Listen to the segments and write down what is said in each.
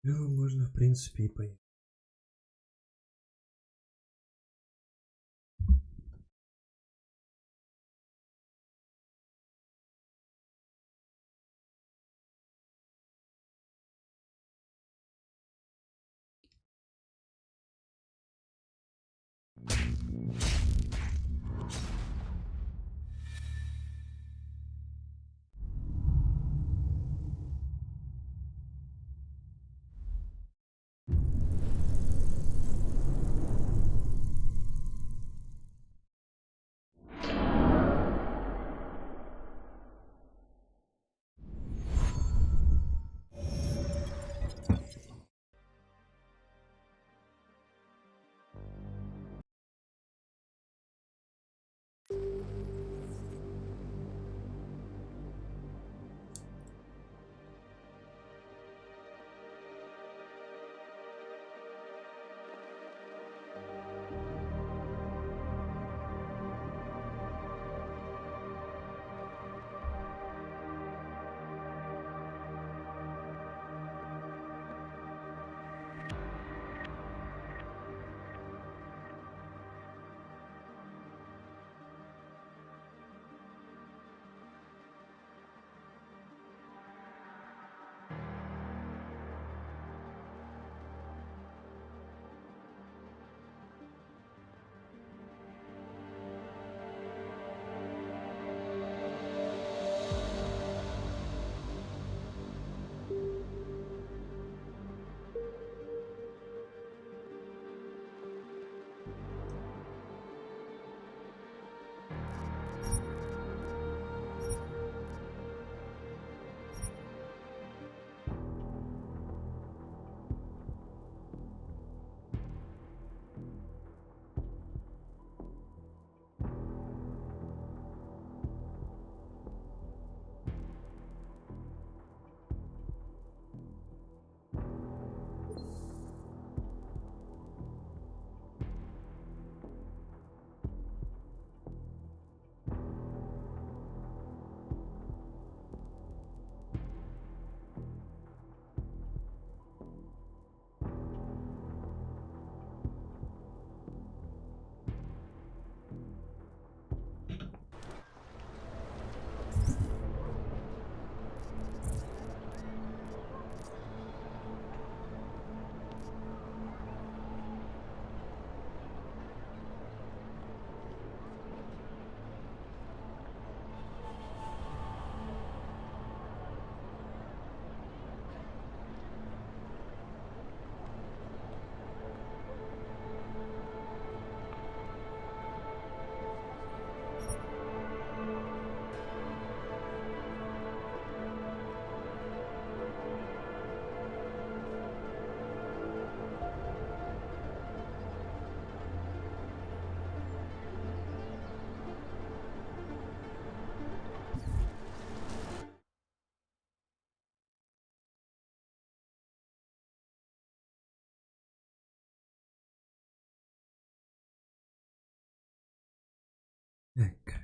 Ну, можно, в принципе, и поехать. Так.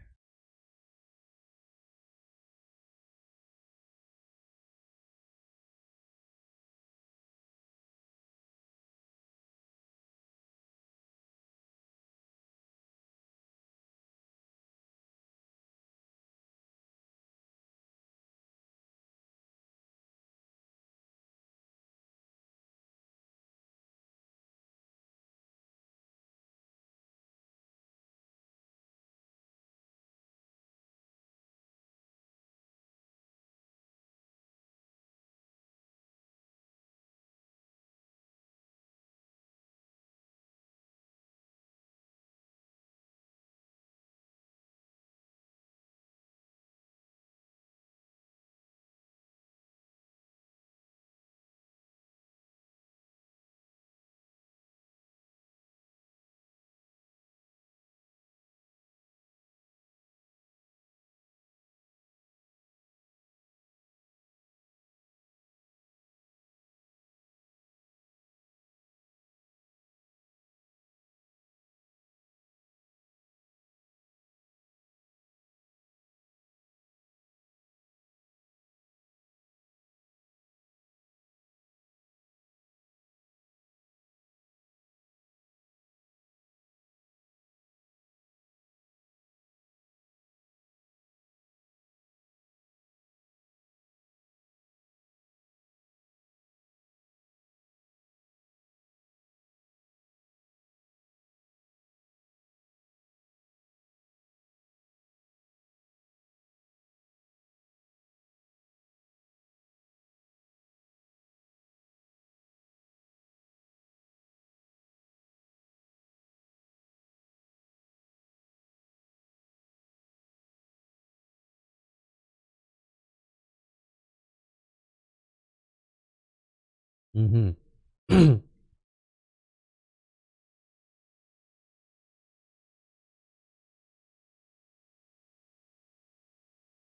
Угу.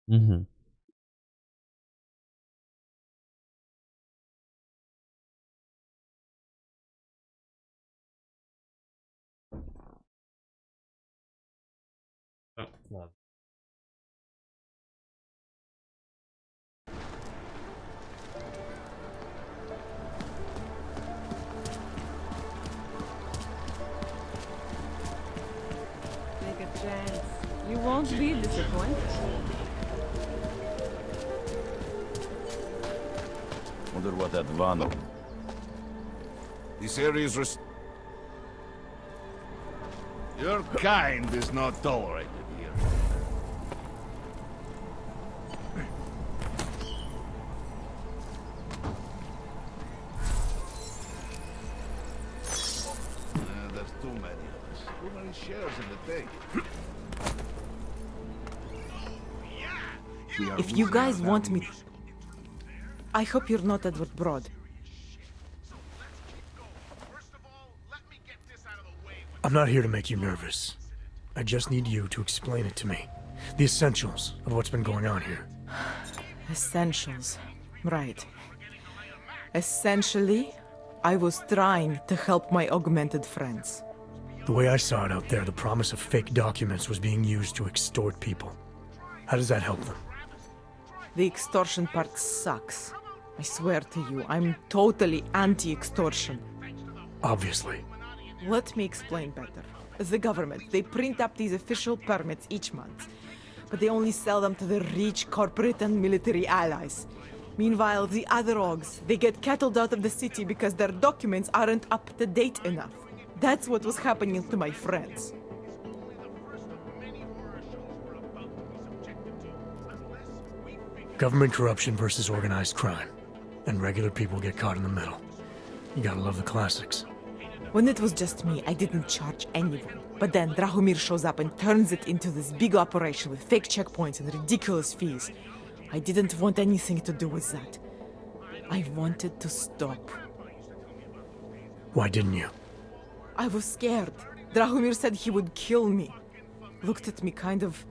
Угу. Ладно. Take a chance. You won't be disappointed. Wonder what that Vano. This area is Your kind is not tolerated here. There's too many of us. Too many shares in the thing. If you guys want me... I hope you're not Edward Broad. I'm not here to make you nervous. I just need you to explain it to me. The essentials of what's been going on here. Essentials. Right. Essentially, I was trying to help my augmented friends. The way I saw it out there, the promise of fake documents was being used to extort people. How does that help them? The extortion part sucks. I swear to you, I'm totally anti-extortion. Obviously. Let me explain better. The government, they print up these official permits each month, but they only sell them to the rich corporate and military allies. Meanwhile, the other orgs, they get cattled out of the city because their documents aren't up to date enough. That's what was happening to my friends. Government corruption versus organized crime. And regular people get caught in the middle. You gotta love the classics. When it was just me, I didn't charge anyone. But then Drahomir shows up and turns it into this big operation with fake checkpoints and ridiculous fees. I didn't want anything to do with that. I wanted to stop. Why didn't you? I was scared. Drahomir said he would kill me. Looked at me kind of...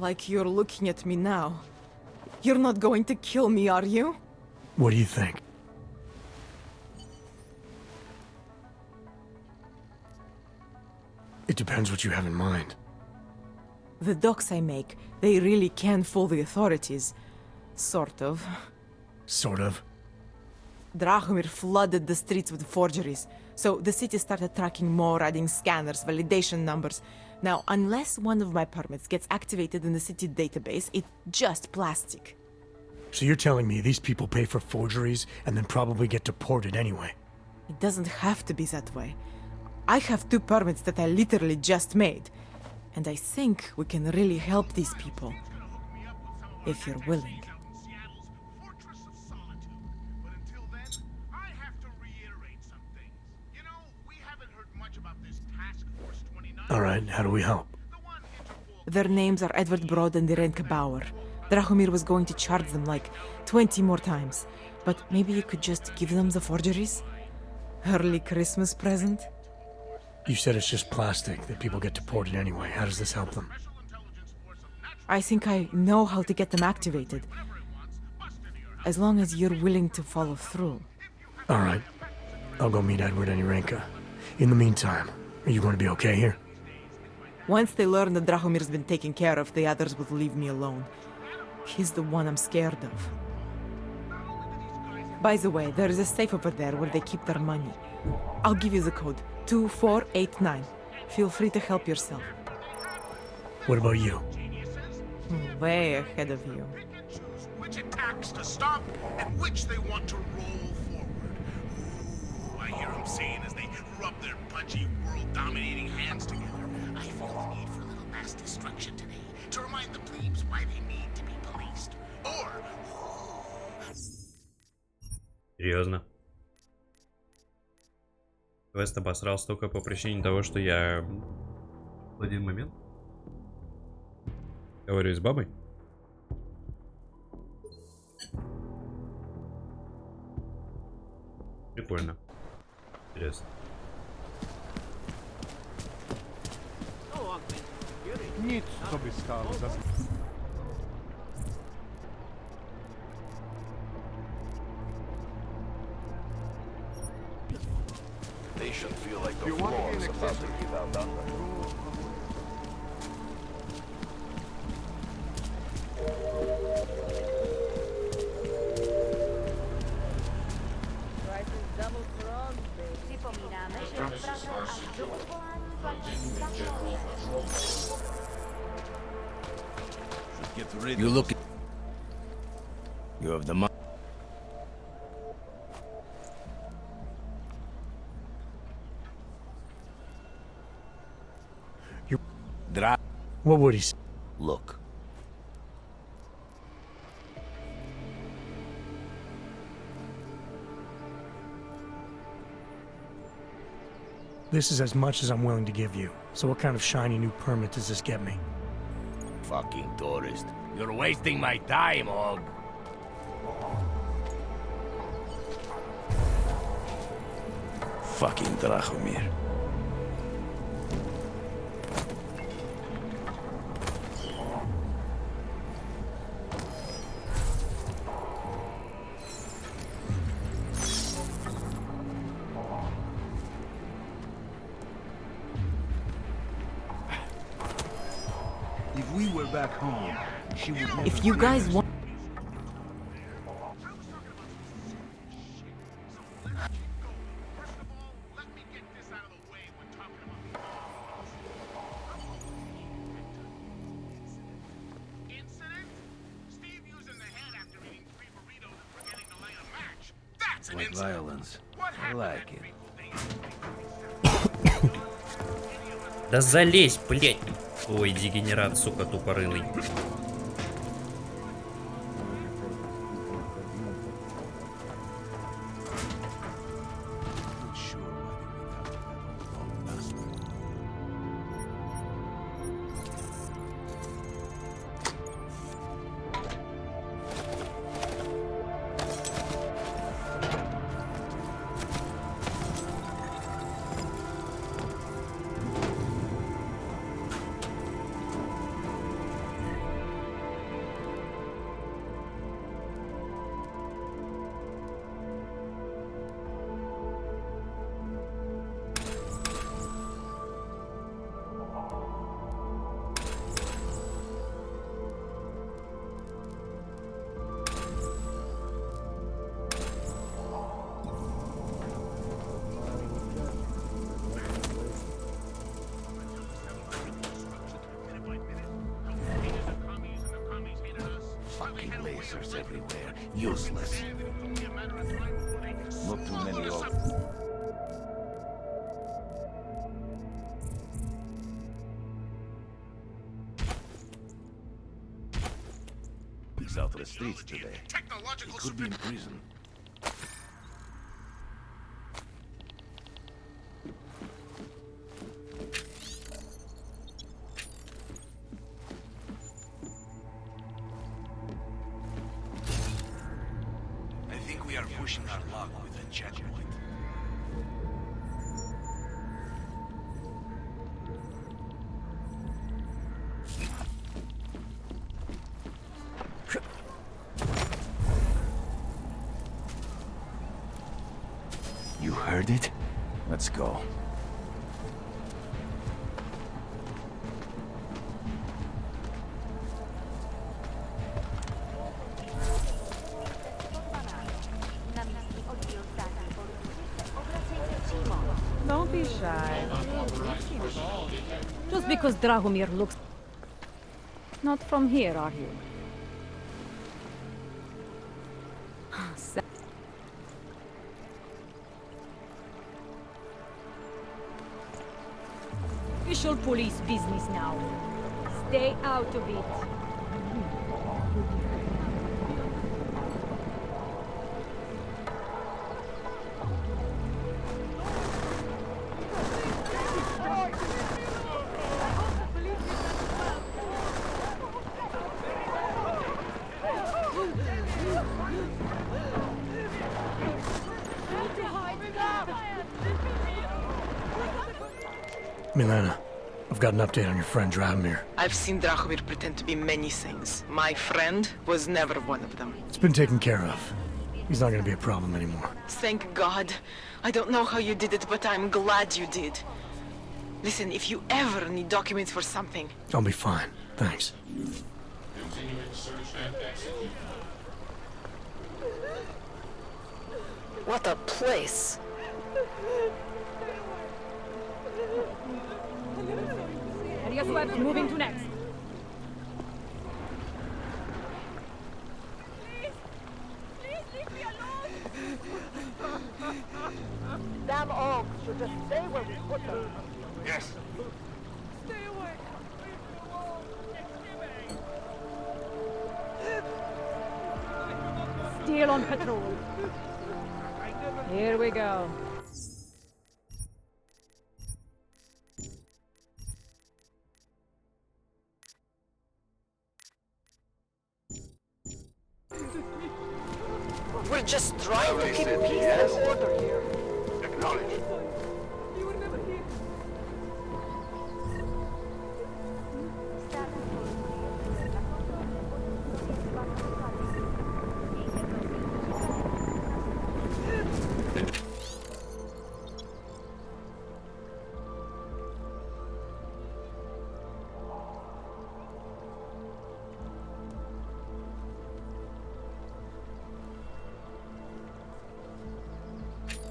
like you're looking at me now. You're not going to kill me, are you? What do you think? It depends what you have in mind. The docs I make, they really can fool the authorities. Sort of. Sort of. Drahomir flooded the streets with forgeries, so the city started tracking more, adding scanners, validation numbers. Now, unless one of my permits gets activated in the city database, it's just plastic. So you're telling me these people pay for forgeries and then probably get deported anyway? It doesn't have to be that way. I have 2 permits that I literally just made, and I think we can really help these people. If you're willing. Alright, how do we help? Their names are Edward Broad and Irenka Bauer. Drahomir was going to charge them like 20 more times. But maybe you could just give them the forgeries? Early Christmas present? You said it's just plastic, that people get deported anyway. How does this help them? I think I know how to get them activated. As long as you're willing to follow through. Alright. I'll go meet Edward and Irenka. In the meantime, are you going to be okay here? Once they learn that Drahomir's been taken care of, the others will leave me alone. He's the one I'm scared of. By the way, there is a safe over there where they keep their money. I'll give you the code. 2489. Feel free to help yourself. What about you? Way ahead of you. Which attacks to stop and which they want to roll forward. Ooh, I hear them saying as they rub their pudgy, world-dominating hands together. I feel the need for a little mass destruction today to remind the plebes why they need to be policed. Or... Серьезно? Квест обосрался только по причине того, что я в один момент говорю с бабой. прикольно. Интересно. Nic, co by stálo za They should feel like the You want to floor be an is about to accessory? give out under. Przypominamy, że wprowadzamy aż do odwołania płatności Get rid you look. You have the money. What would he say? Look. This is as much as I'm willing to give you. So what kind of shiny new permit does this get me? Fucking tourist. You're wasting my time, Hog. Fucking Drachomir. If we were back home, she would never... If you guys want... First of all, let me get this out of the way when talking about the incident. Steve using the head after eating 3 burritos and forgetting to light a match. That's an incident. Violence. What happened like that it. fateful day? Да залезь, блядь. Ой, дегенерат, сука, тупорылый. Fucking lasers everywhere. Useless. Not too many of them. He's out of the streets today. He Technological could be in prison. I think we are pushing our luck with a checkpoint. You heard it? Let's go. na misji odwiązanej polityce. Obracajcie przyjmą. Don't be shy. Just because Dragomir looks... Not from here, are you? Official police business now. Stay out of it. Milena, I've got an update on your friend Drahomir. I've seen Drahomir pretend to be many things. My friend was never one of them. It's been taken care of. He's not gonna be a problem anymore. Thank God. I don't know how you did it, but I'm glad you did. Listen, if you ever need documents for something... I'll be fine. Thanks. What a place! Eliasweb's moving to next. Damn orcs should just stay where we put them. Yes. Still on patrol. Here we go. We're just trying to keep peace and order here. Acknowledge.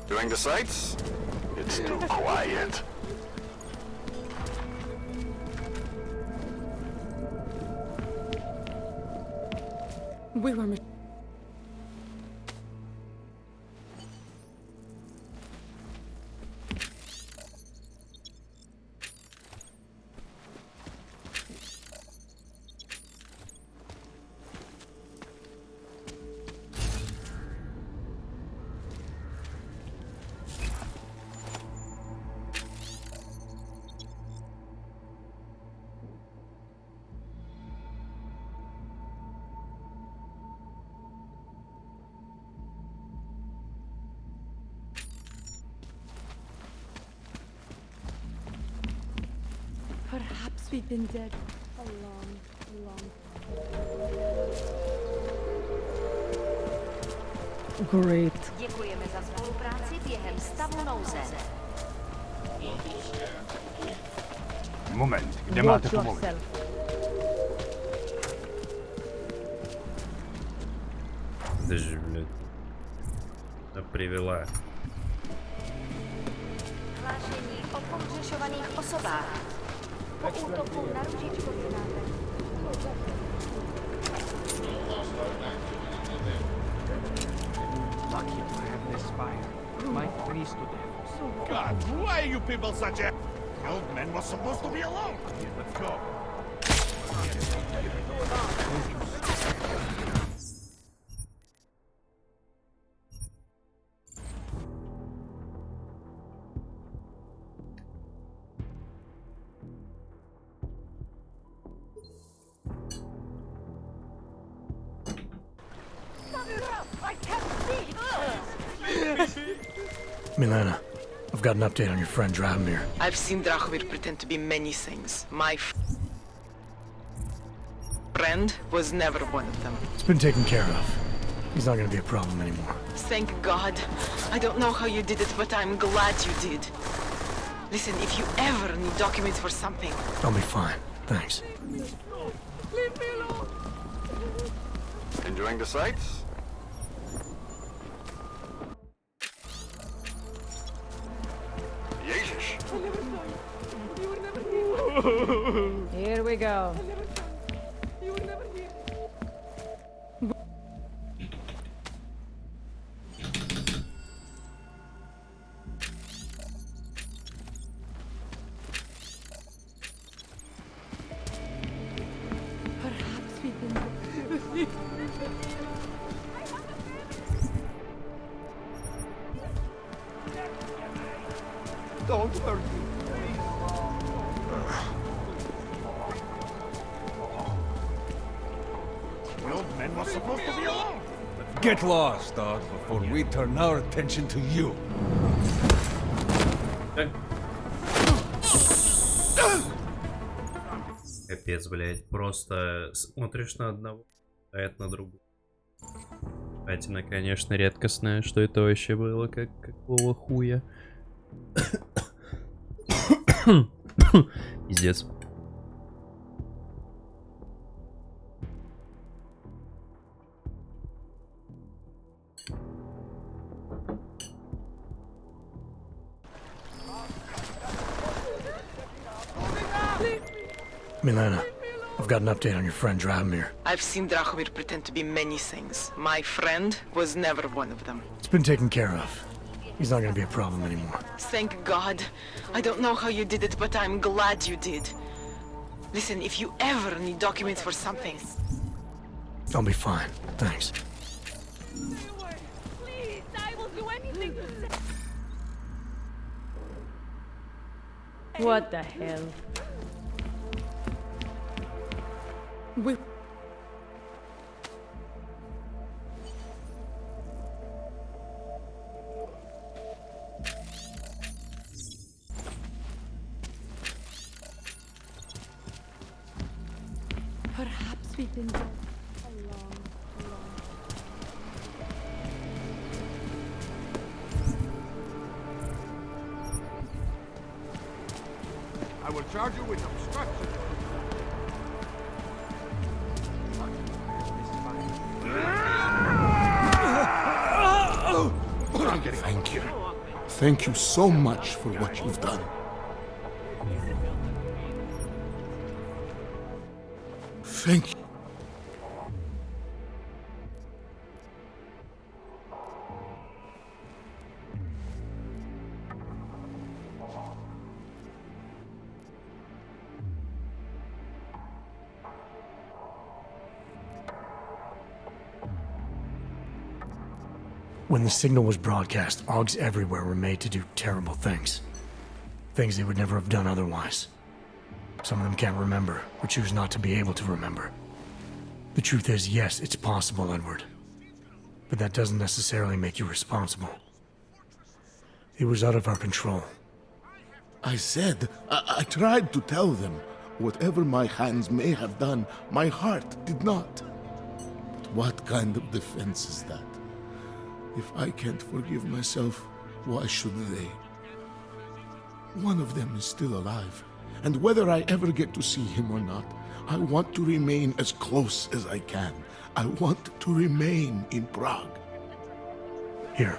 Doing the sights? It's too quiet. We were... Perhaps we've been dead a long, long time. Great. Děkujeme za spolupráci během stavu nouze. Moment, kde Watch máte povolit? yourself. Даже, блядь. Да привела. Hlášení o pohřešovaných osobách. Po útoku na ružičku Lucky to have this fire. My freeze to death. God, why are you people such a... The old men were supposed to be alone. Let's go. Milena, I've got an update on your friend Drahomir. I've seen Drahomir pretend to be many things. My friend was never one of them. It's been taken care of. He's not gonna be a problem anymore. Thank God. I don't know how you did it, but I'm glad you did. Listen, if you ever need documents for something... I'll be fine. Thanks. Leave me alone! Enjoying the sights? Jesus. Here we go. Perhaps we can... Don't hurt me. The old men were supposed to be alone. Get lost, dog, before we turn our attention to you. Капец, блядь. Просто смотришь на одного, а это на другого. Патина, конечно, редкостная. Что это вообще было? Какого хуя? Пиздец. Milena, I've got an update on your friend Drahomir. I've seen Drahomir pretend to be many things. My friend was never one of them. It's been taken care of. He's not gonna be a problem anymore. Thank God. I don't know how you did it, but I'm glad you did. Listen, if you ever need documents for something... I'll be fine. Thanks. Please, I will do anything to save. What the hell? We... Perhaps we can go along. I will charge you with obstruction. Thank you. Thank you so much for what you've done. Thank you. When the signal was broadcast, Augs everywhere were made to do terrible things. Things they would never have done otherwise. Some of them can't remember, or choose not to be able to remember. The truth is, yes, it's possible, Edward. But that doesn't necessarily make you responsible. It was out of our control. I said, I tried to tell them. Whatever my hands may have done, my heart did not. But what kind of defense is that? If I can't forgive myself, why should they? One of them is still alive, and whether I ever get to see him or not, I want to remain as close as I can. I want to remain in Prague. Here,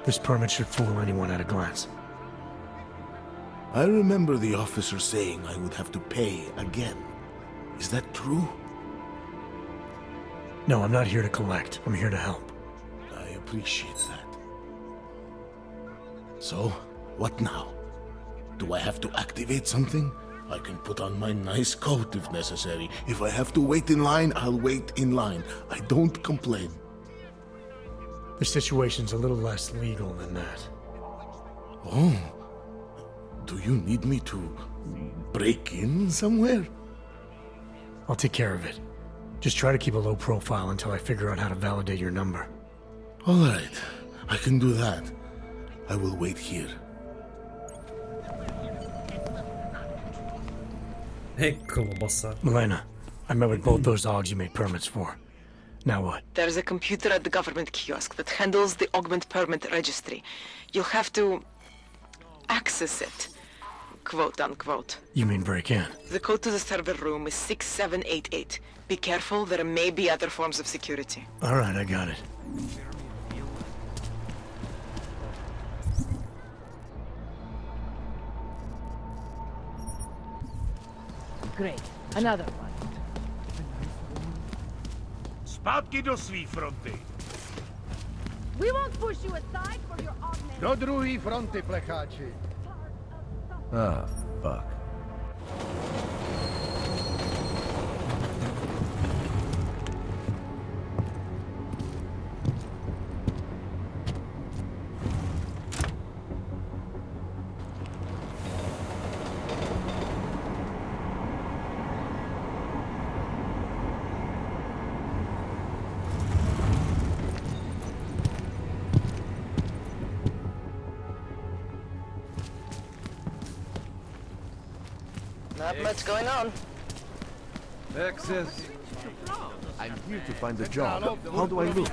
this permit should fool anyone at a glance. I remember the officer saying I would have to pay again. Is that true? No, I'm not here to collect. I'm here to help. I appreciate that. So, what now? Do I have to activate something? I can put on my nice coat if necessary. If I have to wait in line, I'll wait in line. I don't complain. The situation's a little less legal than that. Oh. Do you need me to break in somewhere? I'll take care of it. Just try to keep a low profile until I figure out how to validate your number. All right. I can do that. I will wait here. Hey, колбаса. Milena, I met with both those Augs you made permits for. Now what? There's a computer at the government kiosk that handles the augment permit registry. You'll have to access it, quote unquote. You mean break in? The code to the server room is 6788. Be careful, there may be other forms of security. All right, I got it. Great. Another one. Zpátky do svý fronty. We won't push you aside for your augment. Do druhé fronty, plecháči. Ah, fuck. Not much going on. Access. I'm here to find a job. How do I look?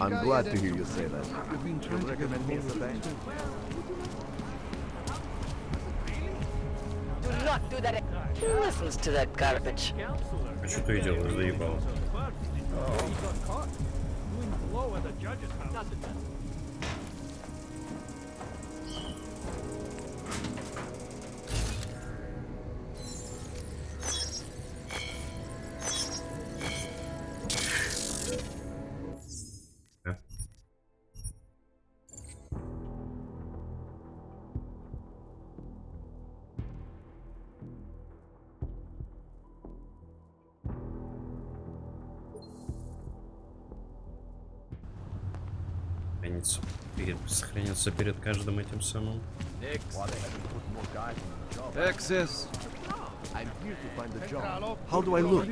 I'm glad to hear you say that. You've been trying to recommend me as a bank. Do not do that. Who listens to that garbage? А что ты делаешь, заебал? Сохранится перед каждым этим самым. Access. I'm here to find a job. How do I look?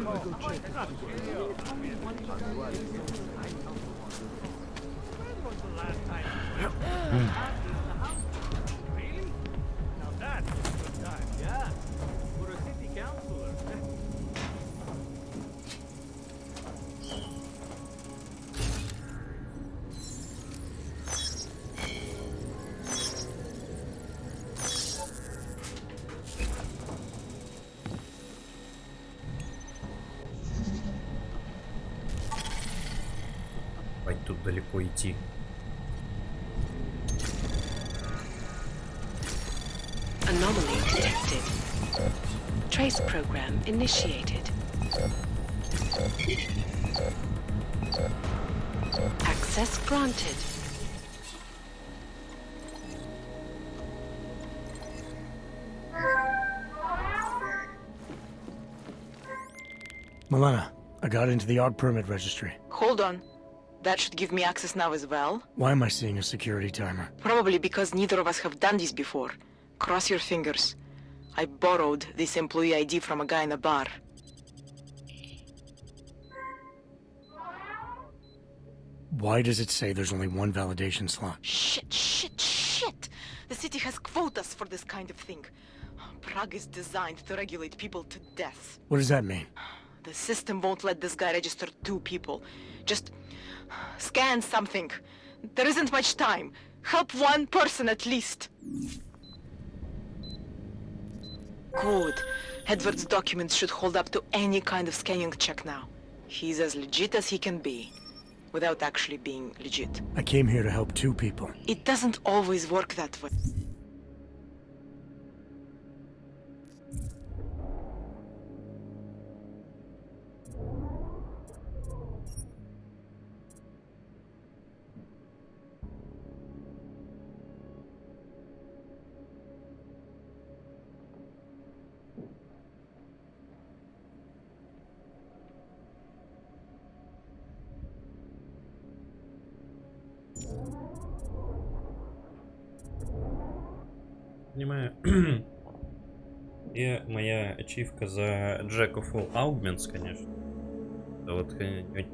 Тут далеко идти. Anomaly detected. Trace program initiated. Access granted. Milena, I got into the AUG permit registry. Hold on. That should give me access now as well. Why am I seeing a security timer? Probably because neither of us have done this before. Cross your fingers. I borrowed this employee ID from a guy in a bar. Why does it say there's only one validation slot? Shit! The city has quotas for this kind of thing. Prague is designed to regulate people to death. What does that mean? The system won't let this guy register 2 people. Just scan something. There isn't much time. Help 1 person at least. Good. Edward's documents should hold up to any kind of scanning check now. He's as legit as he can be, without actually being legit. I came here to help 2 people. It doesn't always work that way. Понимаю. И моя ачивка за Jack of all Augments, конечно. Да вот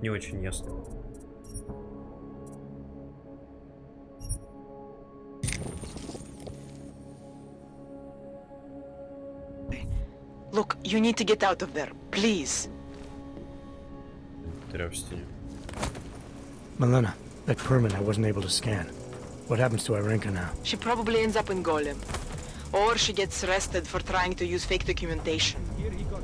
не очень ясно. Look, you need to get out of there, please. Milena, that permit I wasn't able to scan. What happens to Irenka now? She probably ends up in Golem. Or she gets arrested for trying to use fake documentation.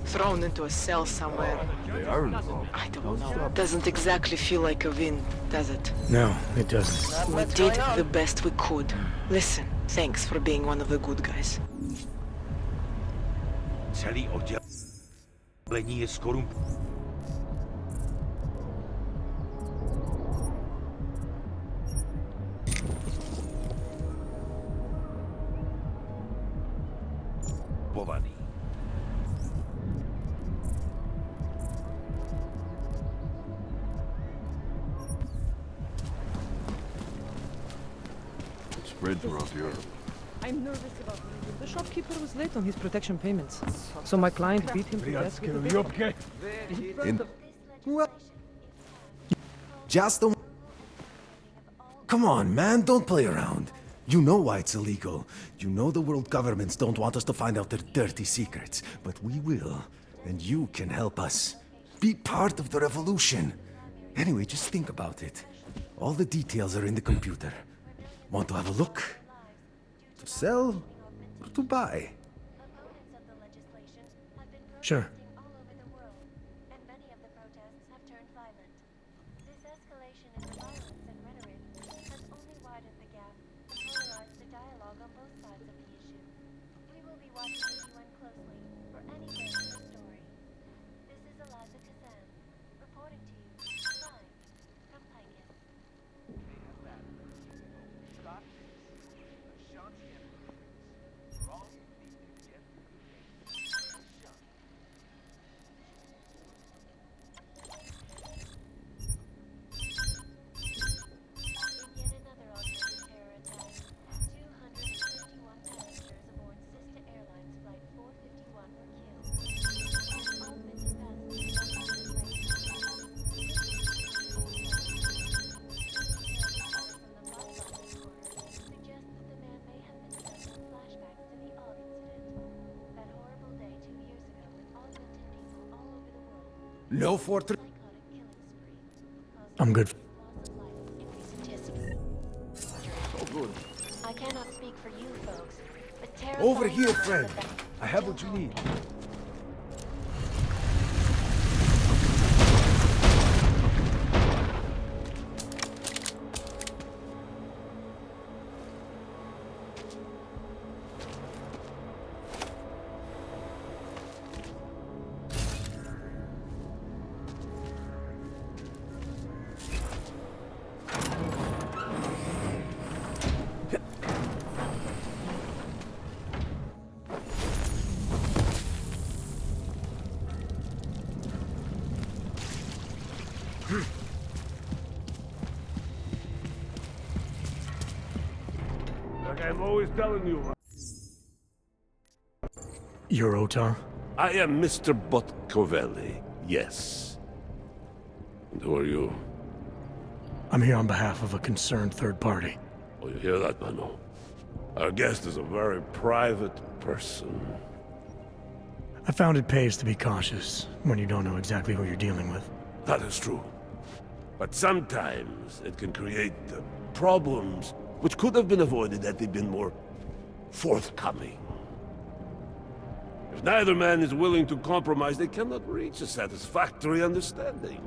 Thrown into a cell somewhere. They are involved. I don't know. Doesn't exactly feel like a win, does it? No, it doesn't. We did the best we could. Listen, thanks for being one of the good guys. Celý oddělení je skorumpovaný. Spreads around Europe. I'm nervous about leaving. The shopkeeper was late on his protection payments, so my client beat him to death with a Well, just don't... Come on, man, don't play around. You know why it's illegal. You know the world governments don't want us to find out their dirty secrets. But we will. And you can help us. Be part of the revolution. Anyway, just think about it. All the details are in the computer. Want to have a look? To sell or to buy? Sure. No fortress. I'm good. So good. I cannot speak for you folks, but Over here, friend. I have what you need. Like I'm always telling you. You're Otar? I am Mr. Botkovelli, yes. And who are you? I'm here on behalf of a concerned third party. Oh, you hear that, Mano? Our guest is a very private person. I found it pays to be cautious when you don't know exactly who you're dealing with. That is true. But sometimes it can create problems which could have been avoided had they been more forthcoming. If neither man is willing to compromise, they cannot reach a satisfactory understanding.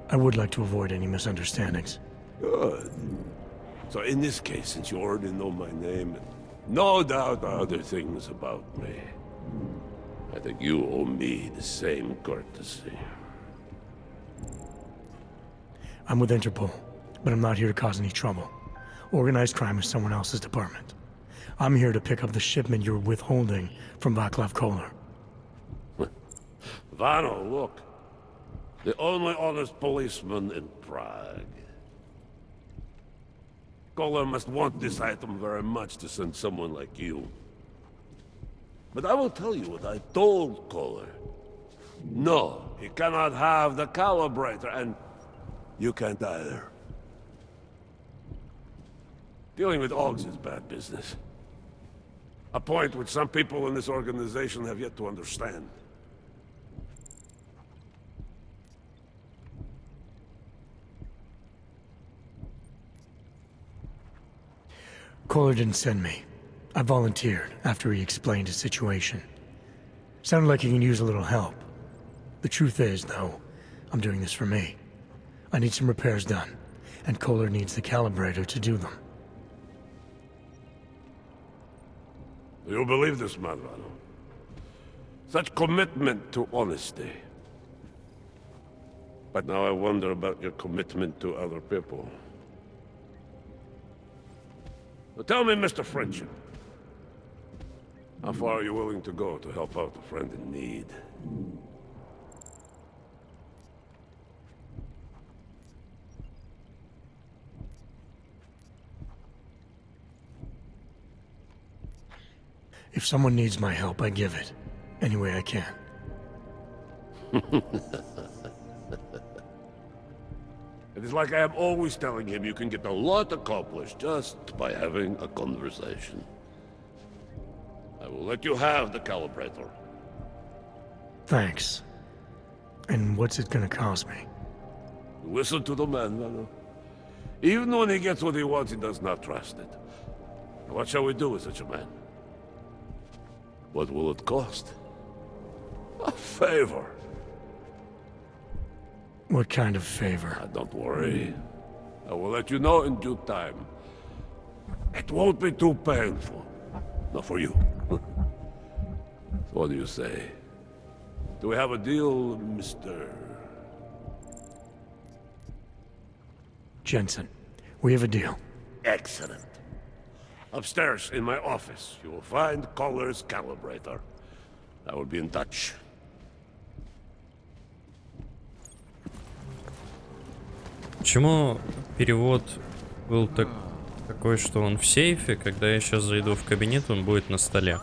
I would like to avoid any misunderstandings. Good. So in this case, since you already know my name, and no doubt other things about me, I think you owe me the same courtesy. I'm with Interpol, but I'm not here to cause any trouble. Organized crime is someone else's department. I'm here to pick up the shipment you're withholding from Václav Koller. Vano, look. The only honest policeman in Prague. Koller must want this item very much to send someone like you. But I will tell you what I told Koller. No, he cannot have the calibrator, and you can't either. Dealing with Augs is bad business. A point which some people in this organization have yet to understand. Koller didn't send me. I volunteered after he explained his situation. Sounded like he can use a little help. The truth is, though, I'm doing this for me. I need some repairs done, and Koller needs the calibrator to do them. Do you believe this, Madrano? Such commitment to honesty. But now I wonder about your commitment to other people. So tell me, Mr. Friendship, how far are you willing to go to help out a friend in need? If someone needs my help, I give it. Any way I can. If It is like I am always telling him you can get a lot accomplished just by having a conversation. I will let you have the calibrator. Thanks. And what's it gonna cost me? Listen to the man, Mano. Even when he gets what he wants, he does not trust it. What shall we do with such a man? What will it cost? A favor. What kind of favor? Don't worry. I will let you know in due time. It won't be too painful. Not for you. So what do you say? Do we have a deal, Mr. Jensen, we have a deal. Excellent. Upstairs in my office, you will find Collar's calibrator. I will be in touch. Почему перевод был такой, что он в сейфе, когда я сейчас зайду в кабинет, он будет на столе?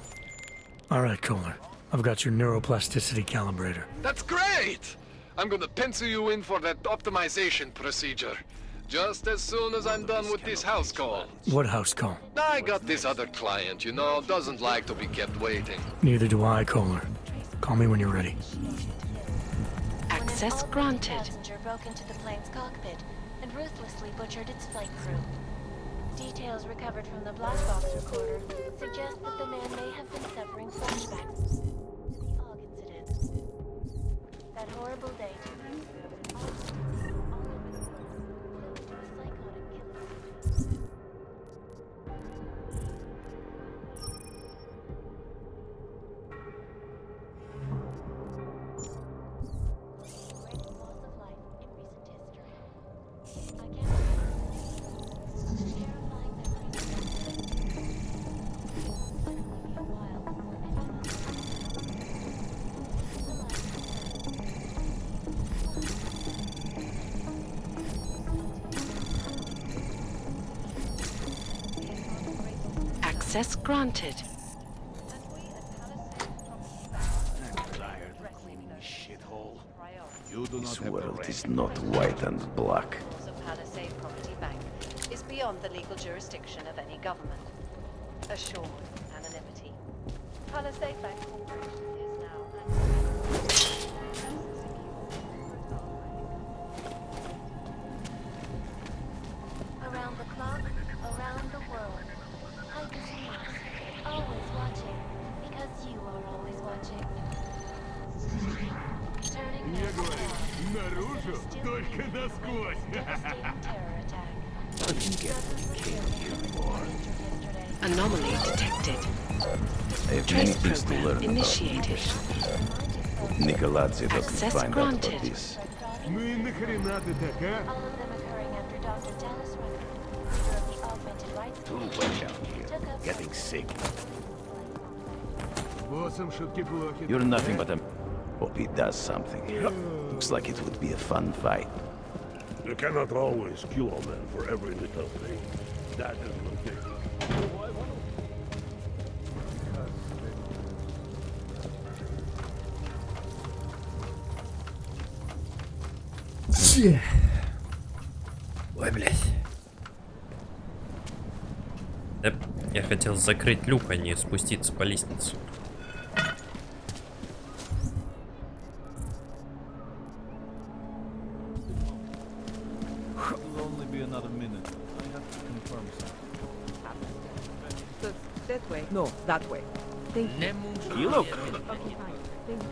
All right, Kohler. I've got your neuroplasticity calibrator. That's great! I'm gonna pencil you in for that optimization procedure. Just as soon as I'm done with this house call. What house call? I got this other client, you know, doesn't like to be kept waiting. Neither do I, Kohler. Call me when you're ready. Access granted. Passenger broke into the plane's cockpit and ruthlessly butchered its flight crew. Details recovered from the black box recorder suggest that the man may have been suffering flashbacks from the Og incident. That horrible date. Access granted. This world is not white and black. Palisade Property Bank is beyond the legal jurisdiction of any government. Assured anonymity. Palisade Bank Corporation is now Around the clock, around the world. Hyper's news, always watching, because you are always watching. Turning наружу, только насквозь. Anomaly detected. I have many things to learn initiated. about. Nicoladze doesn't Access find granted. out about this. Ну и нахрена ты так, а? All of them occurring after Dr. Dallas Rucker, leader of the Augmented Rights Too much out here. Getting sick. Боссом шутки плохи. You're nothing but a... Hope he does something. Looks like it would be a fun fight. You cannot always kill a man for every little thing. That is the thing. Ой, блядь. Да, я хотел закрыть люк, а не спуститься по лестнице. That way. No, that way. Thank you. You look. Okay, fine. Thank you.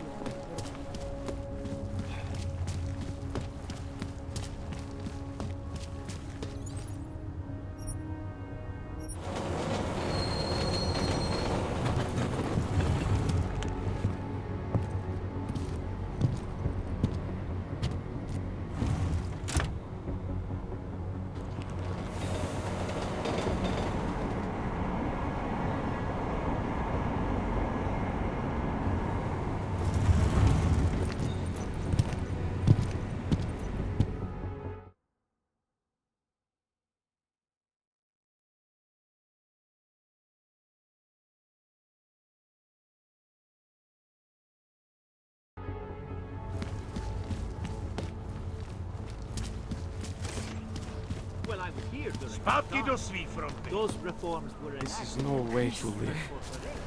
Those reforms were... This is no way to live.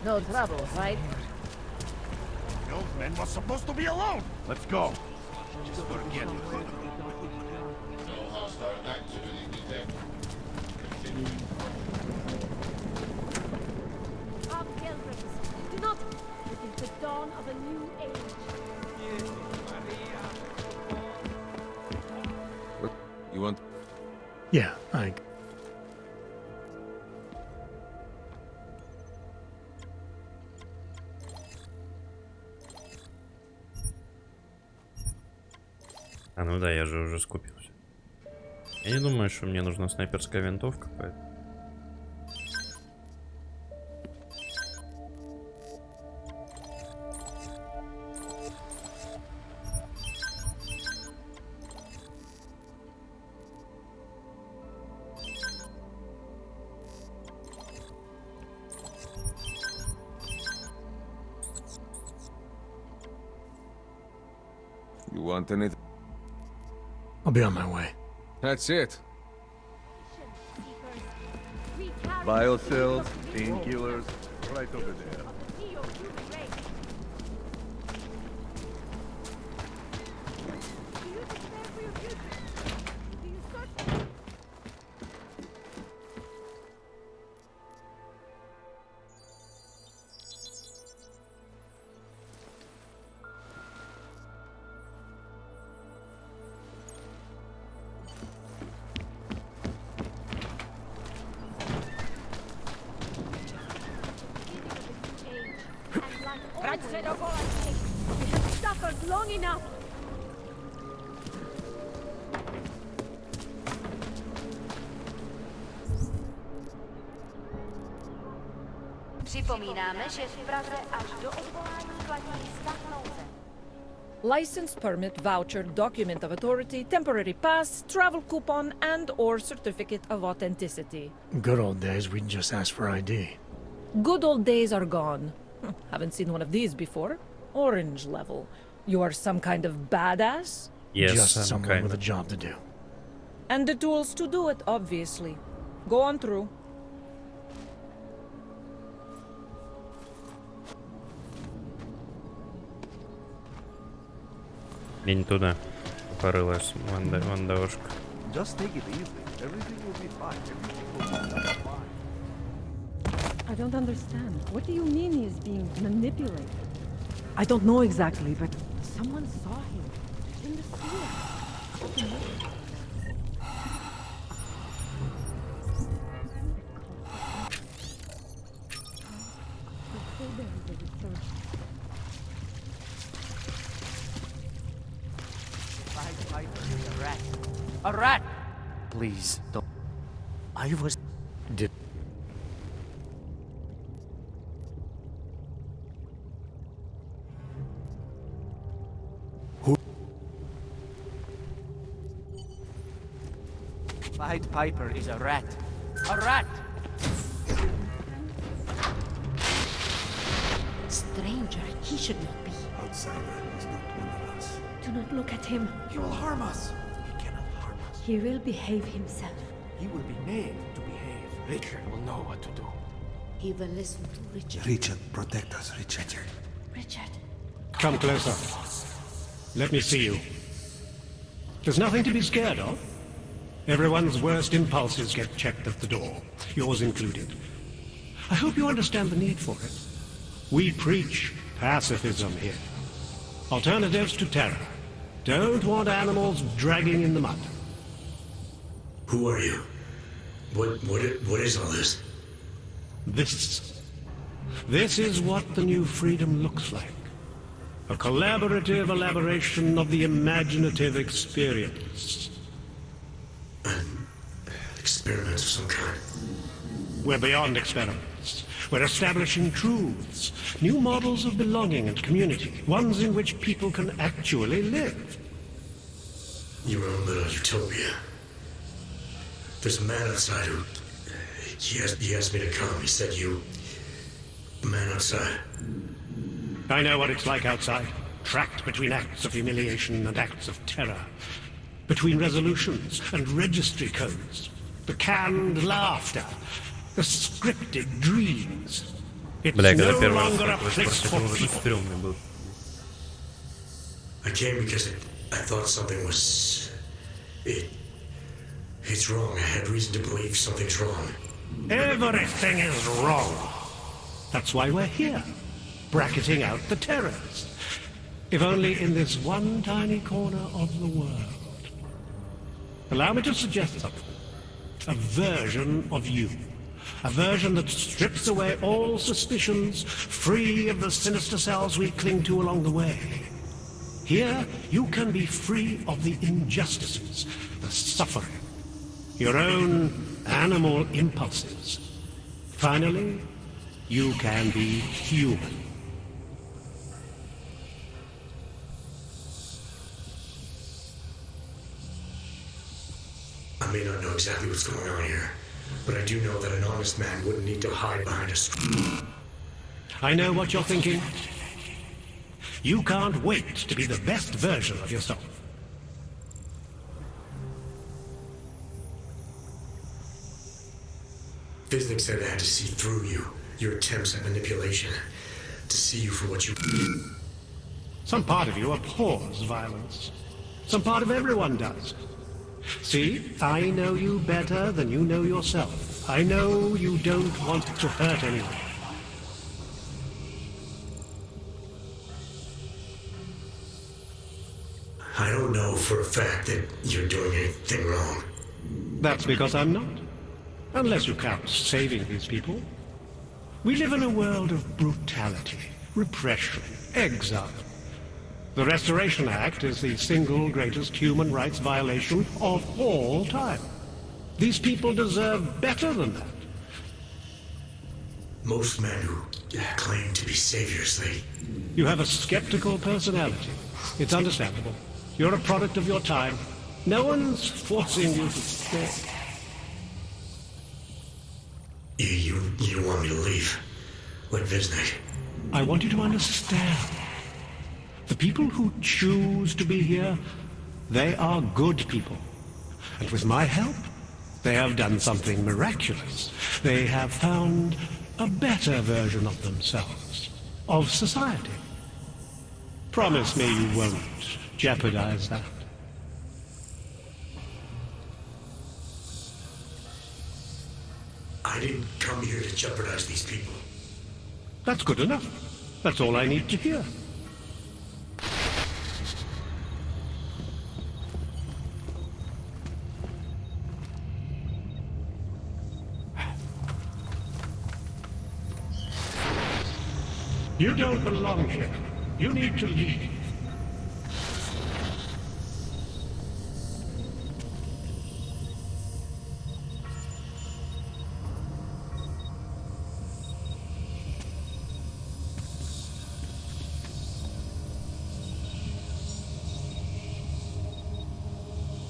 No trouble, right? The old man was supposed to be alone. Let's go. Just forget it. Our pilgrims, do not... It is the dawn of a new age. What? You want... Yeah, I... А, ну да, я же уже скупился. Я не думаю, что мне нужна снайперская винтовка, поэтому... You want anything? I'll be on my way. That's it. Biocells, painkillers, right over there. We have suffered long enough. Připomínáme, že v Praze až do odvolání platí stav nouze. License, permit, voucher, document of authority, temporary pass, travel coupon, and/or certificate of authenticity. Good old days, we'd just ask for ID. Good old days are gone. Haven't seen one of these before. Orange level. You are some kind of badass? Yes, just someone with a job to do. And the tools to do it, obviously. Go on through. Я не туда. Порылась вандавушка. Just take it easy. Everything will be fine. Everything will be fine. I don't understand. What do you mean he is being manipulated? I don't know exactly, but Someone saw him in the sewer. A rat. A rat! Please, don't... I was... Did... Pied Piper is a rat. A rat! Stranger, he should not be. Outsider is not one of us. Do not look at him. He will harm us. He cannot harm us. He will behave himself. He will be made to behave. Richard will know what to do. He will listen to Richard. Richard, protect us, Richard. Richard. Come closer. Let me see you. There's nothing to be scared of. Everyone's worst impulses get checked at the door, yours included. I hope you understand the need for it. We preach pacifism here. Alternatives to terror. Don't want animals dragging in the mud. Who are you? What is all this? This is what the new freedom looks like. A collaborative elaboration of the imaginative experience. An experiment of some kind. We're beyond experiments. We're establishing truths, new models of belonging and community, ones in which people can actually live. Your own little utopia. There's a man outside who... He asked me to come. He said you... A man outside. I know what it's like outside. Trapped between acts of humiliation and acts of terror. Between resolutions and registry codes. The canned laughter. The scripted dreams. It's Бля, когда no первый раз longer a такой place for проходил, people. стрёмный был. I came because I thought something was... It's wrong. I had reason to believe something's wrong. Everything is wrong. That's why we're here, bracketing out the terrorists. If only in this one tiny corner of the world. Allow me to suggest something. A version of you. A version that strips away all suspicions, free of the sinister cells we cling to along the way. Here, you can be free of the injustices, the suffering, your own animal impulses. Finally, you can be human. I may not know exactly what's going on here, but I do know that an honest man wouldn't need to hide behind a screen. I know what you're thinking. You can't wait to be the best version of yourself. Physics said I had to see through you, your attempts at manipulation, to see you for what you... Some part of you abhors violence. Some part of everyone does. See, I know you better than you know yourself. I know you don't want to hurt anyone. I don't know for a fact that you're doing anything wrong. That's because I'm not. Unless you count saving these people. We live in a world of brutality, repression, exile. The Restoration Act is the single greatest human rights violation of all time. These people deserve better than that. Most men who claim to be saviors, they... You have a skeptical personality. It's understandable. You're a product of your time. No one's forcing you to stay. You want me to leave? Like Visnik? I want you to understand. The people who choose to be here, they are good people. And with my help, they have done something miraculous. They have found a better version of themselves, of society. Promise me you won't jeopardize that. I didn't come here to jeopardize these people. That's good enough. That's all I need to hear. You don't belong here. You need to leave.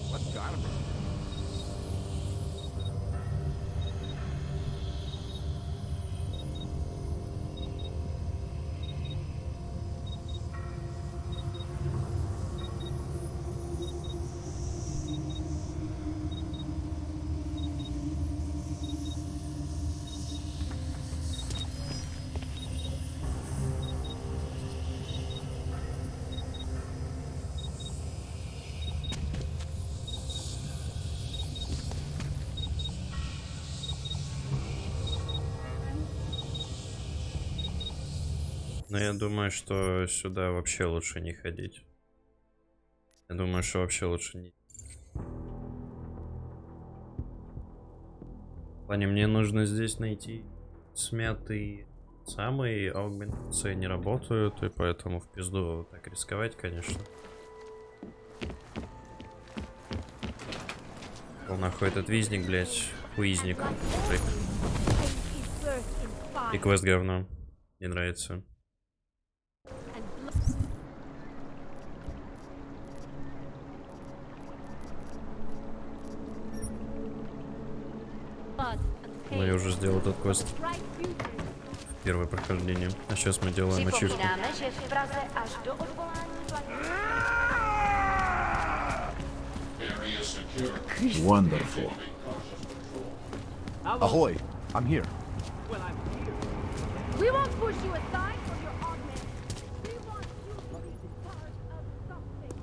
What's got him? Но я думаю, что сюда вообще лучше не ходить. Я думаю, что вообще лучше не... В плане, мне нужно здесь найти смятый самый, аугментации не работают, и поэтому в пизду так рисковать, конечно. Пол нахуй этот визник, блять, хуизник. И квест говно. Не нравится. Но я уже сделал этот квест. Первое прохождение. А сейчас мы делаем ачивку. Wonderful. Ahoy! I'm here. Well, I'm here. We won't push you aside for your augment. We want you to be part of something.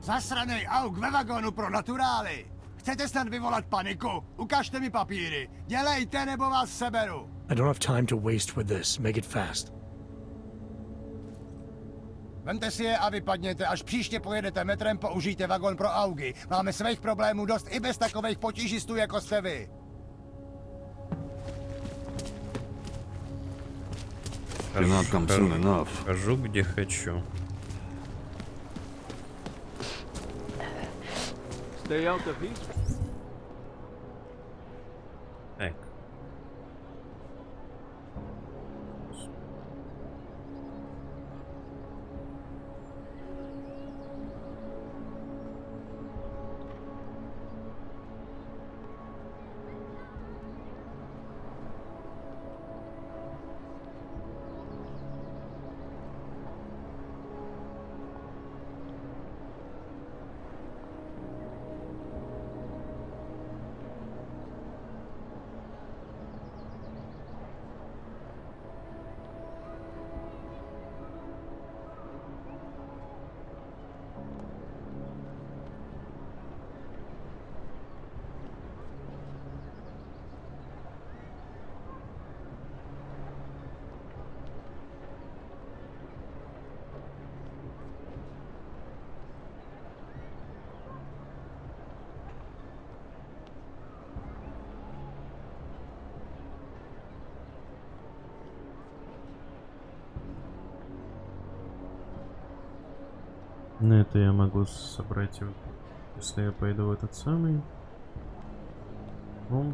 Zasranej auk ve vagonu pro naturály! Chcete snad vyvolat paniku? Ukažte mi papíry. Dělejte, nebo vás seberu. I don't have time to waste with this. Make it fast. Vemte si je a vypadněte. Až příště pojedete metrem, použijte vagon pro augy. Máme svých problémů dost i bez takových potížistů, jako jste vy. Хожу, где хочу. Stay out of heat. Так. На это я могу собрать, если я пойду в этот самый. Ну.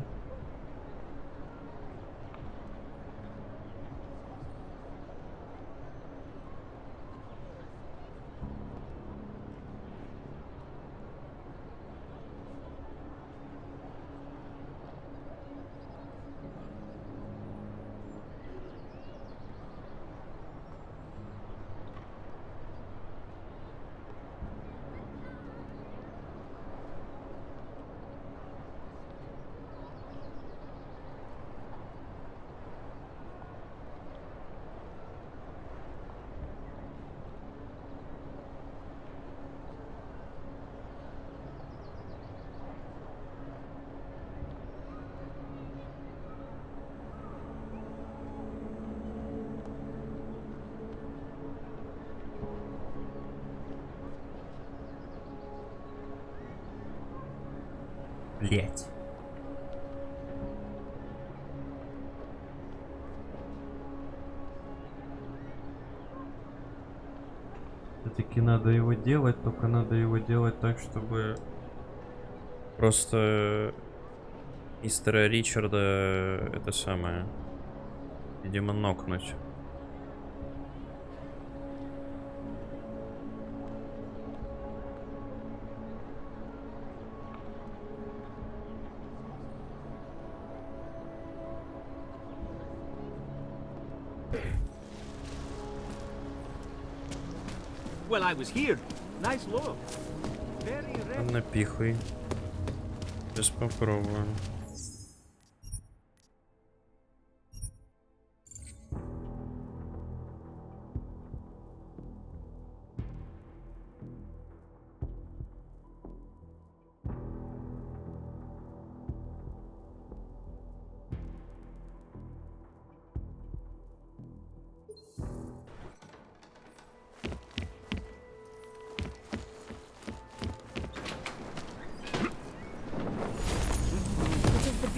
Блять. Все-таки надо его делать, только надо его делать так, чтобы просто мистера Ричарда это самое, видимо, нокнуть. Well, I was here. Nice look. Very rare. Напихай. Сейчас попробуем.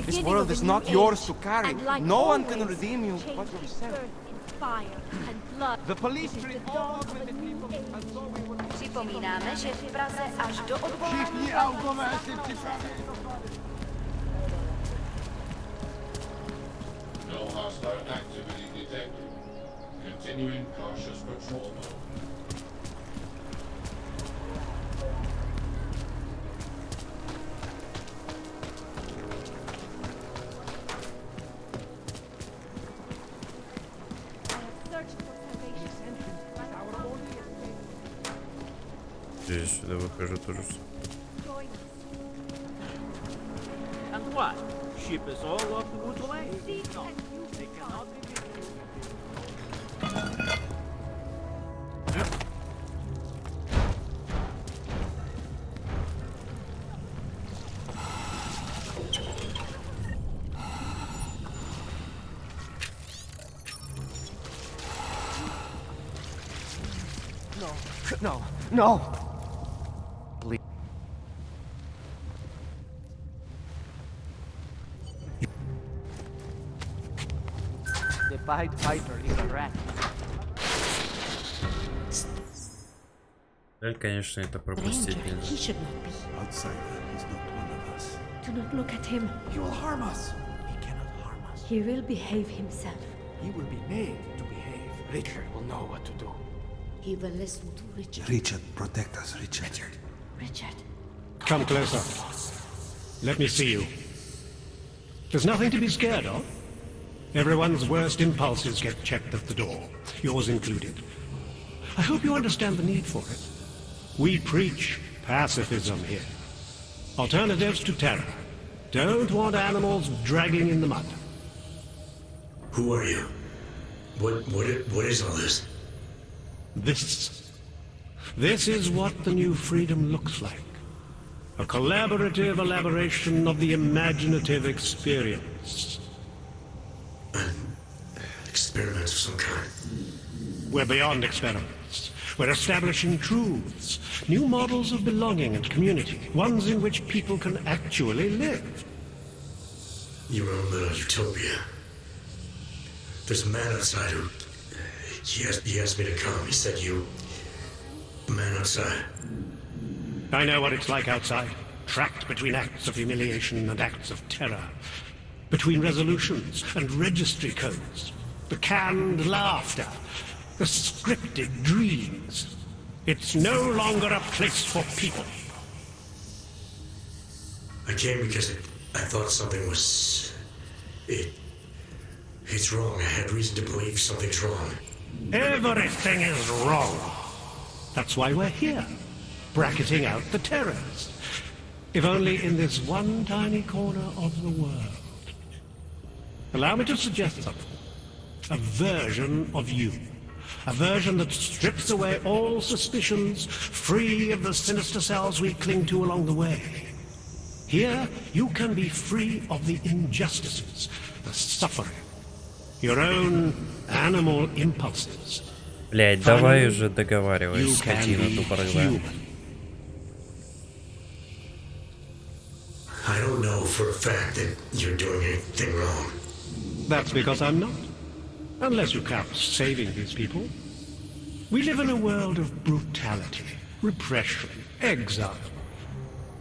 This world is not yours to carry. No one can redeem you but yourself. The police treat all ugly people as though we were... Připomínáme, že v Praze až do Všichni augové si připraví. No hostile activity detected. Continuing cautious patrol mode. Здесь сюда выхожу тоже. And what? Ship us all off the woodway? No, they cannot be. No, no! Please. The Pied Piper is a rat. Жаль, конечно, это пропустить нельзя. Outsider, he's not one of us. Do not look at him. He will harm us. He cannot harm us. He will behave himself. He will be made to behave. Richard will know what to do. He will listen to Richard. Richard, protect us, Richard. Richard. Come closer. Let me see you. There's nothing to be scared of. Everyone's worst impulses get checked at the door, yours included. I hope you understand the need for it. We preach pacifism here. Alternatives to terror. Don't want animals dragging in the mud. Who are you? What is all this? This is what the new freedom looks like. A collaborative elaboration of the imaginative experience. An experiment of some kind. We're beyond experiments. We're establishing truths, new models of belonging and community, ones in which people can actually live. Your own little utopia. There's a man outside who... He asked me to come. He said you... A man outside. I know what it's like outside. Trapped between acts of humiliation and acts of terror. Between resolutions and registry codes. The canned laughter. The scripted dreams. It's no longer a place for people. I came because I thought something was... It's wrong. I had reason to believe something's wrong. Everything is wrong. That's why we're here. Bracketing out the terrors. If only in this one tiny corner of the world. Allow me to suggest something. A version of you. A version that strips away all suspicions, free of the sinister cells we cling to along the way. Here, you can be free of the injustices, the suffering, your own animal impulses. Блять, давай уже договаривай, скотина тупорылая. I don't know for a fact that you're doing anything wrong. That's because I'm not. Unless you count saving these people. We live in a world of brutality, repression, exile.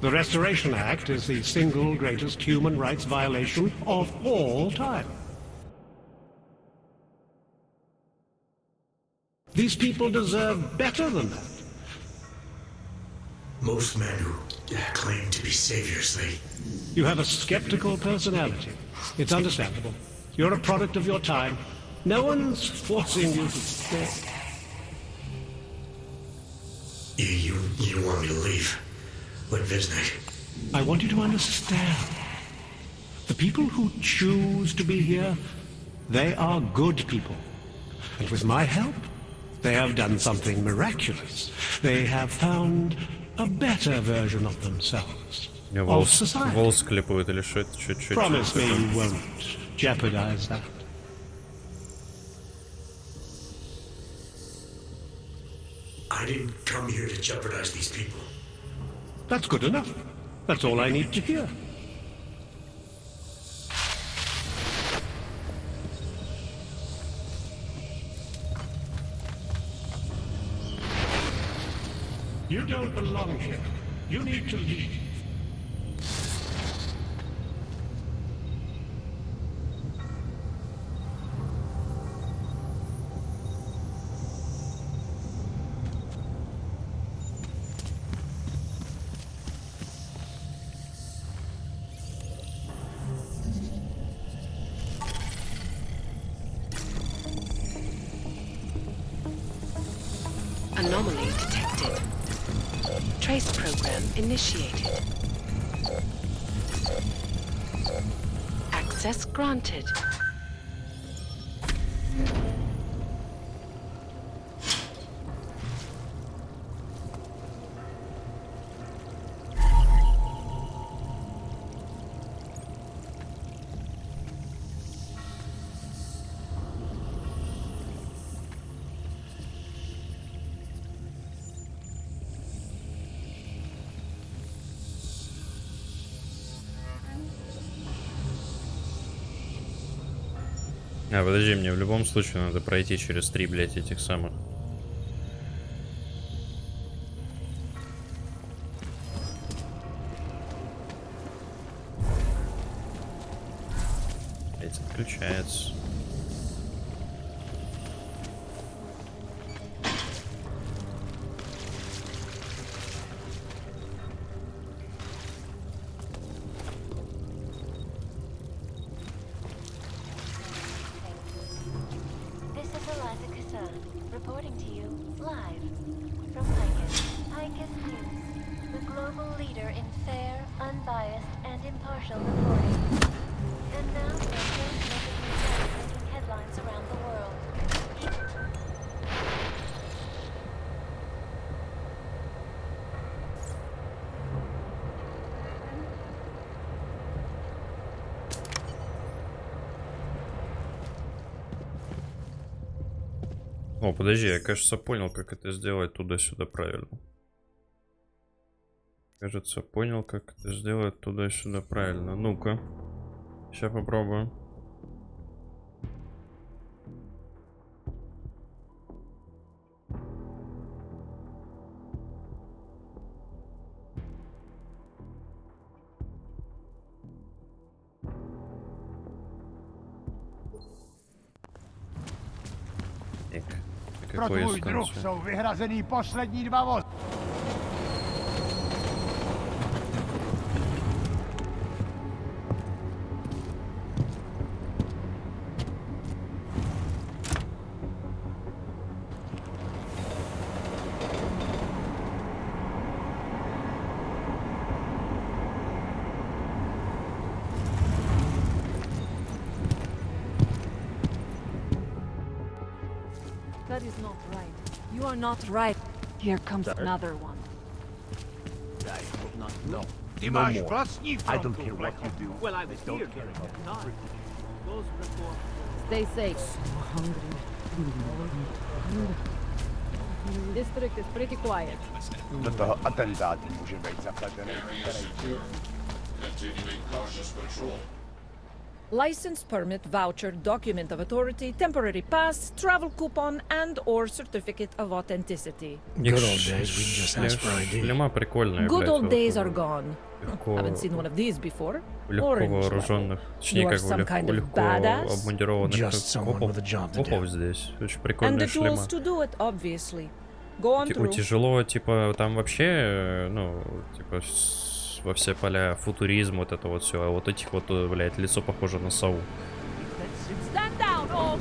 The Restoration Act is the single greatest human rights violation of all time. These people deserve better than that. Most men who claim to be saviors, You have a skeptical personality. It's understandable. You're a product of your time. No one's forcing you to stay. You want me to leave? Like Visnik? I want you to understand. The people who choose to be here, they are good people. And with my help, they have done something miraculous. They have found a better version of themselves. Of society. Волос клепают или что это? Чуть-чуть. Promise me you won't jeopardize that. I didn't come here to jeopardize these people. That's good enough. That's all I need to hear. You don't belong here. You need to leave. Anomaly detected. Trace program initiated. Access granted. А, подожди, мне в любом случае надо пройти через 3, блядь, этих самых. Блядь, отключается. Reporting to you live from Icus News, the global leader in fair, unbiased, and impartial reporting. And now we are transmitting making headlines around the world. О, подожди, я, кажется, понял, как это сделать туда-сюда правильно. Кажется, понял, как это сделать туда-сюда правильно. Ну-ка. Сейчас попробую. Pro tvůj druh jsou vyhrazený poslední 2 vozy. That is not right. You are not right. Here comes another one. I will not know. Ty máš vlastní frontu. I don't care what you do. Well, I was here during that time. Those reports. Stay safe. So hungry. District is pretty quiet. Do toho atentátu může být zapadený. Continuing cautious patrol. License, permit, voucher, document of authority, temporary pass, travel coupon, and or certificate of authenticity. Good old days, we just asked for ID. Шлема прикольная, Good блядь, old вот days are gone. легко, Haven't seen one of these before. легко вооруженных, точнее, как бы легко обмундированных копов здесь. Очень And прикольная the шлема. tools to do it, obviously. Go on through. Тяжело, типа, там вообще, ну, типа, во все поля футуризм, вот это вот все, а вот этих вот, блядь, лицо похоже на сову. Stand down, all.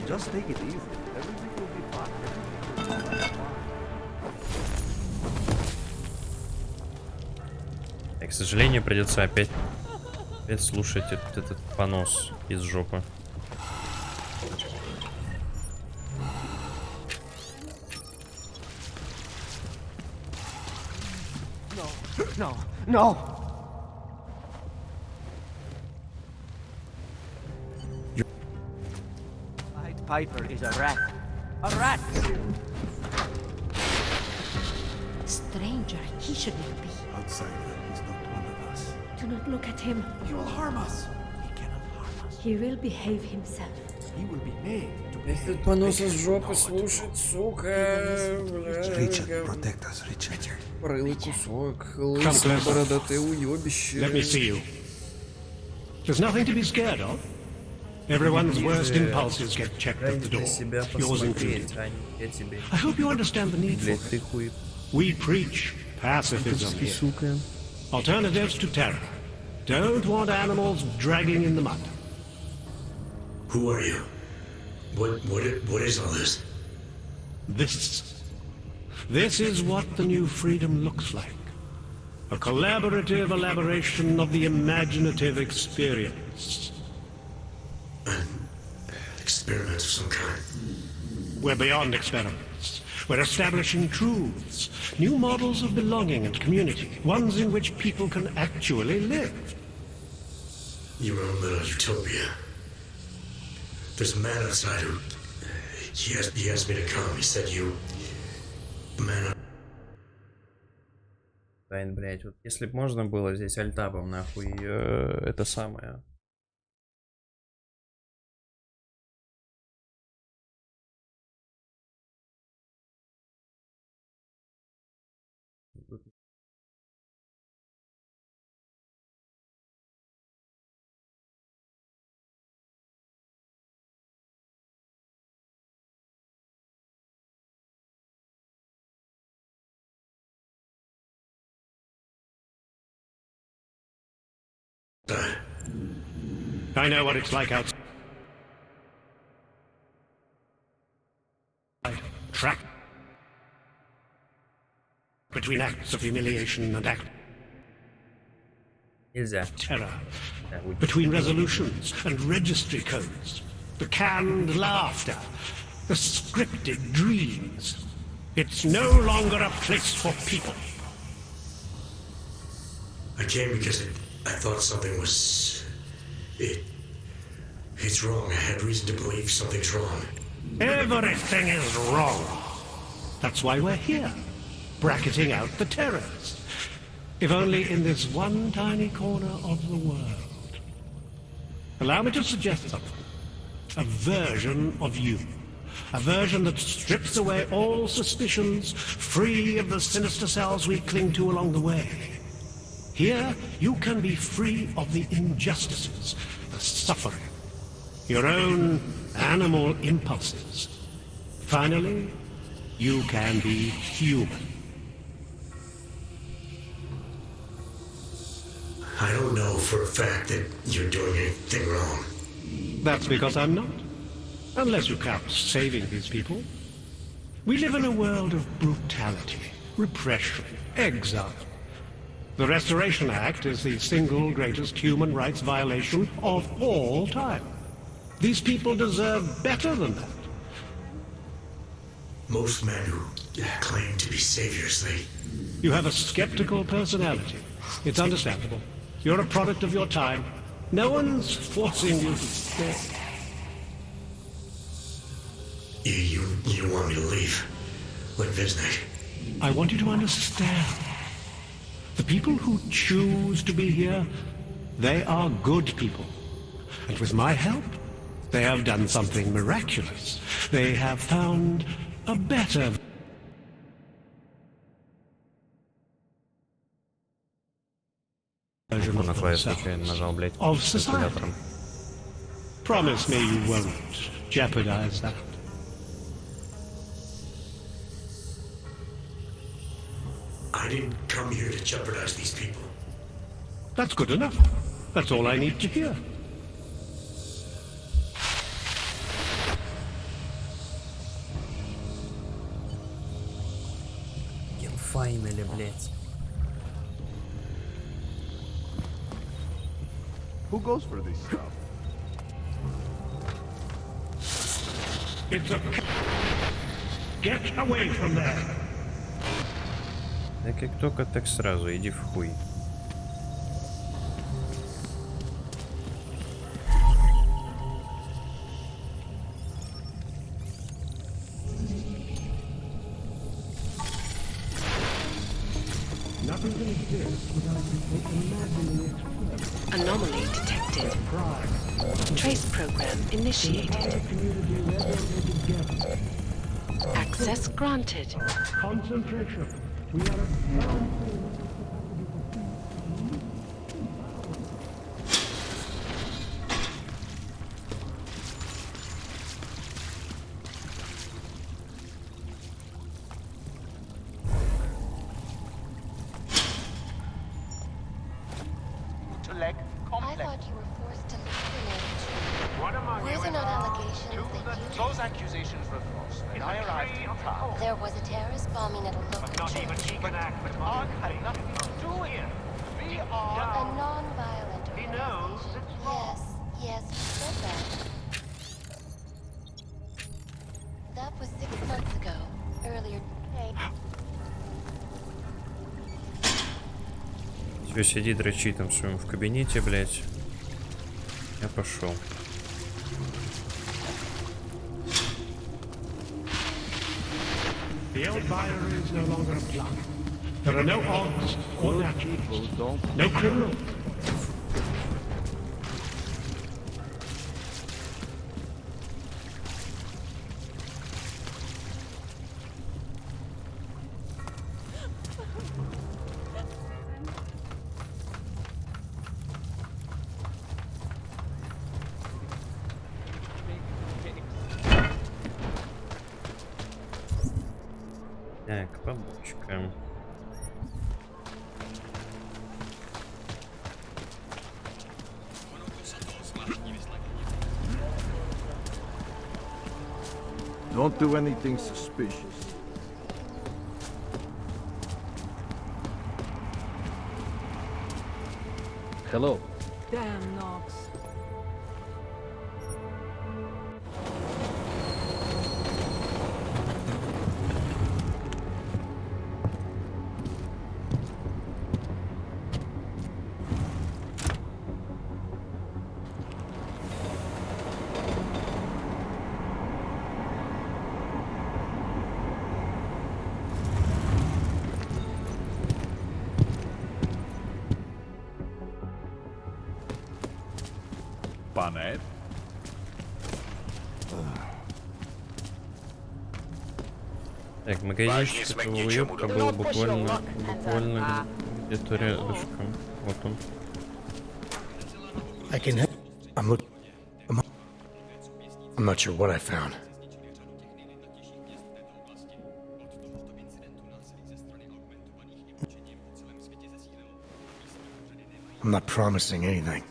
Just take it easy. Everything will be fine. И, к сожалению, придется опять слушать этот понос из жопы. No, no. Pied Piper is a rat. A rat! Stranger, he should not be. Outsider, he's not one of us. Do not look at him. He will harm us. He will behave himself. He will be made to Этот понос из жопы слушать, сука, Richard, protect us, Richard. Порылый кусок, лысый бородатый уёбище. Let me see you. There's nothing to be scared of. Everyone's worst impulses get checked at the door, yours included. I hope you understand the need for it. We preach pacifism here. Alternatives to terror. Don't want animals dragging in the mud. Who are you? What is all this? This is what the new freedom looks like. A collaborative elaboration of the imaginative experience. An experiment of some kind. We're beyond experiments. We're establishing truths, new models of belonging and community, ones in which people can actually live. Your own little utopia. There's a man outside who... He asked me to come. He said you... Man... Блин, блять, вот если бы можно было здесь альтабом нахуй это самое. I know what it's like outside. Track between acts of humiliation and acts of terror, between resolutions and registry codes, the canned laughter, the scripted dreams. It's no longer a place for people. I came because I thought something was... It's wrong. I had reason to believe something's wrong. Everything is wrong. That's why we're here, bracketing out the terrors. If only in this one tiny corner of the world. Allow me to suggest something. A version of you. A version that strips away all suspicions, free of the sinister cells we cling to along the way. Here, you can be free of the injustices, the suffering, your own animal impulses. Finally, you can be human. I don't know for a fact that you're doing anything wrong. That's because I'm not. Unless you count saving these people. We live in a world of brutality, repression, exile. The Restoration Act is the single greatest human rights violation of all time. These people deserve better than that. Most men who claim to be saviors, they... You have a skeptical personality. It's understandable. You're a product of your time. No one's forcing you to stay. You want me to leave? Like Visnik? I want you to understand. The people who choose to be here, they are good people. And with my help, they have done something miraculous. They have found a better version of themselves, of society. Promise me you won't jeopardize that. I didn't come here to jeopardize these people. That's good enough. That's all I need to hear. Finally, блять. Who goes for this stuff? It's a... Get away from there. Да как только так сразу, иди в хуй. Anomaly detected. Trace program initiated. Access granted. Concentration. We are I thought you were forced to leave the land. What am I These are not allegations that you... Those accusations were false. When I arrived in town... There was a terrorist bombing at a local church. But Og had nothing to do with it. We are... A non-violent organization. Yes, you said that. That was 6 months ago. Earlier today. Все, сиди, дрочи там в своем в кабинете, блядь. Я пошел. The old Byron is no longer a plot. There are no odds or naturals, no criminals. Так, побочка. Don't do anything suspicious. Hello. Damn, Knox. Pane. Так, магазинчик этого уёбка был буквально где-то рядышком. Вот он. I can help. I'm not sure what I found. I'm not promising anything.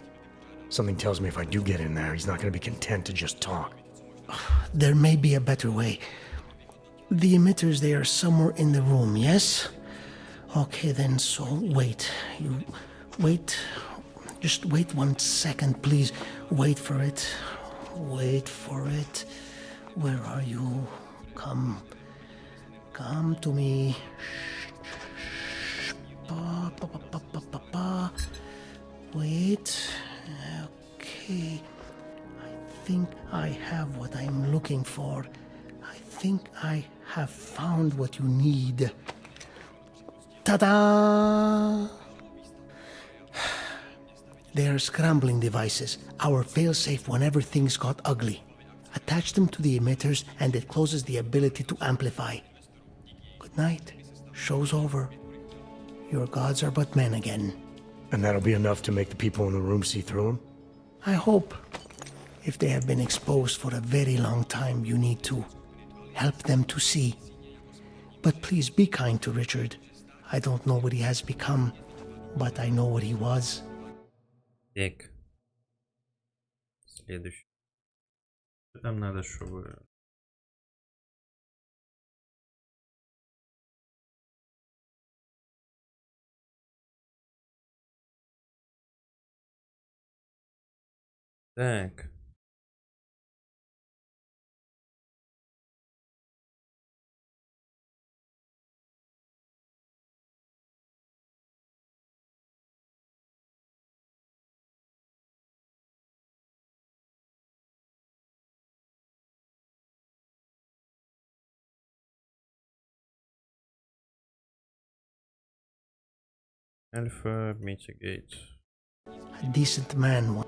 Something tells me if I do get in there, he's not going to be content to just talk. There may be a better way. The emitters, they are somewhere in the room, yes? Okay, then, so wait. You wait. Just wait 1 second, please. Wait for it. Wait for it. Where are you? Come. Come to me. Shh. Pa, pa, pa, pa, pa, pa, pa. Wait. Okay. I think I have what I'm looking for. I think I have found what you need. Ta-da! They are scrambling devices, our failsafe whenever things got ugly. Attach them to the emitters and it closes the ability to amplify. Good night. Show's over. Your gods are but men again. And that'll be enough to make the people in the room see through him? I hope. If they have been exposed for a very long time, you need to help them to see. But please be kind to Richard. I don't know what he has become, but I know what he was. Так. Следующий. Там надо, чтобы... Так. Alpha mitigate. A decent man.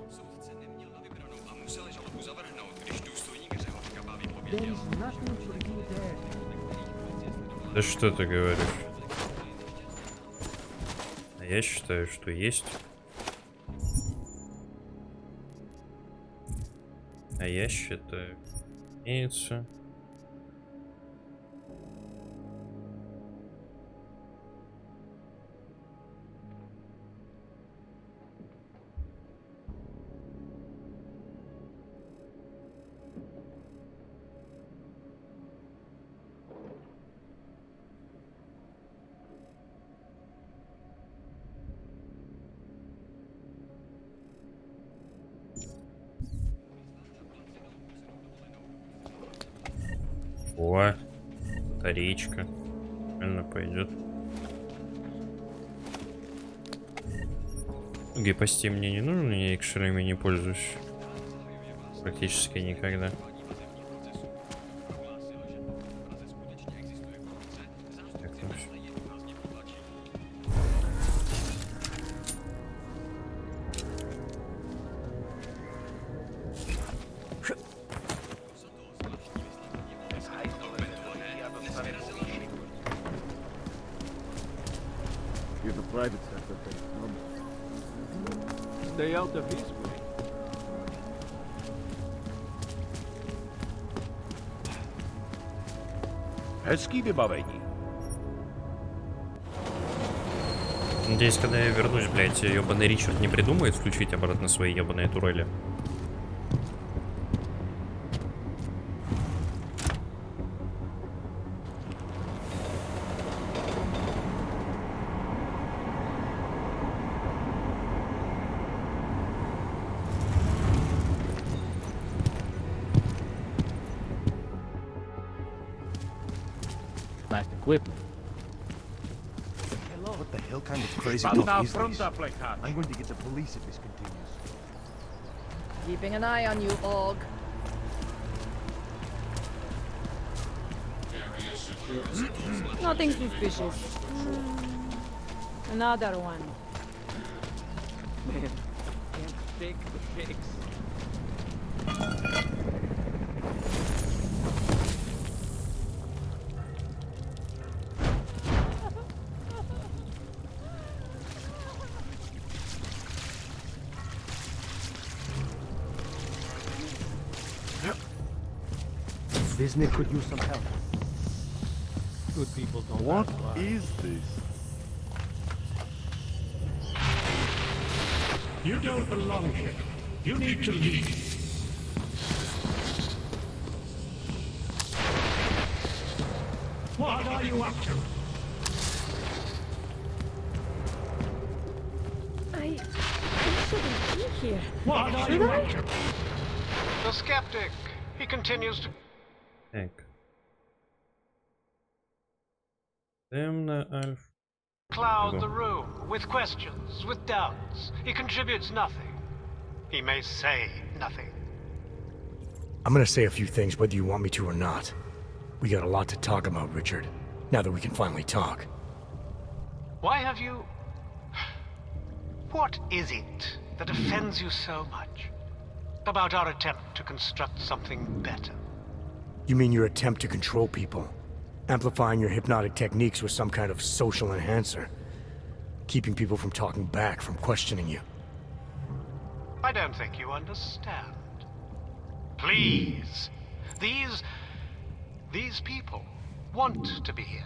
Да что ты говоришь? А я считаю, что есть. А я считаю, имеется. О, батарейка. Правильно пойдет. Гипости мне не нужен, я экшерами не пользуюсь. Практически никогда. Так, ну всё. You're the private secretary. Stay out of his way. Hezký vybavení. Надеюсь, когда я вернусь, блядь, ёбаный Ричард не придумает включить обратно свои ёбаные турели. Nice equipment. What the hell kind of crazy But now talk is front this? up like that. I'm going to get the police if this continues. Keeping an eye on you, Og. Nothing suspicious. Another one. Man, can't take the shakes. Visnik could use some help. Good people don't. What ask why. is this? You don't belong here. You need to leave. What are you up to? I shouldn't be here. What are Should you I? up to? The skeptic. He continues to... Так. Темно, Альф. cloud the room with questions, with doubts. He contributes nothing. He may say nothing. I'm gonna say a few things whether you want me to or not. We got a lot to talk about, Richard. Now that we can finally talk. Why have you... What is it that offends you so much about our attempt to construct something better? You mean your attempt to control people? Amplifying your hypnotic techniques with some kind of social enhancer? Keeping people from talking back, from questioning you? I don't think you understand. Please. These people want to be here.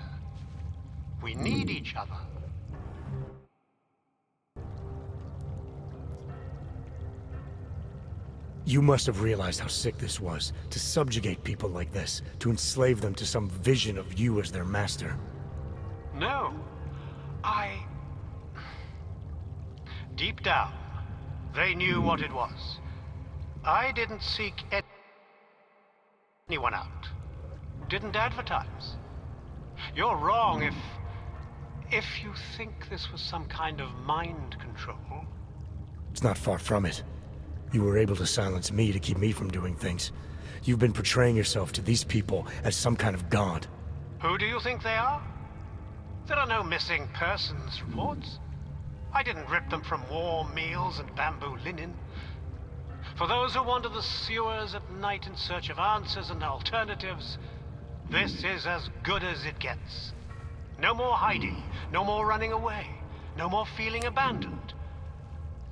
We need each other. You must have realized how sick this was, to subjugate people like this, to enslave them to some vision of you as their master. No. Deep down, they knew what it was. I didn't seek anyone out. Didn't advertise. You're wrong if you think this was some kind of mind control. It's not far from it. You were able to silence me to keep me from doing things. You've been portraying yourself to these people as some kind of god. Who do you think they are? There are no missing persons reports. I didn't rip them from warm meals and bamboo linen. For those who wander the sewers at night in search of answers and alternatives, this is as good as it gets. No more hiding, no more running away, no more feeling abandoned.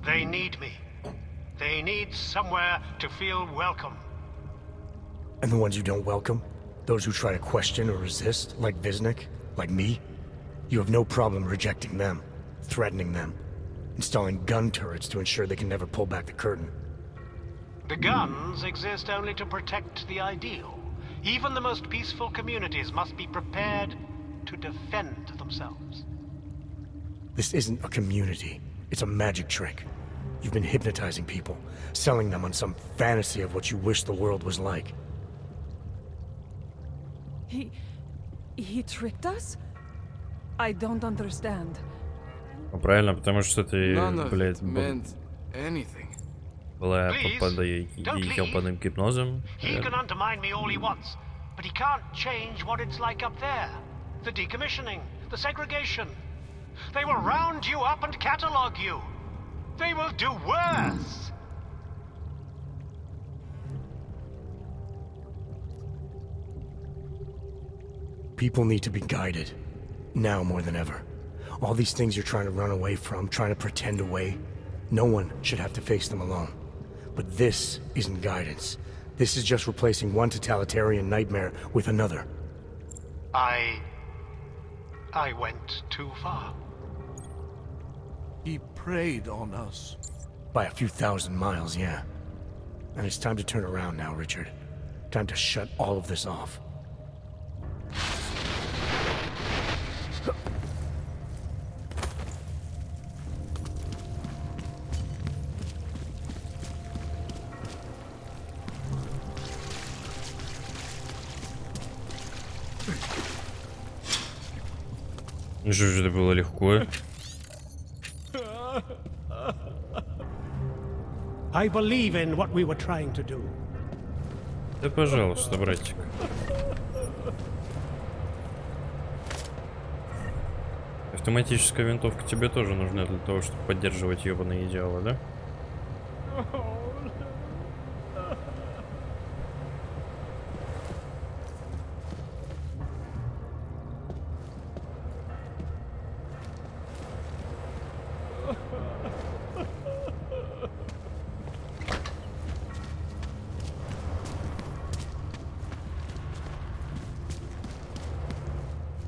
They need me. They need somewhere to feel welcome. And the ones you don't welcome? Those who try to question or resist, like Visnik, like me? You have no problem rejecting them, threatening them, installing gun turrets to ensure they can never pull back the curtain. The guns exist only to protect the ideal. Even the most peaceful communities must be prepared to defend themselves. This isn't a community. It's a magic trick. You've been hypnotizing people, selling them on some fantasy of what you wish the world was like. He tricked us? I don't understand. Ну, правильно, потому что ты, блядь, была под ебаным гипнозом. He can undermine me all he wants, but he can't change what it's like up there. The decommissioning, the segregation. They will round you up and catalog you. They will do worse. People need to be guided. Now more than ever. All these things you're trying to run away from, trying to pretend away, no one should have to face them alone. But this isn't guidance. This is just replacing one totalitarian nightmare with another. I went too far. He preyed on us. By a few thousand miles, yeah. And it's time to turn around now, Richard. Time to shut all of this off. Что же это было легко? I believe in what we were trying to do. Да, пожалуйста, братик. Автоматическая винтовка тебе тоже нужна для того, чтобы поддерживать ёбаные идеалы, да?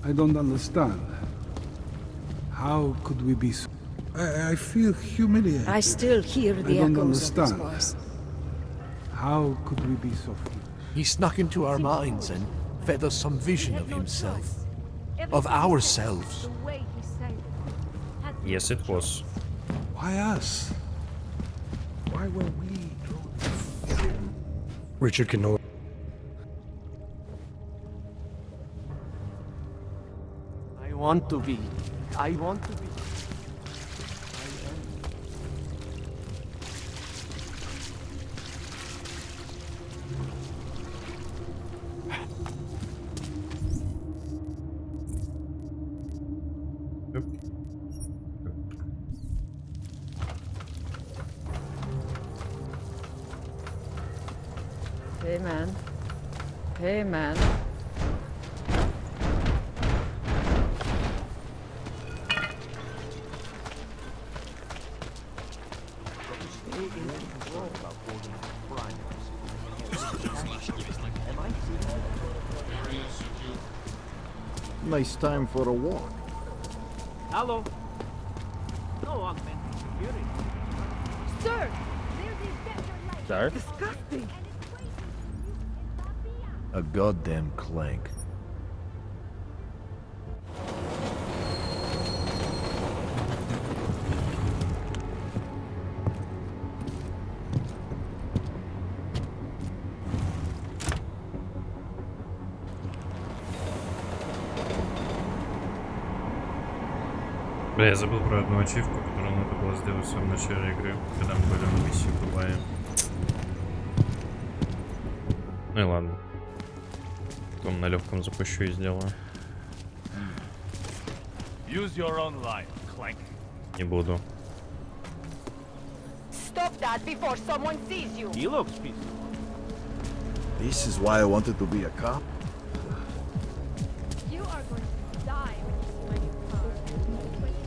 I don't understand. How could we be so... I feel humiliated. I still hear the echoes of his voice. How could we be so foolish? He snuck into our minds and fed us some vision of himself. Of ourselves. Yes, it was. Why us? Why were we drawn? Richard can no... I want to be. Hey man. Hey man. Nice time for a walk. Hello. No augmented security. Sir, there's a better life. Sir? Disgusting. A goddamn clank. Бля, я забыл про одну ачивку, которую надо было сделать в самом начале игры, когда мы были на миссии в Дубае. Ну и ладно. Потом на легком запущу и сделаю. Use your own line, Clank. Не буду. Stop that before someone sees you. He looks peaceful. This is why I wanted to be a cop. You are going to die when you see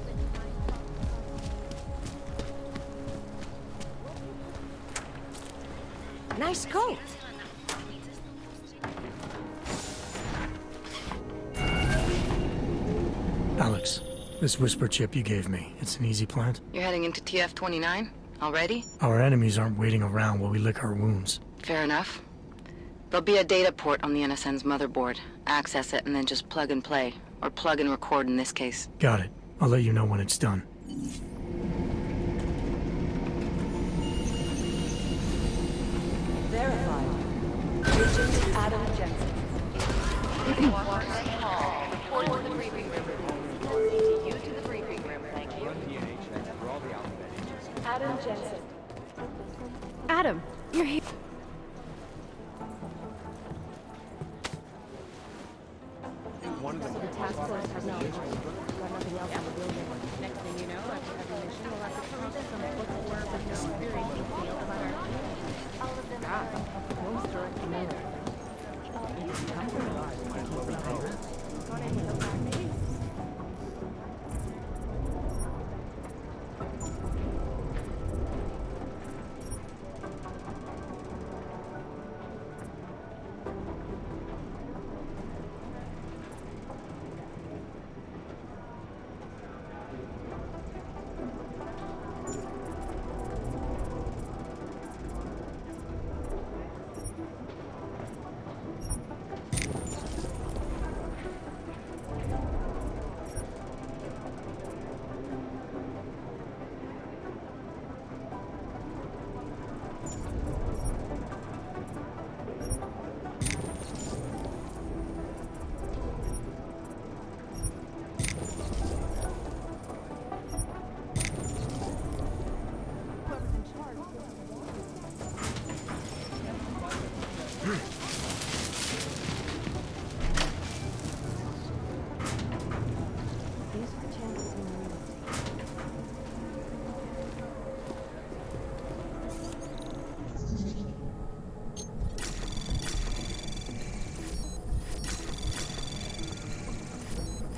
my new car. Nice coat. Alex, this whisper chip you gave me, it's an easy plant? You're heading into TF-29 already? Our enemies aren't waiting around while we lick our wounds. Fair enough. There'll be a data port on the NSN's motherboard. Access it and then just plug and play. Or plug and record in this case. Got it. I'll let you know when it's done. Verified. Agent Adam Jensen. Adam Jensen. Adam, you're here. One of the task force has no nothing else in the building. Next thing you know, after every mission, we'll have to come up with some bookworm with no experience in field about our all of them. Most direct familiar.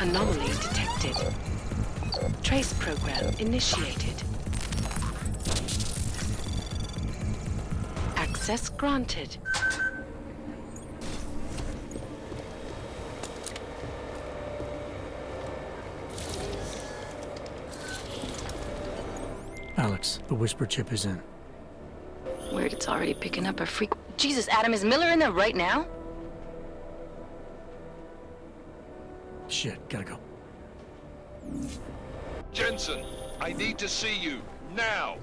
Anomaly detected. Trace program initiated. Access granted. Alex, the whisper chip is in. Weird, it's already picking up a freak. Jesus, Adam, is Miller in there right now? Shit, gotta go. Jensen, I need to see you, now!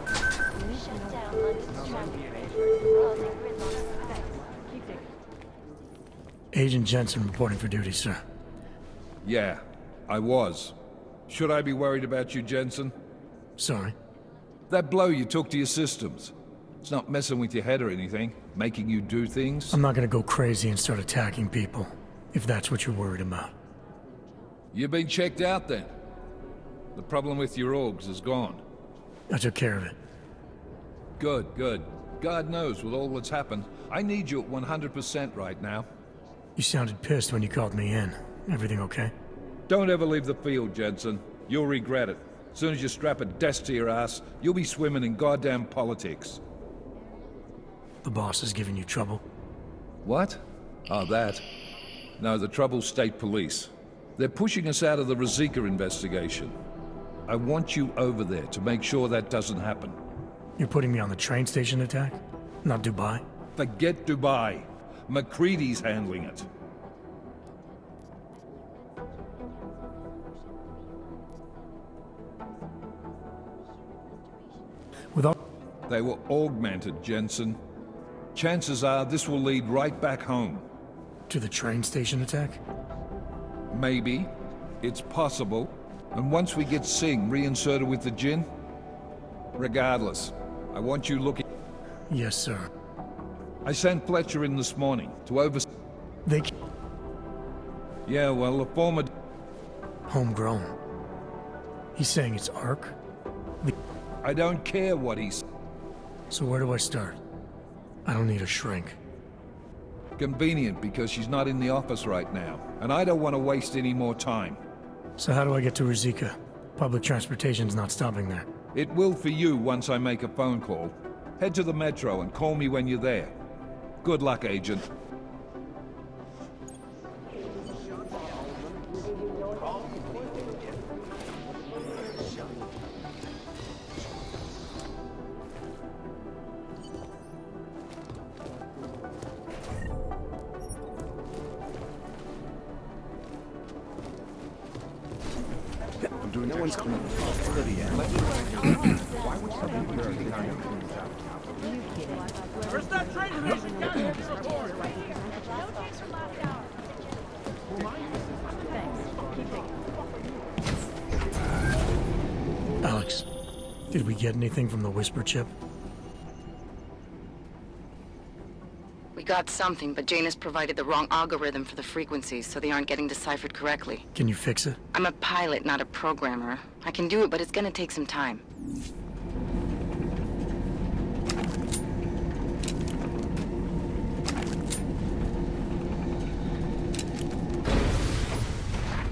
Shut down London's traffic bridge, causing gridlock effects. Keep digging. Agent Jensen reporting for duty, sir. Yeah, I was. Should I be worried about you, Jensen? Sorry? That blow you took to your systems. It's not messing with your head or anything, making you do things. I'm not gonna go crazy and start attacking people, if that's what you're worried about. You've been checked out then. The problem with your orgs is gone. I took care of it. Good, good. God knows with all that's happened, I need you at 100% right now. You sounded pissed when you called me in. Everything okay? Don't ever leave the field, Jensen. You'll regret it. As soon as you strap a desk to your ass, you'll be swimming in goddamn politics. The boss is giving you trouble? What? Oh, that. No, the trouble's state police. They're pushing us out of the Rosika investigation. I want you over there to make sure that doesn't happen. You're putting me on the train station attack? Not Dubai? Forget Dubai. McCready's handling it. They were augmented, Jensen. Chances are this will lead right back home. To the train station attack? Maybe. It's possible. And once we get Singh reinserted with the Jinn... Regardless, I want you looking... Yes, sir. I sent Fletcher in this morning to oversee... They... Yeah, well, the former... Homegrown. He's saying it's Ark? I don't care what he's... So where do I start? I don't need a shrink. Convenient, because she's not in the office right now, and I don't want to waste any more time. So how do I get to Rosika? Public transportation's not stopping there. It will for you once I make a phone call. Head to the metro and call me when you're there. Good luck, Agent. No one's coming to the end. Why would somebody be taking our influence out? Where's that train station? Got here to report. Alex, did we get anything from the whisper chip? We got something, but Janus provided the wrong algorithm for the frequencies, so they aren't getting deciphered correctly. Can you fix it? I'm a pilot, not a programmer. I can do it, but it's gonna take some time.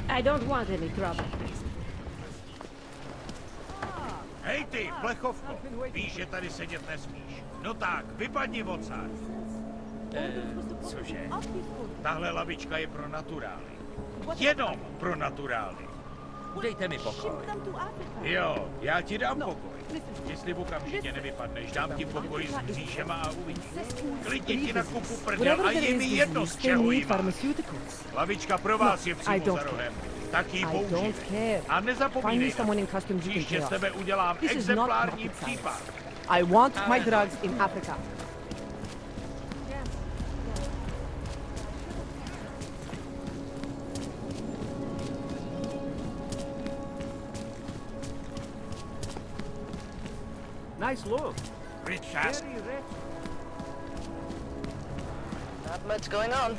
I don't want any trouble. Hej ty, plechovko, víš, že tady sedět nesmíš. No tak, vypadni odsaď. Cože? Tahle lavička je pro naturály. Jenom pro naturály. Dejte mi pokoj. Jo, já ti dám pokoj. Jestli okamžitě nevypadneš, dám ti pokoj s bříšema a uvidíš. Klidně ti nakupu prdel a je mi jedno, z čeho jí máš. Lavička pro vás je přímo za rohem. Tak ji použijte. A nezapomeňte, příště z tebe udělám exemplární případ. I want my drugs in Africa. Nice look. Rich ass. Not much going on.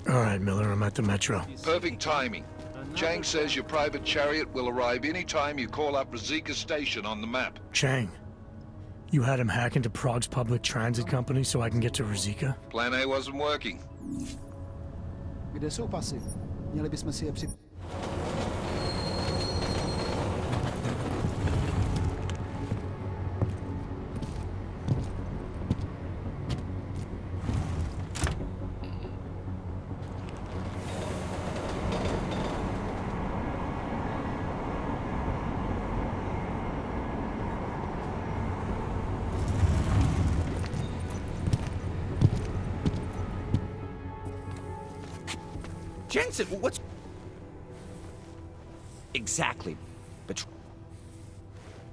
All right, Miller, I'm at the metro. Perfect timing. Chang says your private chariot will arrive any time you call up Rizika Station on the map. Chang, you had him hack into Prague's public transit company so I can get to Rizika? Plan A wasn't working. Kde jsou pasy? Měli bychom si je při... Jensen, what's... Exactly.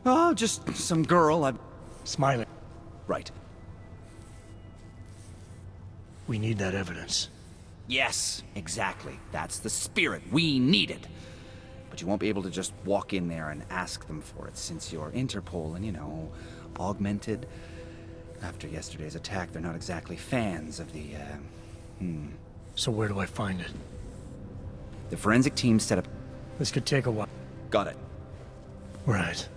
Oh, just some girl, Smiling. Right. We need that evidence. Yes, exactly. That's the spirit. We need it. But you won't be able to just walk in there and ask them for it, since you're Interpol and, you know, augmented. After yesterday's attack, they're not exactly fans of the, So where do I find it? The forensic team set up... This could take a while. Got it. Right.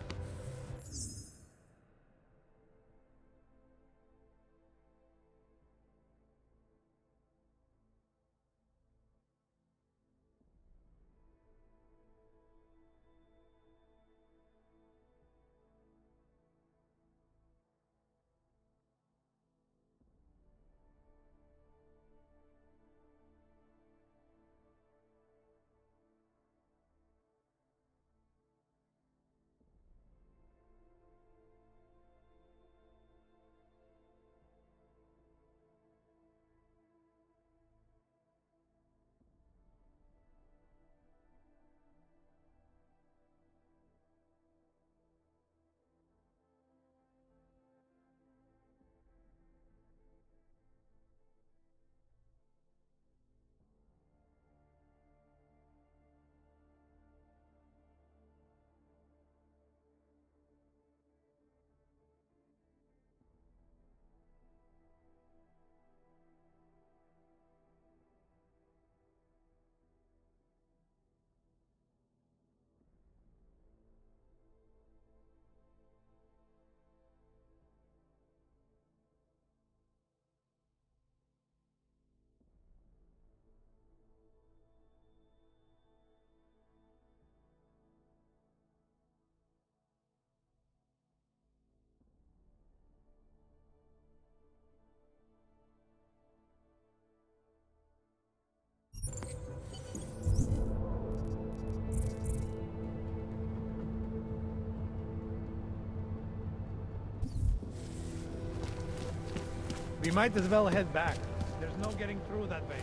We might as well head back. There's no getting through that way.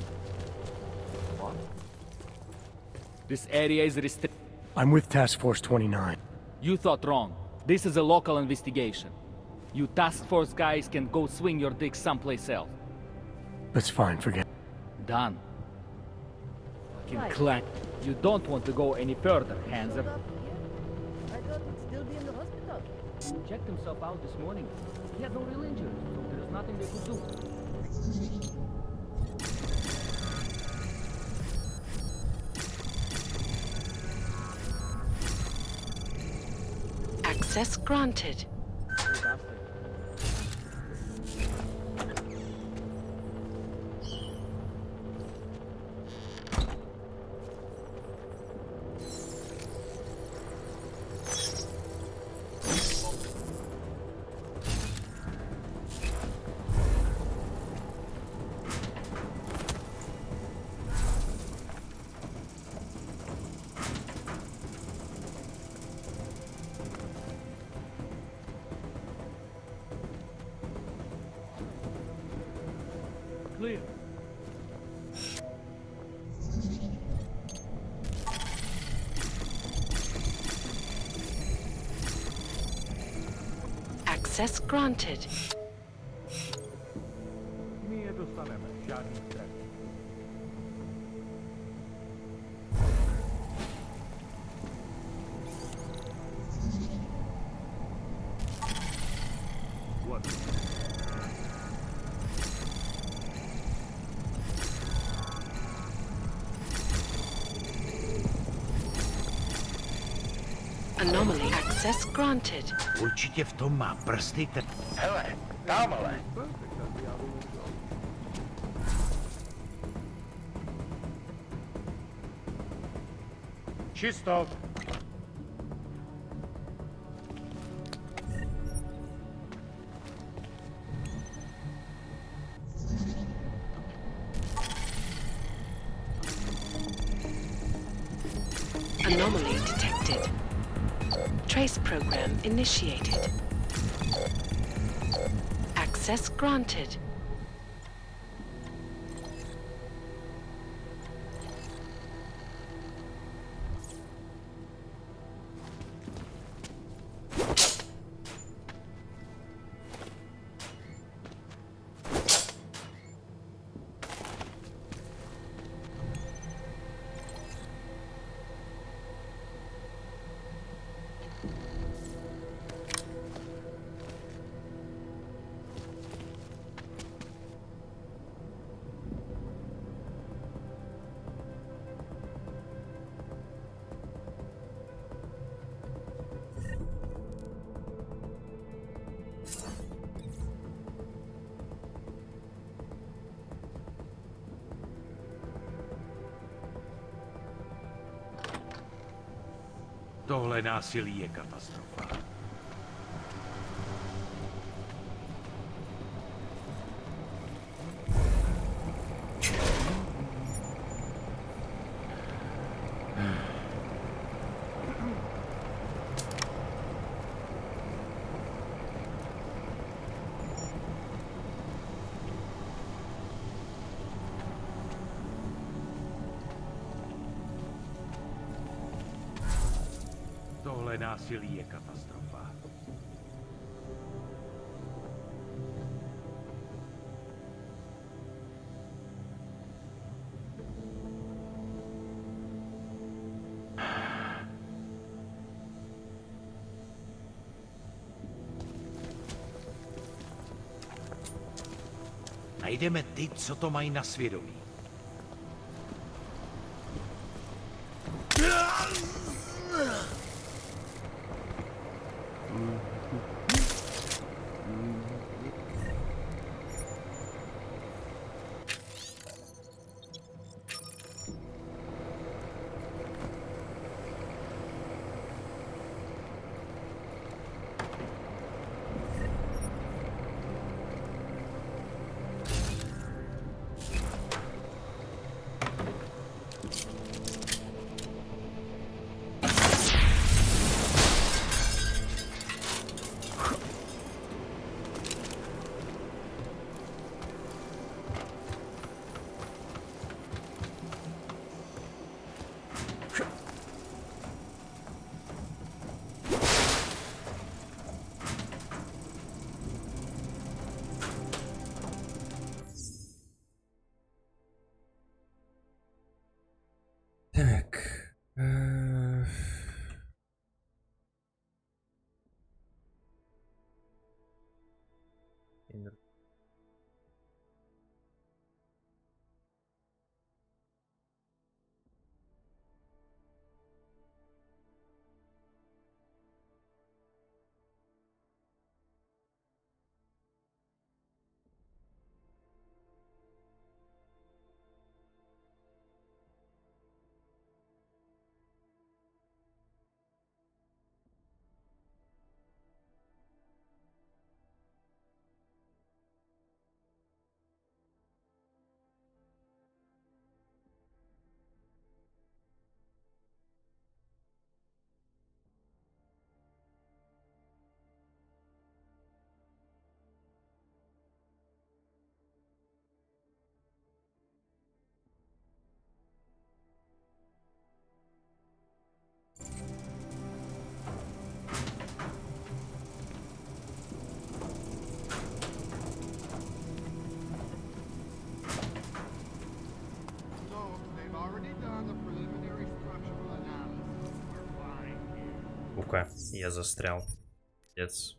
What? This area is restricted. I'm with Task Force 29. You thought wrong. This is a local investigation. You task force guys can go swing your dick someplace else. That's fine, forget. Done. Fucking clank. You don't want to go any further, hands up. I thought he'd still be in the hospital. He checked himself out this morning. He had no real injuries, so there's nothing they could do. Access granted. Clear. Access granted. Ние достанеме жадни стрелки. Anomaly access granted. Určitě v tom má prsty ten... Hele, tamhle. Čisto. Anomaly detected. Trace program initiated. Access granted. Tohle násilí je katastrofa. Tohle násilí je katastrofa. Najdeme ty, co to mají na svědomí. Сука, я застрял. Пиздец.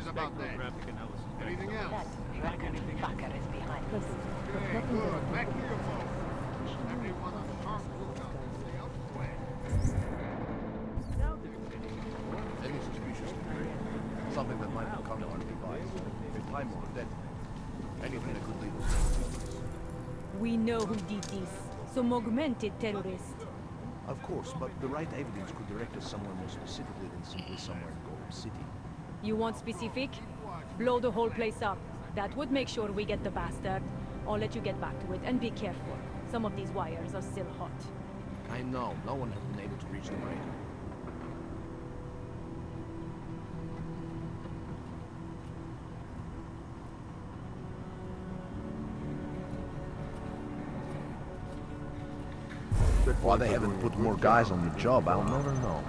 About that. Anything else? That dragon fucker is behind us. Okay, good. Back to your phone. Everyone on the farm will come. Stay out of the way. Any suspicious degree. Something that might become our device. If time or death. Anything that could lead us. We know who did this. Some augmented terrorist. Of course, but the right evidence could direct us somewhere more specifically than simply somewhere in Gotham City. You want specific? Blow the whole place up. That would make sure we get the bastard. I'll let you get back to it, and be careful. Some of these wires are still hot. I know. No one has been able to reach them right. Why they haven't put more guys on the job, I'll never know.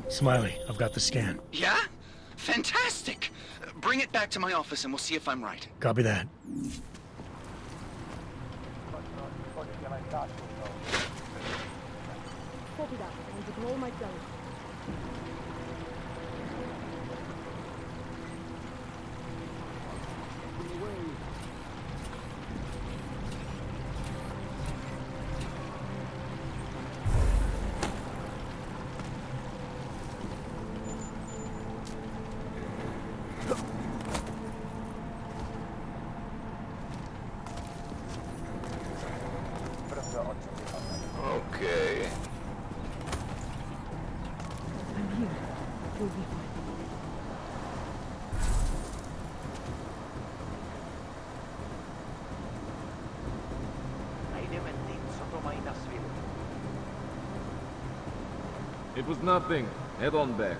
Smiley, I've got the scan. Yeah? Fantastic! Bring it back to my office and we'll see if I'm right. Copy that. Copy that. I'm to blow my gun. Okay. I'm here. We'll be fine. It was nothing. Head on back.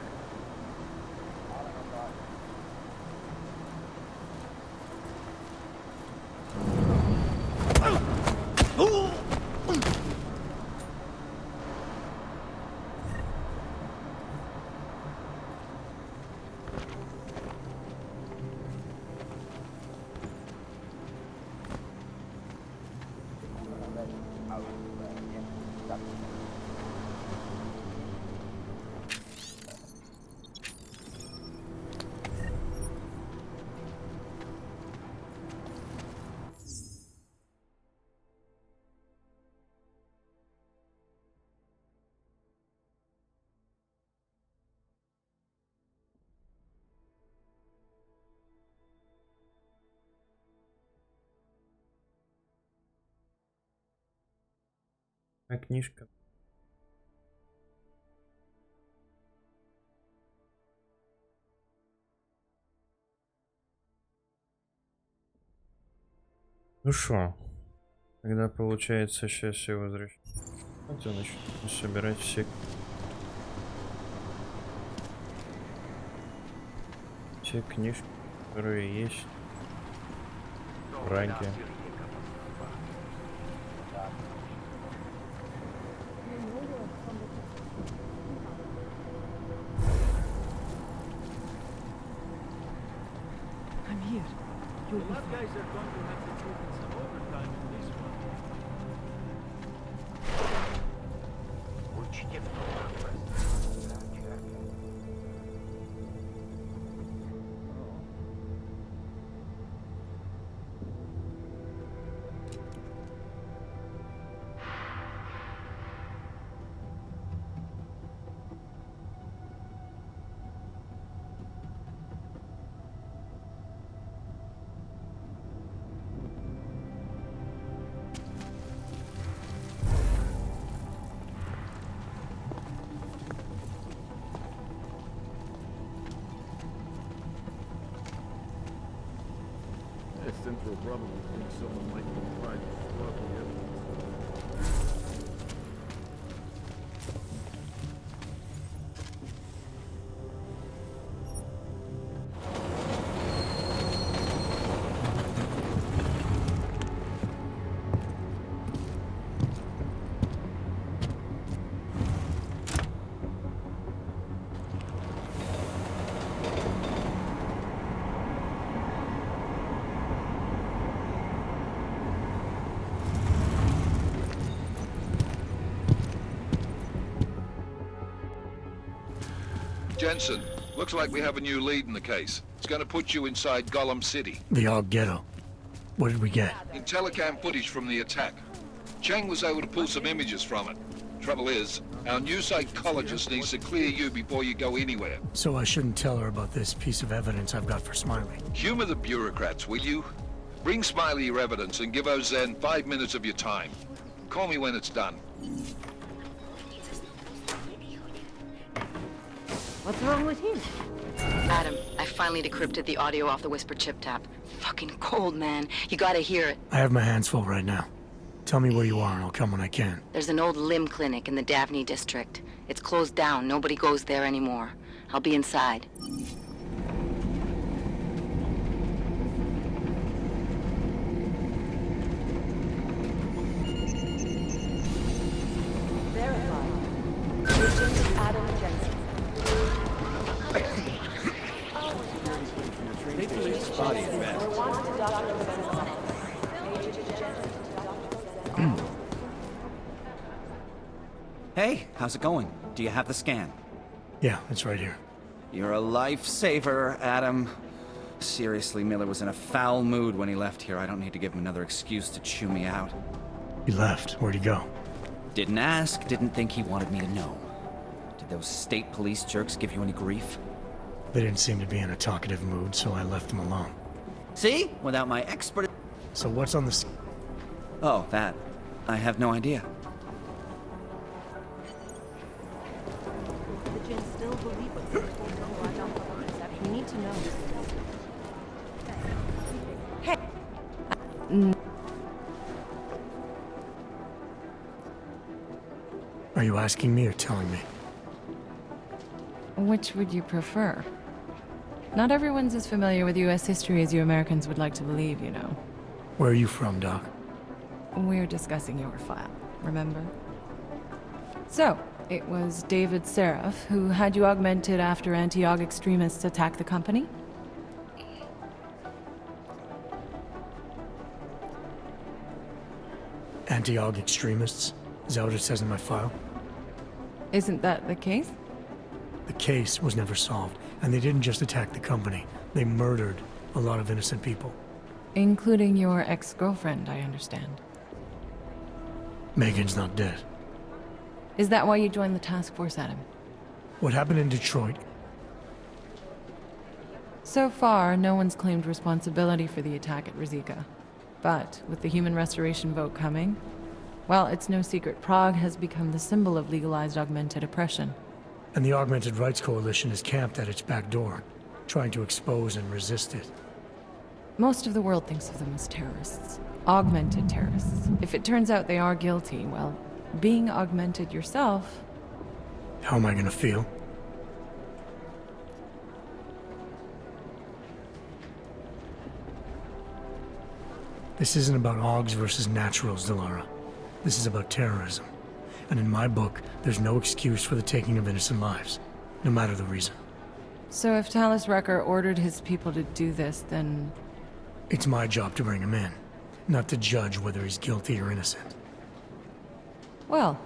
А книжка? Ну шо, тогда получается сейчас все возвращается. Вот я начну собирать все книжки, которые есть в Праге. I'm here. You'll be What fine. guys are going to have to put in some overtime in this one? Учите в Central probably thinks someone might be trying to stop the evidence. Jensen, looks like we have a new lead in the case. It's gonna put you inside Gollum City. The Og Ghetto. What did we get? In telecam footage from the attack. Cheng was able to pull some images from it. Trouble is, our new psychologist needs to clear you before you go anywhere. So I shouldn't tell her about this piece of evidence I've got for Smiley. Humor the bureaucrats, will you? Bring Smiley your evidence and give Ozen 5 minutes of your time. Call me when it's done. What's wrong with him? Adam, I finally decrypted the audio off the Whisper chip tap. Fucking cold, man. You gotta hear it. I have my hands full right now. Tell me where you are and I'll come when I can. There's an old limb clinic in the Daphne district. It's closed down. Nobody goes there anymore. I'll be inside. Verified. Agent Adam Jensen. Hey, how's it going? Do you have the scan? Yeah, it's right here. You're a lifesaver, Adam. Seriously, Miller was in a foul mood when he left here. I don't need to give him another excuse to chew me out. He left. Where'd he go? Didn't ask, didn't think he wanted me to know. Did those state police jerks give you any grief? They didn't seem to be in a talkative mood, so I left them alone. See? Without my expert... So what's on the... Oh, that. I have no idea. The Jinn still believe what's we need to know. Hey! Are you asking me or telling me? Which would you prefer? Not everyone's as familiar with U.S. history as you Americans would like to believe, you know. Where are you from, Doc? We're discussing your file, remember? So, it was David Seraph who had you augmented after anti-Og extremists attacked the company? Anti-Og extremists? Is that what it says in my file? Isn't that the case? The case was never solved, and they didn't just attack the company. They murdered a lot of innocent people. Including your ex-girlfriend, I understand. Megan's not dead. Is that why you joined the task force, Adam? What happened in Detroit? So far, no one's claimed responsibility for the attack at Rizika. But with the human restoration vote coming, Well, it's no secret Prague has become the symbol of legalized augmented oppression. And the Augmented Rights Coalition is camped at its back door, trying to expose and resist it. Most of the world thinks of them as terrorists. Augmented terrorists. If it turns out they are guilty, well, being augmented yourself... How am I gonna feel? This isn't about Augs versus naturals, Delara. This is about terrorism. And in my book, there's no excuse for the taking of innocent lives, no matter the reason. So if Talus Wrecker ordered his people to do this, then... It's my job to bring him in, not to judge whether he's guilty or innocent. Well,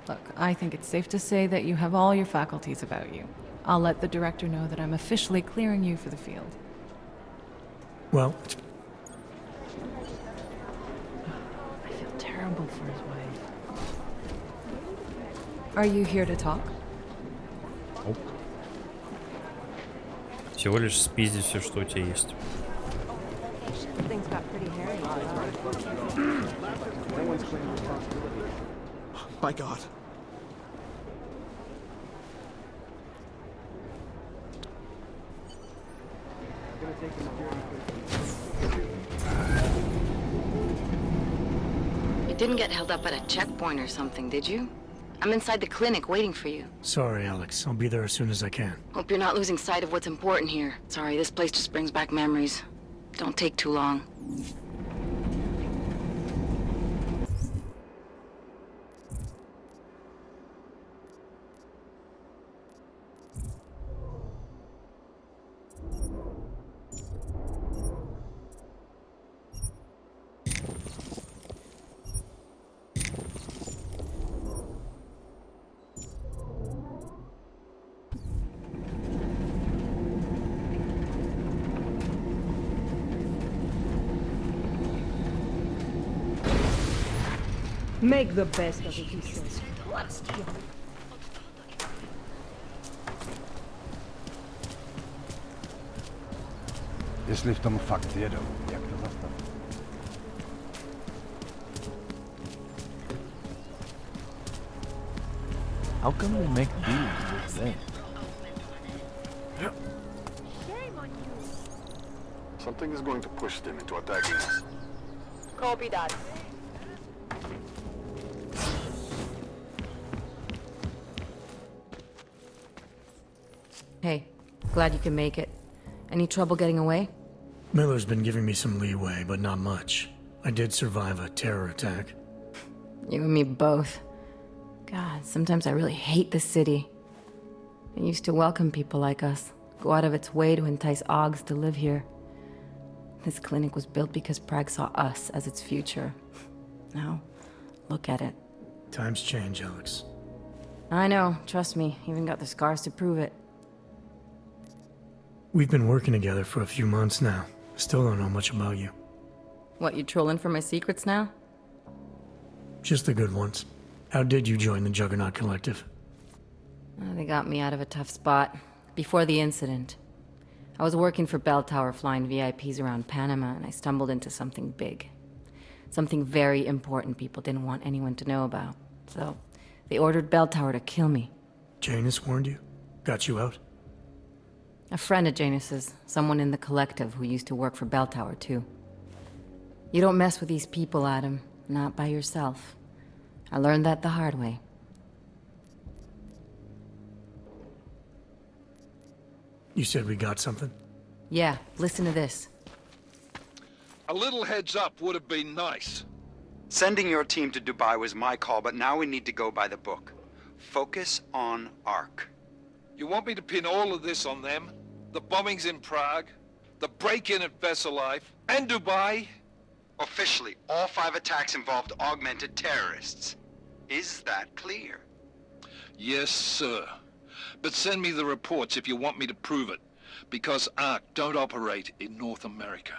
look, I think it's safe to say that you have all your faculties about you. I'll let the director know that I'm officially clearing you for the field. Well, I feel terrible for his wife. Are you here to talk? Всего лишь спиздить все, что у тебя есть. Things got pretty hairy. My God. You didn't get held up at a checkpoint or something, did you? I'm inside the clinic waiting for you. sorry, Alex. I'll be there as soon as I can. Hope you're not losing sight of what's important here. Sorry, this place just brings back memories. Don't take too long. Make the best of it, he says. Если в том факт верю, як to zastav. How come they make deals with them? Something is going to push them into attacking us. Copy that. Hey, glad you can make it. Any trouble getting away? Miller's been giving me some leeway, but not much. I did survive a terror attack. You and me both. God, sometimes I really hate this city. It used to welcome people like us, go out of its way to entice Augs to live here. This clinic was built because Prague saw us as its future. Now, look at it. Times change, Alex. I know, trust me, even got the scars to prove it. We've been working together for a few months now. Still don't know much about you. What, you trolling for my secrets now? Just the good ones. How did you join the Juggernaut Collective? They got me out of a tough spot. Before the incident. I was working for Bell Tower flying VIPs around Panama, and I stumbled into something big. Something very important people didn't want anyone to know about. So, they ordered Bell Tower to kill me. Janus warned you? Got you out? A friend of Janus's, someone in the collective who used to work for Bell Tower too. You don't mess with these people, Adam. Not by yourself. I learned that the hard way. You said we got something? Yeah, listen to this. A little heads up would have been nice. Sending your team to Dubai was my call, but now we need to go by the book. Focus on Ark. You want me to pin all of this on them? The bombings in Prague, the break-in at Vessel Life, and Dubai? Officially, all 5 attacks involved augmented terrorists. Is that clear? Yes, sir. But send me the reports if you want me to prove it, because Ark don't operate in North America.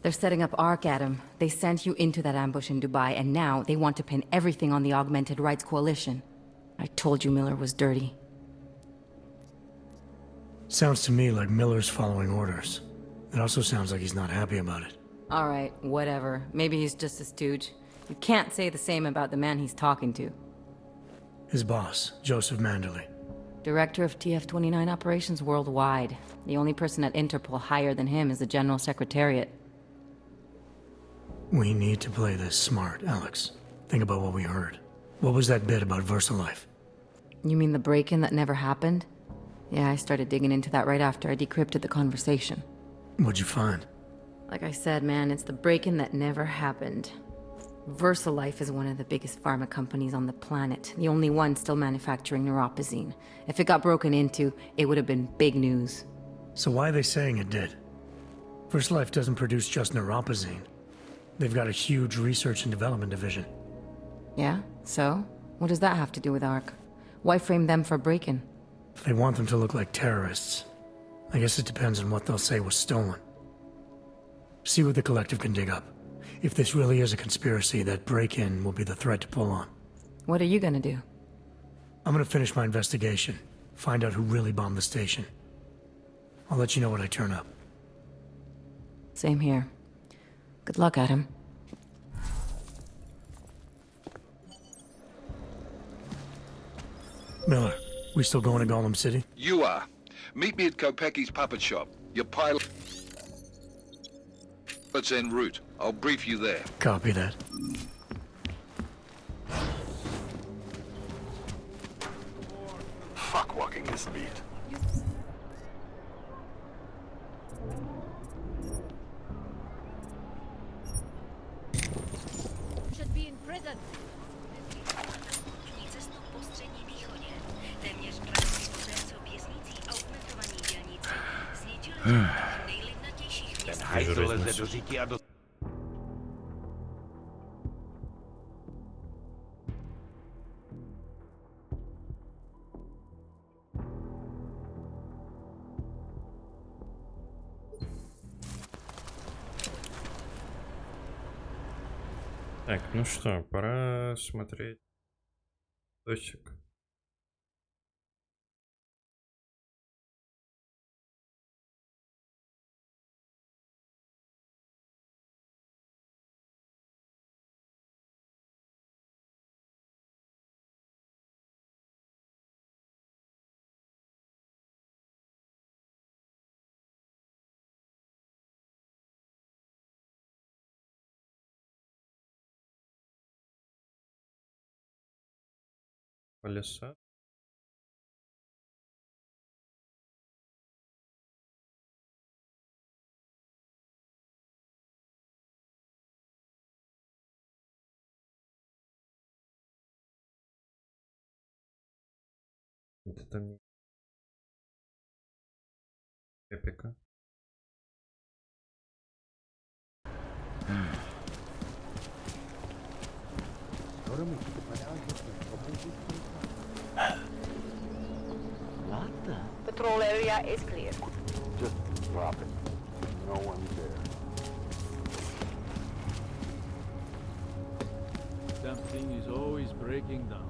They're setting up Ark, Adam. They sent you into that ambush in Dubai, and now they want to pin everything on the Augmented Rights Coalition. I told you Miller was dirty. Sounds to me like Miller's following orders. It also sounds like he's not happy about it. Alright, whatever. Maybe he's just a stooge. You can't say the same about the man he's talking to. His boss, Joseph Manderley. Director of TF-29 operations worldwide. The only person at Interpol higher than him is the General Secretariat. We need to play this smart, Alex. Think about what we heard. What was that bit about VersaLife? You mean the break-in that never happened? Yeah, I started digging into that right after I decrypted the conversation. What'd you find? Like I said, man, it's the break-in that never happened. VersaLife is one of the biggest pharma companies on the planet, the only one still manufacturing neuropozyne. If it got broken into, it would have been big news. So why are they saying it did? VersaLife doesn't produce just neuropozyne. They've got a huge research and development division. Yeah? So? What does that have to do with ARC? Why frame them for break-in? If they want them to look like terrorists, I guess it depends on what they'll say was stolen. See what the collective can dig up. If this really is a conspiracy, that break-in will be the thread to pull on. What are you gonna do? I'm gonna finish my investigation, find out who really bombed the station. I'll let you know when I turn up. Same here. Good luck, Adam. Miller, we still going to Gollum City? You are. Meet me at Kopecki's puppet shop. Your pilot's en route. I'll brief you there. Copy that. Fuck walking this beat. Should be in prison. Ten hajzl leze do říky a do... Так, ну что, пора смотреть точек. Колеса. Это там эпика. What the? Patrol area is clear. Just drop it. No one's there. Something is always breaking down.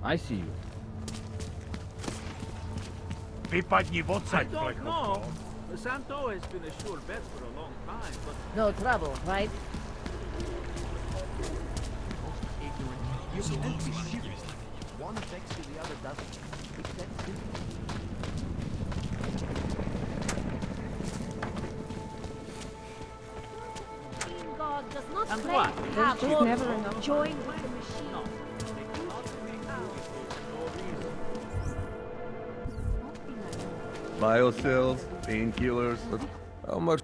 I see you. Vypadni I odsaď, don't Flecho. know. Santo has been a sure bet for a long time, but No trouble, right? You can't be serious. One affects you, the other doesn't. It's that simple. God does not And play what? to There's have just all never enough. join with the machine. no. They cannot make movies for no reason. Biocells, painkillers. How much?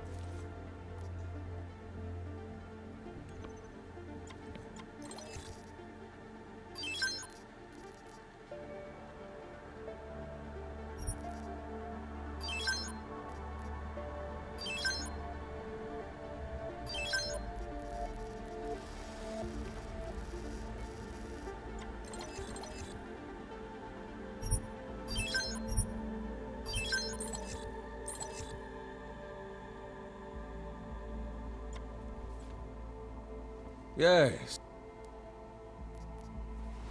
Yes.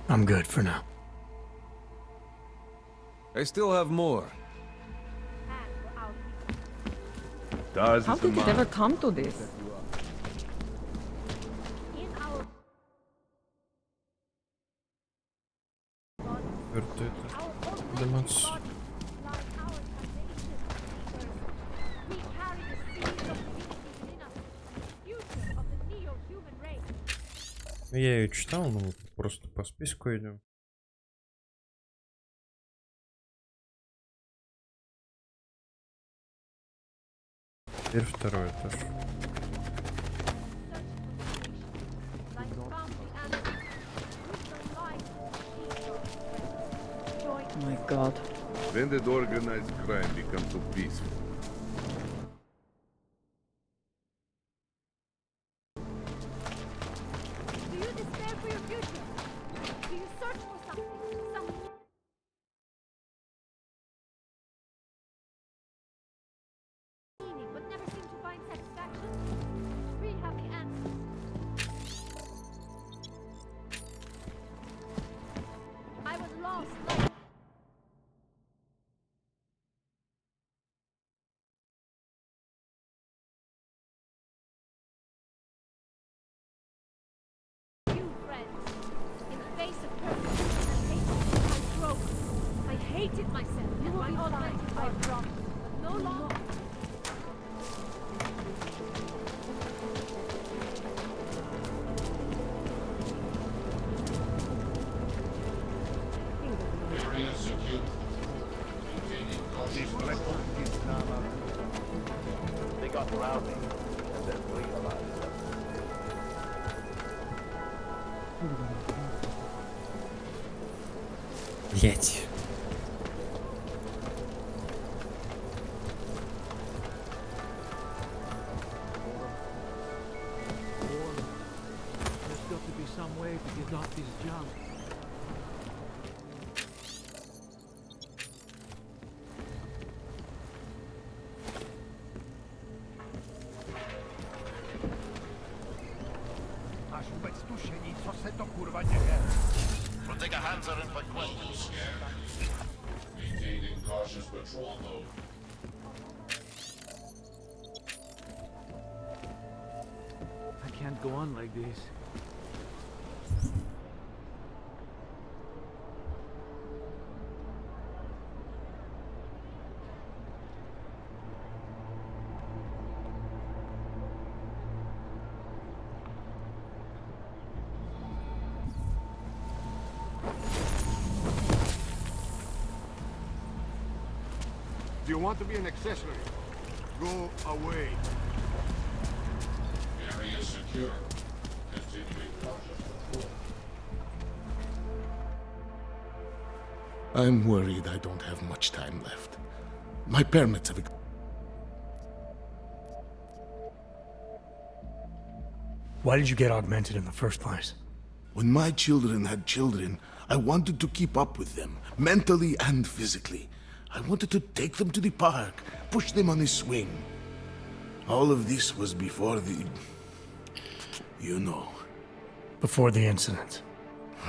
I'm good for now. I still have more. How did it ever come to this? Я ее читал, но просто по списку идем. Теперь второй этаж. Oh my god. When did organized crime become so peaceful? Do you despair for your future? Do you search for something? Meaning, but never seem to find satisfaction? We have the answers. I was lost like... I hated myself and my augmented by promise, but no longer. They got rowdy and then realized that. Блять. There's got to be some way to get off this junk. Aż vůbec tušení, co se to kurva děje. Protect Hanser and Paquet. Maintaining cautious patrol mode. I can't go on like this. Do you want to be an accessory? Go away. Area secure. Continuing cautious patrol. I'm worried I don't have much time left. My permits have... Why did you get augmented in the first place? When my children had children, I wanted to keep up with them, mentally and physically. I wanted to take them to the park, push them on a swing. All of this was before the... you know. Before the incident.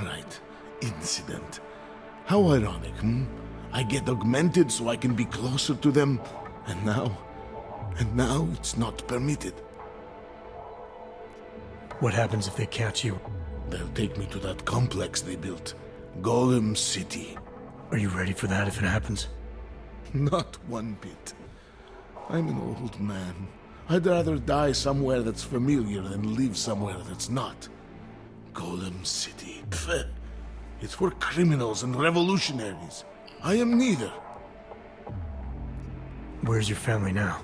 Right. Incident. How ironic, hmm? I get augmented so I can be closer to them, and now it's not permitted. What happens if they catch you? They'll take me to that complex they built. Golem City. Are you ready for that if it happens? Not one bit. I'm an old man. I'd rather die somewhere that's familiar than live somewhere that's not. Golem City. Pfft. It's for criminals and revolutionaries. I am neither. Where's your family now?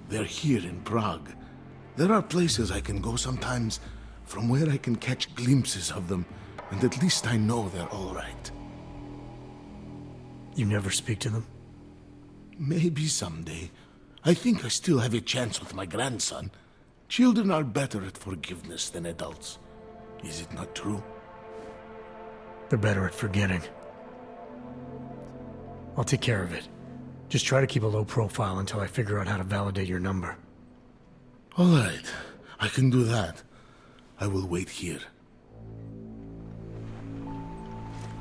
They're here in Prague. There are places I can go sometimes from where I can catch glimpses of them, and at least I know they're all right. You never speak to them? Maybe someday. I think I still have a chance with my grandson. Children are better at forgiveness than adults. Is it not true? They're better at forgetting. I'll take care of it. Just try to keep a low profile until I figure out how to validate your number. All right, I can do that. I will wait here.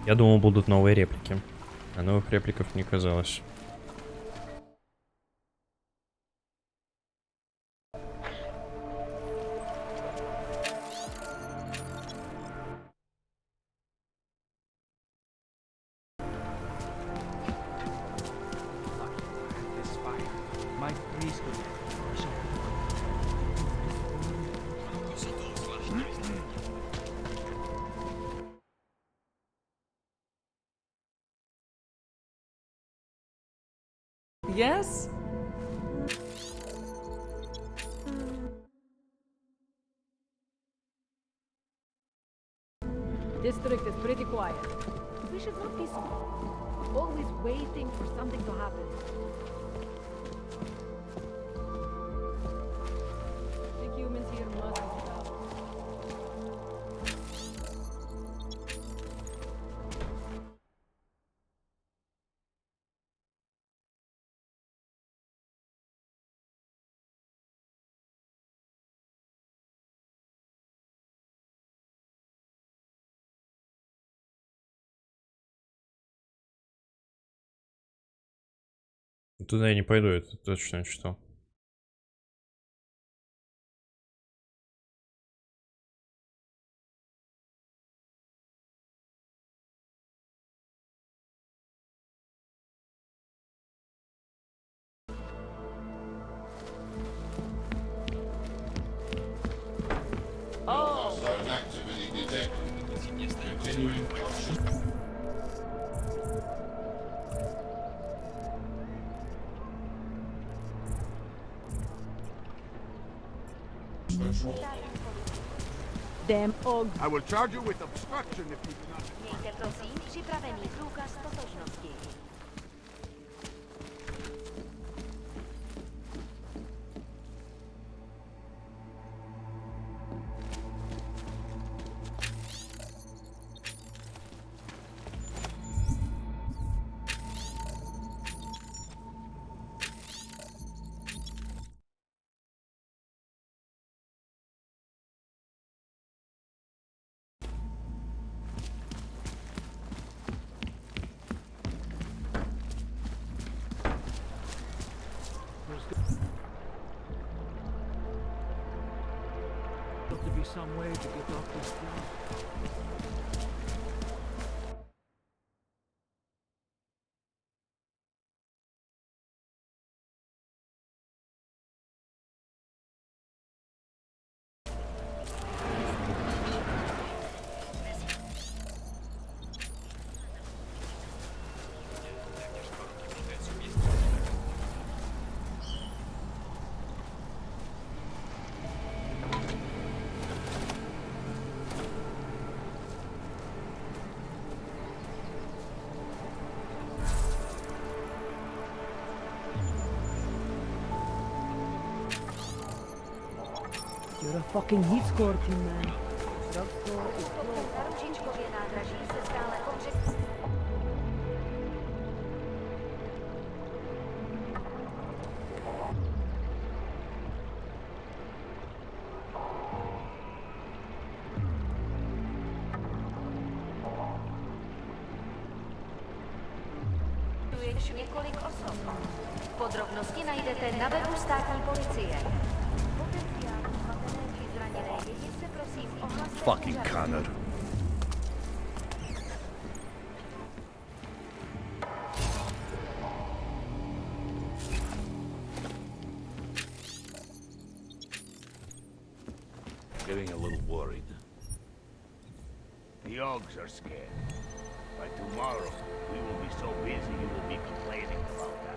Я думал, будут новые реплики. А новых репликов не казалось. This fire might freeze the Yes? District is pretty quiet. We should not be always waiting for something to happen. The humans here must stop. Туда я не пойду, это точно что. Hostile activity detected. Continuing caution. Patrol. Damn og. I will charge you with obstruction if you do not... Mějte prosím připravený průkaz totožnosti. Got to be some way to get off this job. You're a fucking heat score team, man. Na Ružičkově nádraží se stále ohře... několik osob. Podrobnosti najdete na webu státní policie. Potenciální zmatené či zraněné děti se prosím ohlaste. Fucking Connor. Getting a little worried. The Ogs are scared. By tomorrow, we will be so busy you will be complaining about that.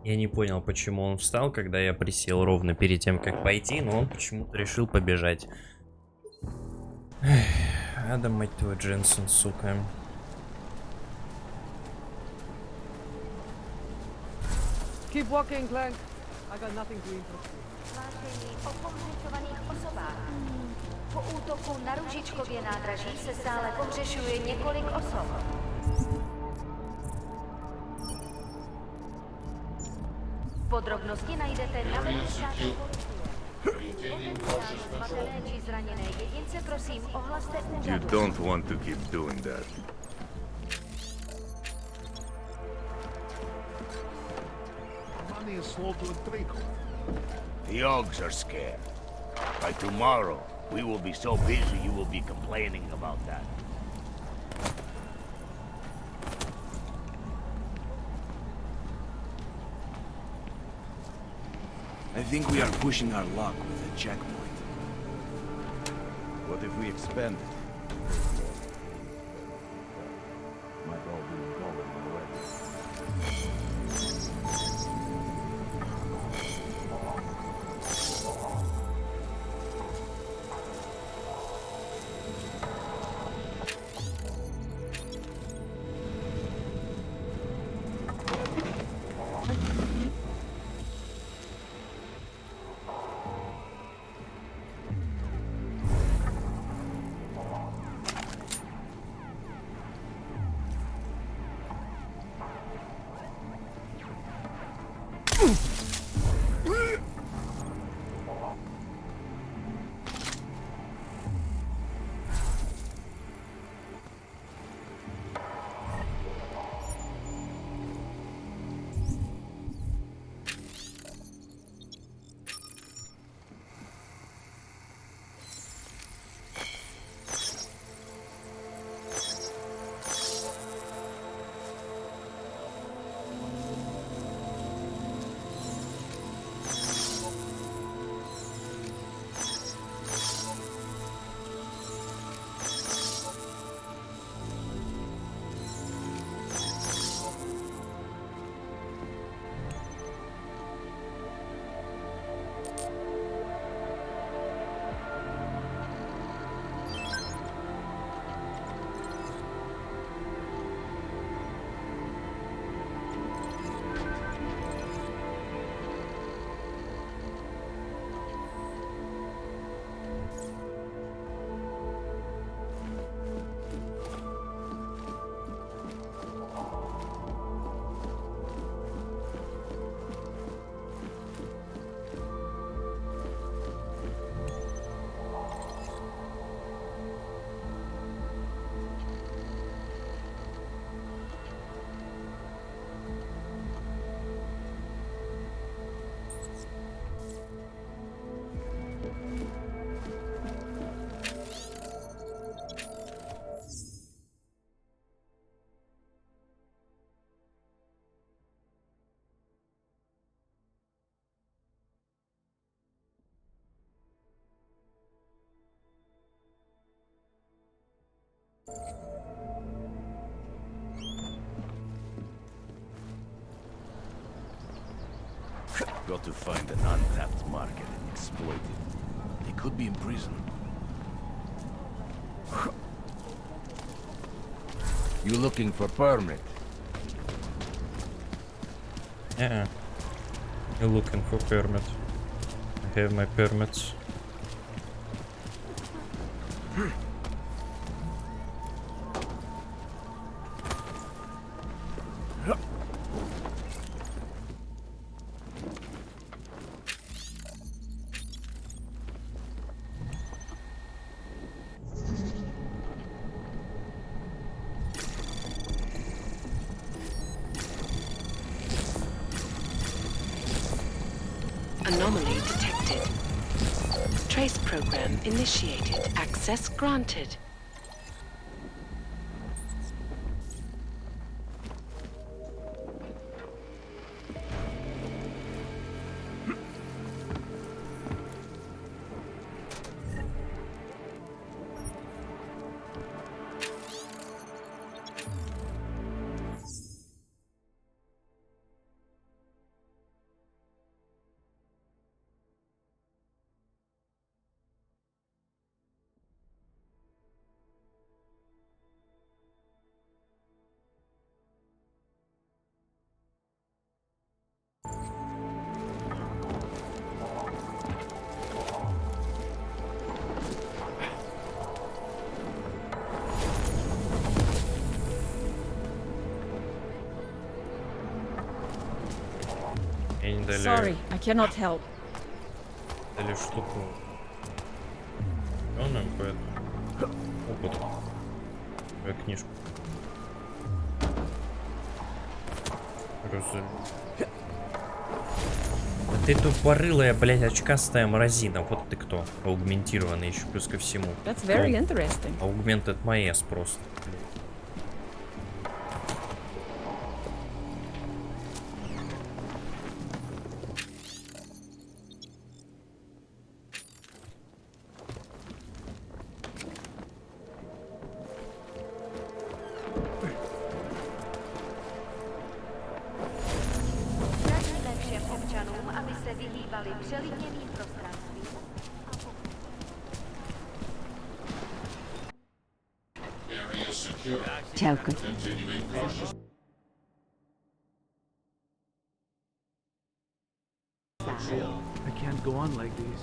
Я не понял, почему он встал, когда я присел ровно перед тем, как пойти, но он почему-то решил побежать. Эх, Адам, мать твою, Дженсен, сука. Keep walking, Clank. I got nothing to interest you. O pohřešovaných osobách. Po útoku na Růžičkově nádraží se stále pohřešuje několik osob. Podrobnosti najdete na webu státní policie. Zmatené či zraněné jedince prosím ohlaste You úřadu. don't want to keep doing that. Money is slow to trickle. The Ogs are scared. By tomorrow, we will be so busy you will be complaining about that. I think we are pushing our luck with a checkpoint. What if we expand it? Might all be going already. Got to find an untapped market and exploit it. They could be in prison. You looking for permit? Yeah. You're looking for permit. I have my permits. Anomaly detected. Trace program initiated. Access granted. Sorry, I cannot help. Или штуку. Он нам какой-то опыт. Книжку. Ты тупорылая, блядь, очкастая мразина. Вот ты кто. Аугментированный еще плюс ко всему. That's very interesting. Аугментед маэс просто. Radíme všem občanům, aby se vyhýbali přelidněným prostvím. Area secure. Ciałko. Continuing cautious. I can't go on like this.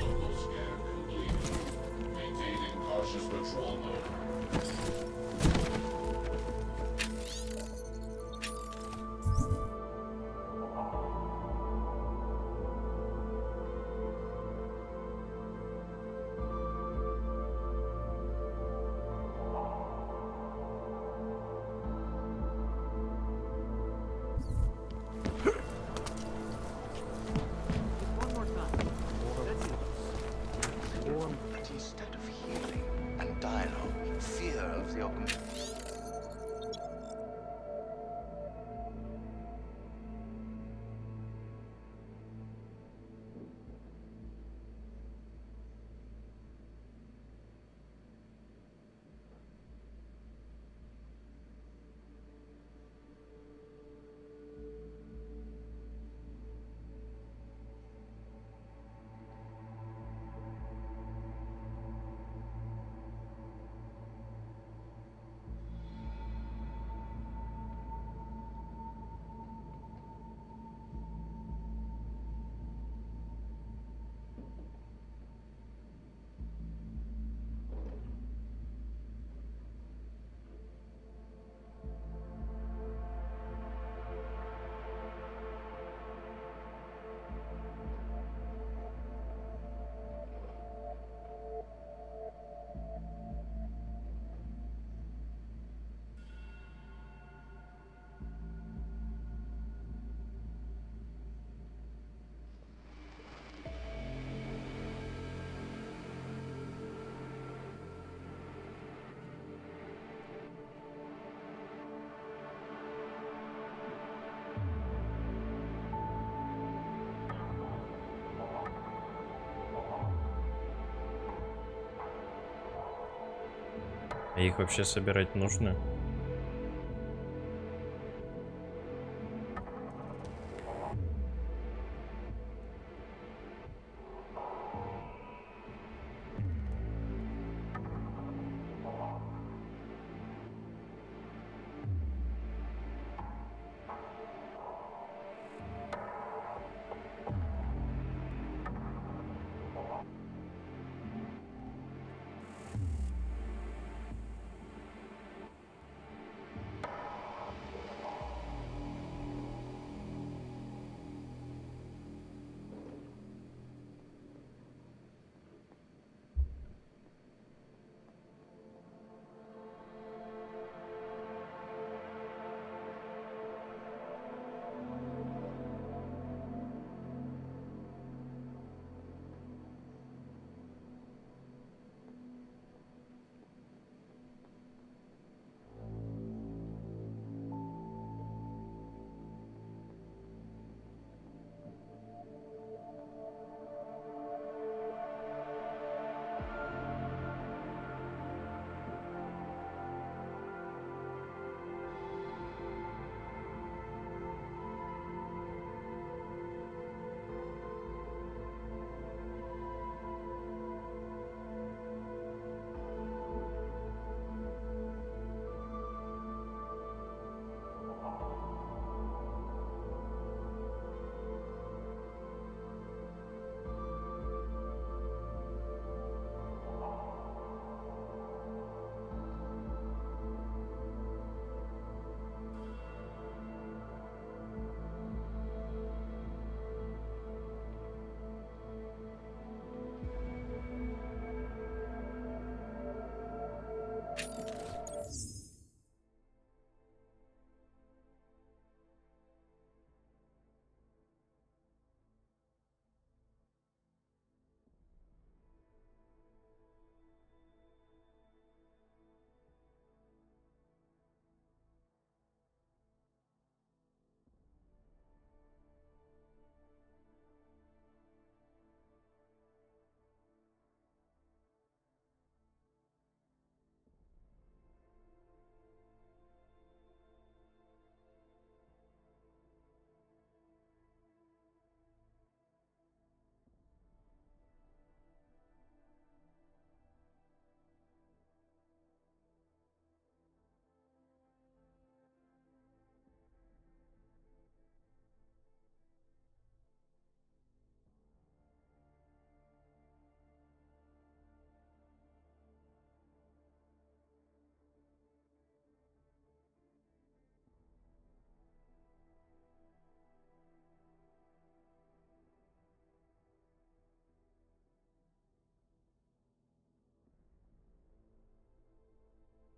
Local scan complete. Maintaining cautious patrol mode. One more time. That's it. Instead of healing and dialogue, fear of the open. А их вообще собирать нужно?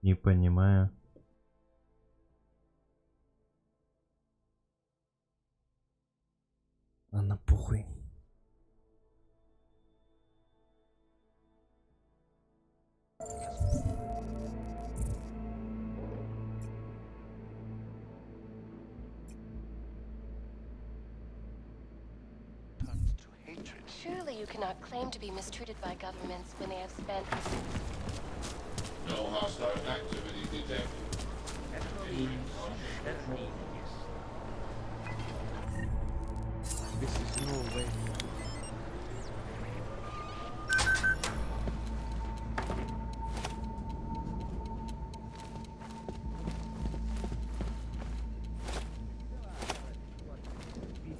Не понимаю. Ладно, похуй. Surely you cannot claim to be mistreated by governments when they have spent... No hostile activity detected. This is no way.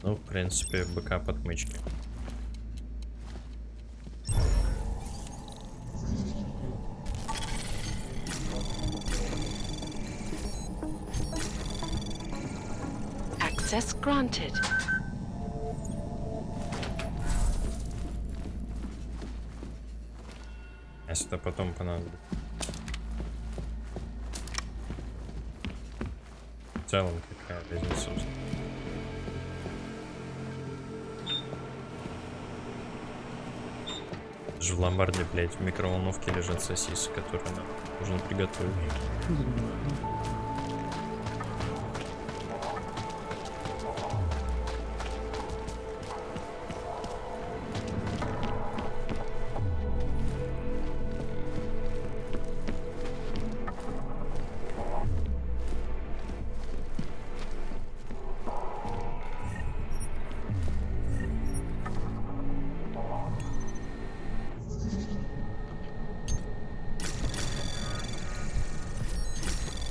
Ну, в принципе, БК подмычки. Access granted. Если это потом понадобится. В целом, какая разница? Даже в ломбарде, блядь, в микроволновке лежат сосиски, которые нам нужно приготовить.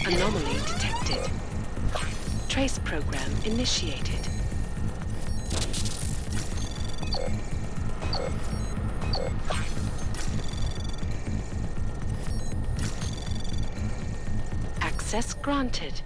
Anomaly detected. Trace program initiated. Access granted.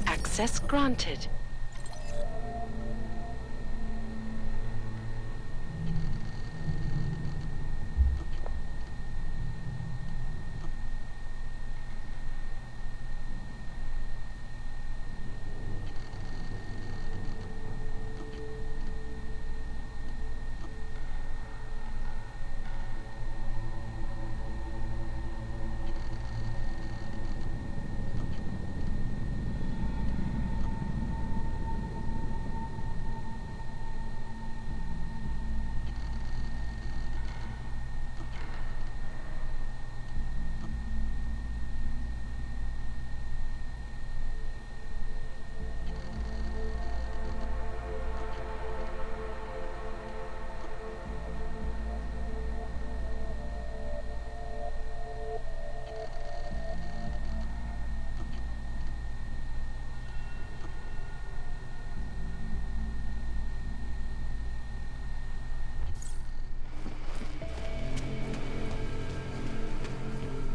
Access granted.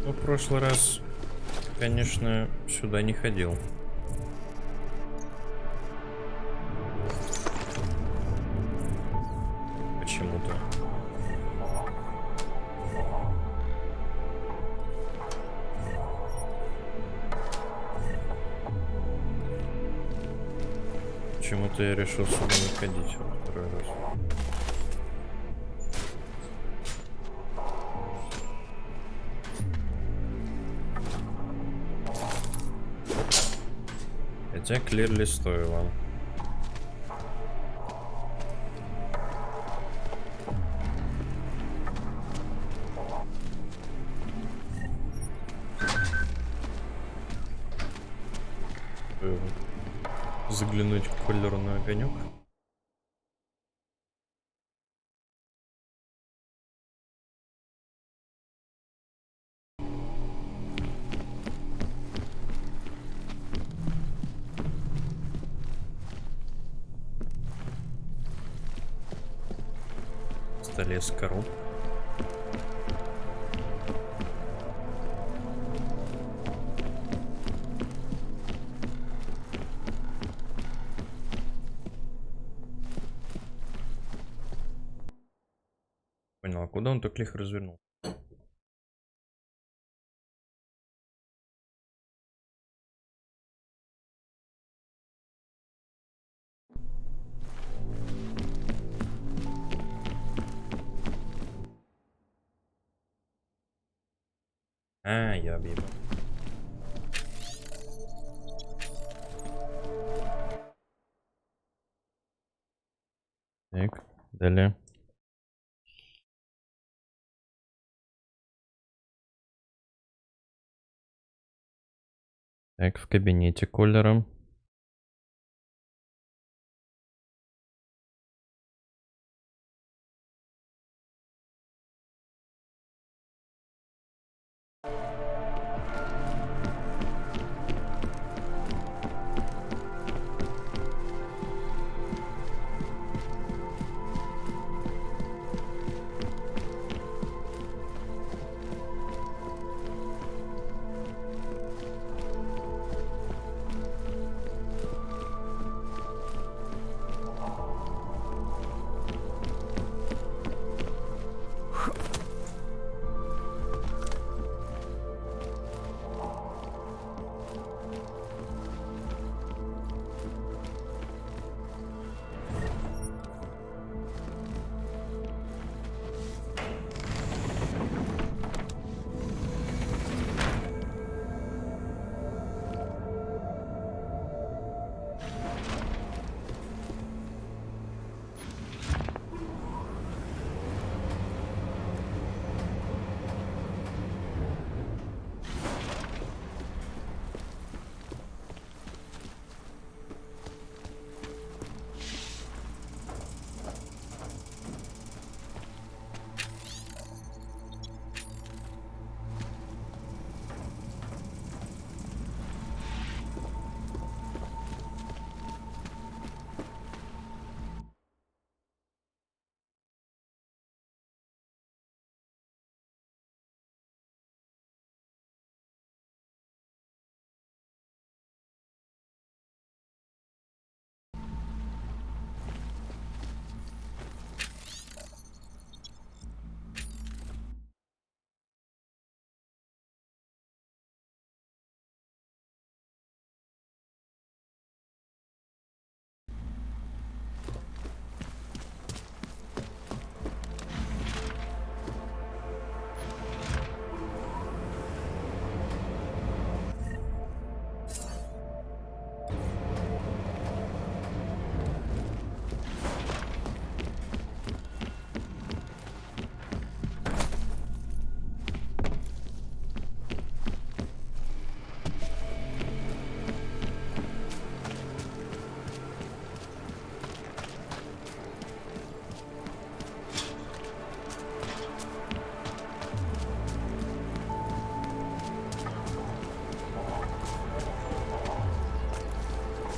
Ну, в прошлый раз, конечно, сюда не ходил. Почему-то. Почему-то я решил сюда не ходить во второй раз. Хотя клирли стоило. Заглянуть в колерный огонек. В столе с коробкой. Понял, а куда он так лихо развернул? А, я объебал. Так, далее. Так, в кабинете колера.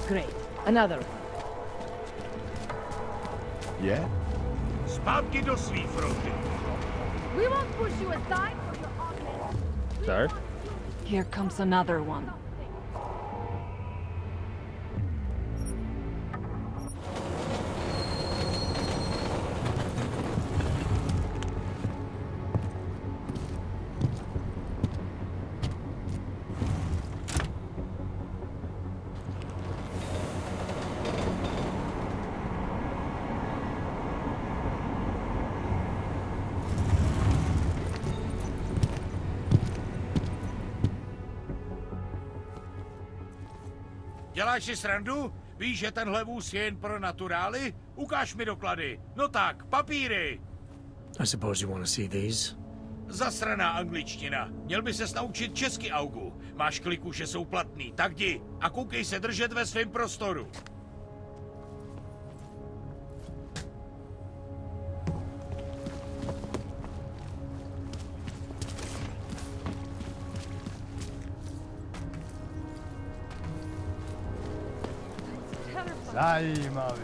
Great. Another one. Yeah? Zpátky do svých fronty. We won't push you aside for your augment. Sorry? Here comes another one. Děláš si srandu? Víš, že tenhle vůz je jen pro naturály? Ukáž mi doklady. No tak, papíry. I suppose you want to see these? Zasraná angličtina. Měl by ses naučit česky, Augu. Máš kliku, že jsou platný. Tak jdi a koukej se držet ve svém prostoru. Zajímavý.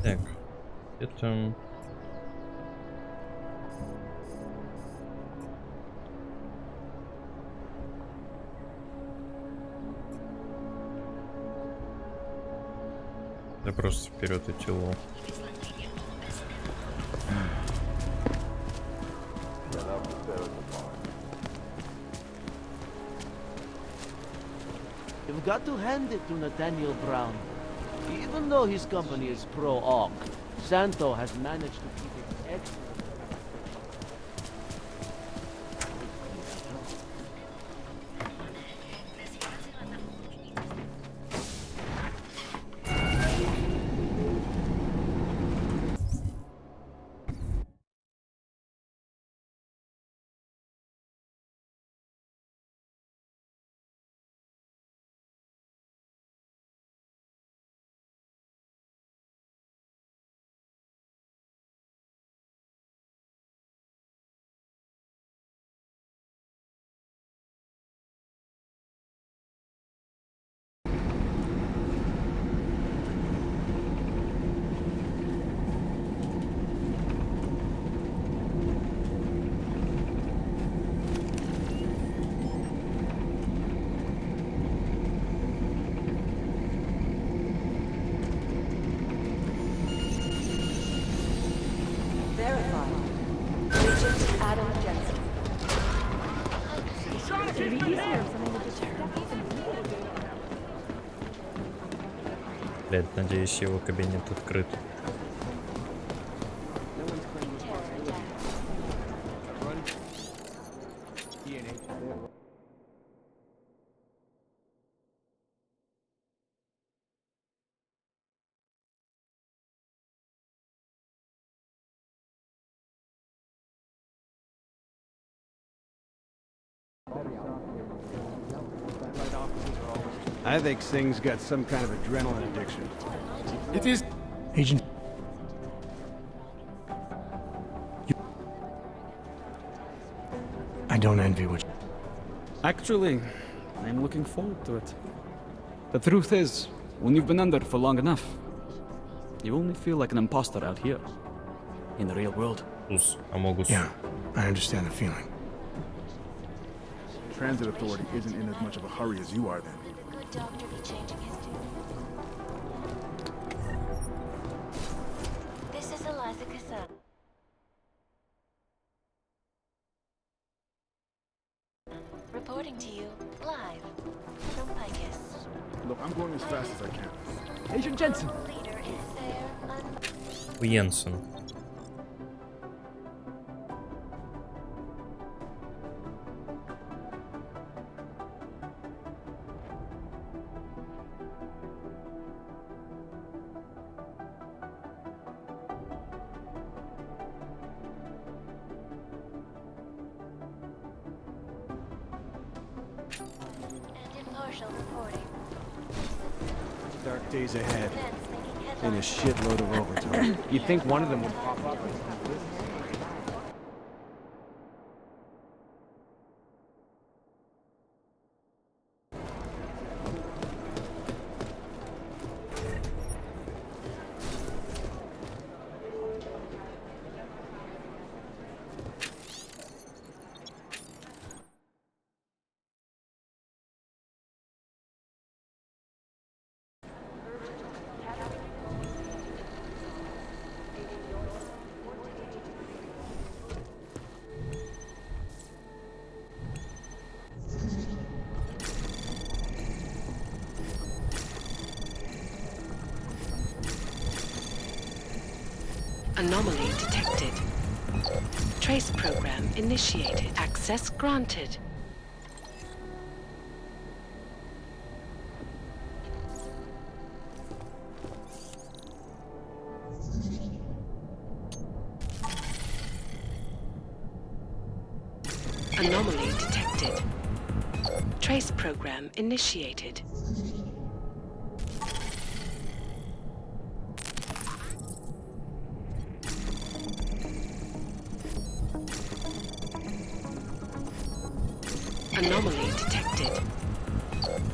Tak, je tam... Да просто вперед идти лол. You've got to hand it to Nathaniel Brown. Even though his company is pro-Ogg, Santo has managed to keep it excellent. Блядь, надеюсь, его кабинет открыт. I think Singh's got some kind of adrenaline addiction. It is... Agent... I don't envy what... Actually, I'm looking forward to it. The truth is, when you've been under for long enough, you only feel like an imposter out here, in the real world. Yeah, I understand the feeling. Transit Authority isn't in as much of a hurry as you are then. Good doctor be changing his tune. This is Eliza Cassell. Reporting to you live from Picus. Look, I'm going as fast as I can. Agent Jensen! Leader is there. У Йенсен. Dark days ahead. And a shitload of overtime. You'd think one of them would pop up. Anomaly detected. Trace program initiated. Access granted. Anomaly detected. Trace program initiated. Anomaly detected.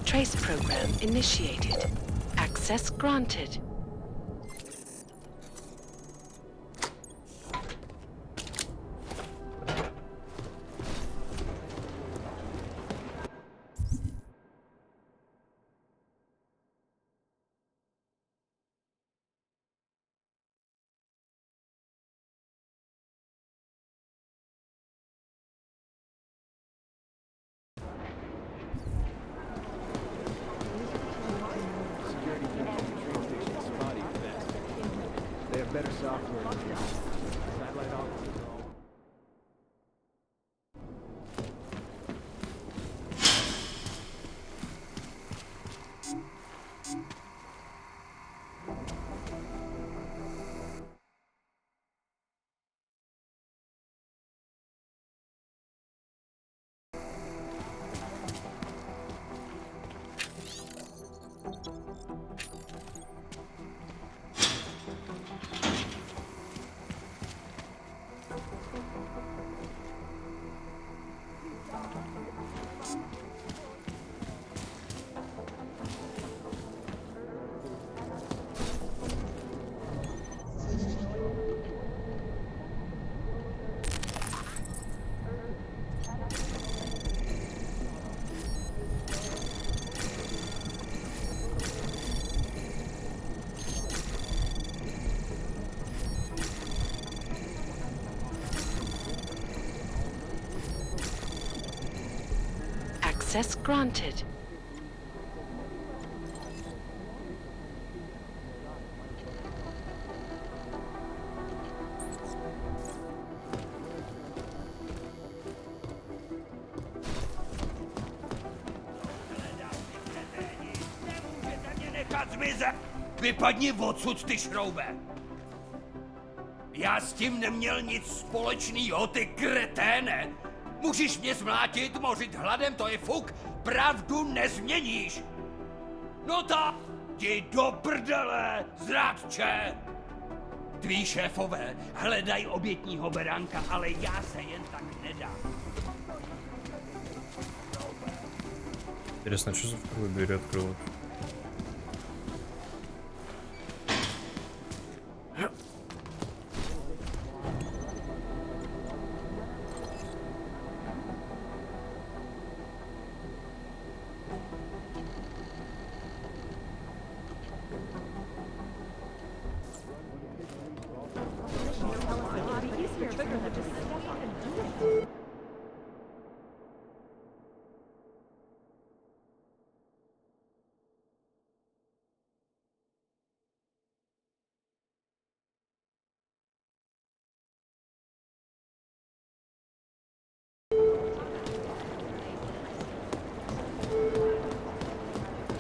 Trace program initiated. Access granted. They have better software than we do. Satellite offices are all... Access granted. Vypadni odsud, ty šroube! Já s tím neměl nic společného, ty kreténe! Můžeš mě zmlátit, mořit hladem, to je fuk! Pravdu nezměníš! No tak, jdi do prdele, zrádče! Tví šéfové hledají obětního beránka, ale já se jen tak nedám. Интересно, что за вторую дверь открыла?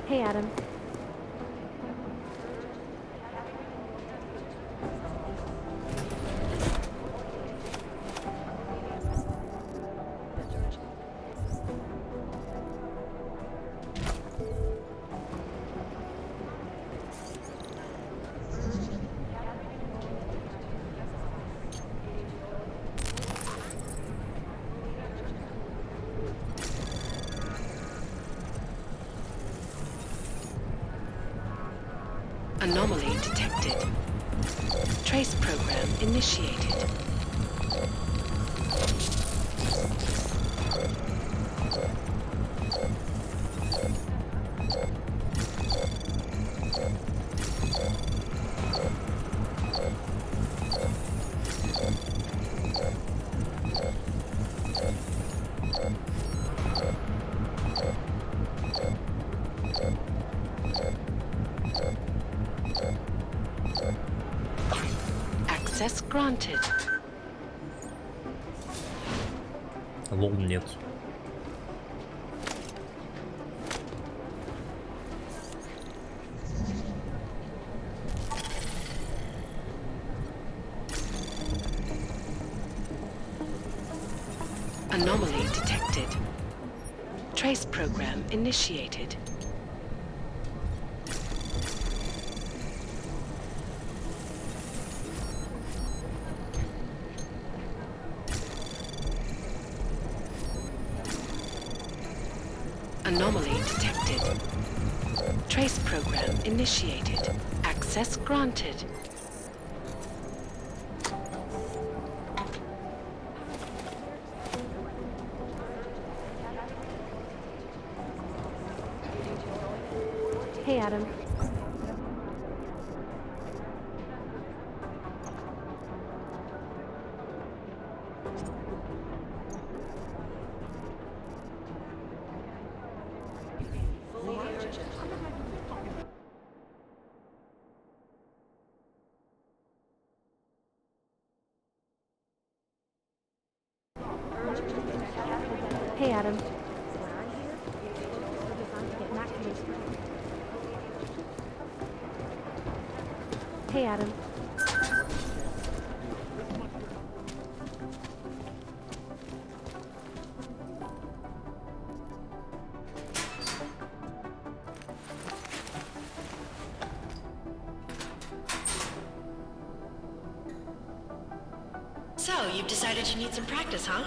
Hey, Adam. Anomaly detected. Trace program initiated. Access granted. Лол нет. Anomaly detected. Trace program initiated. Anomaly detected. Trace program initiated. Access granted. Hey, Adam. Hey, Adam. Hey, Adam. So, you've decided you need some practice, huh?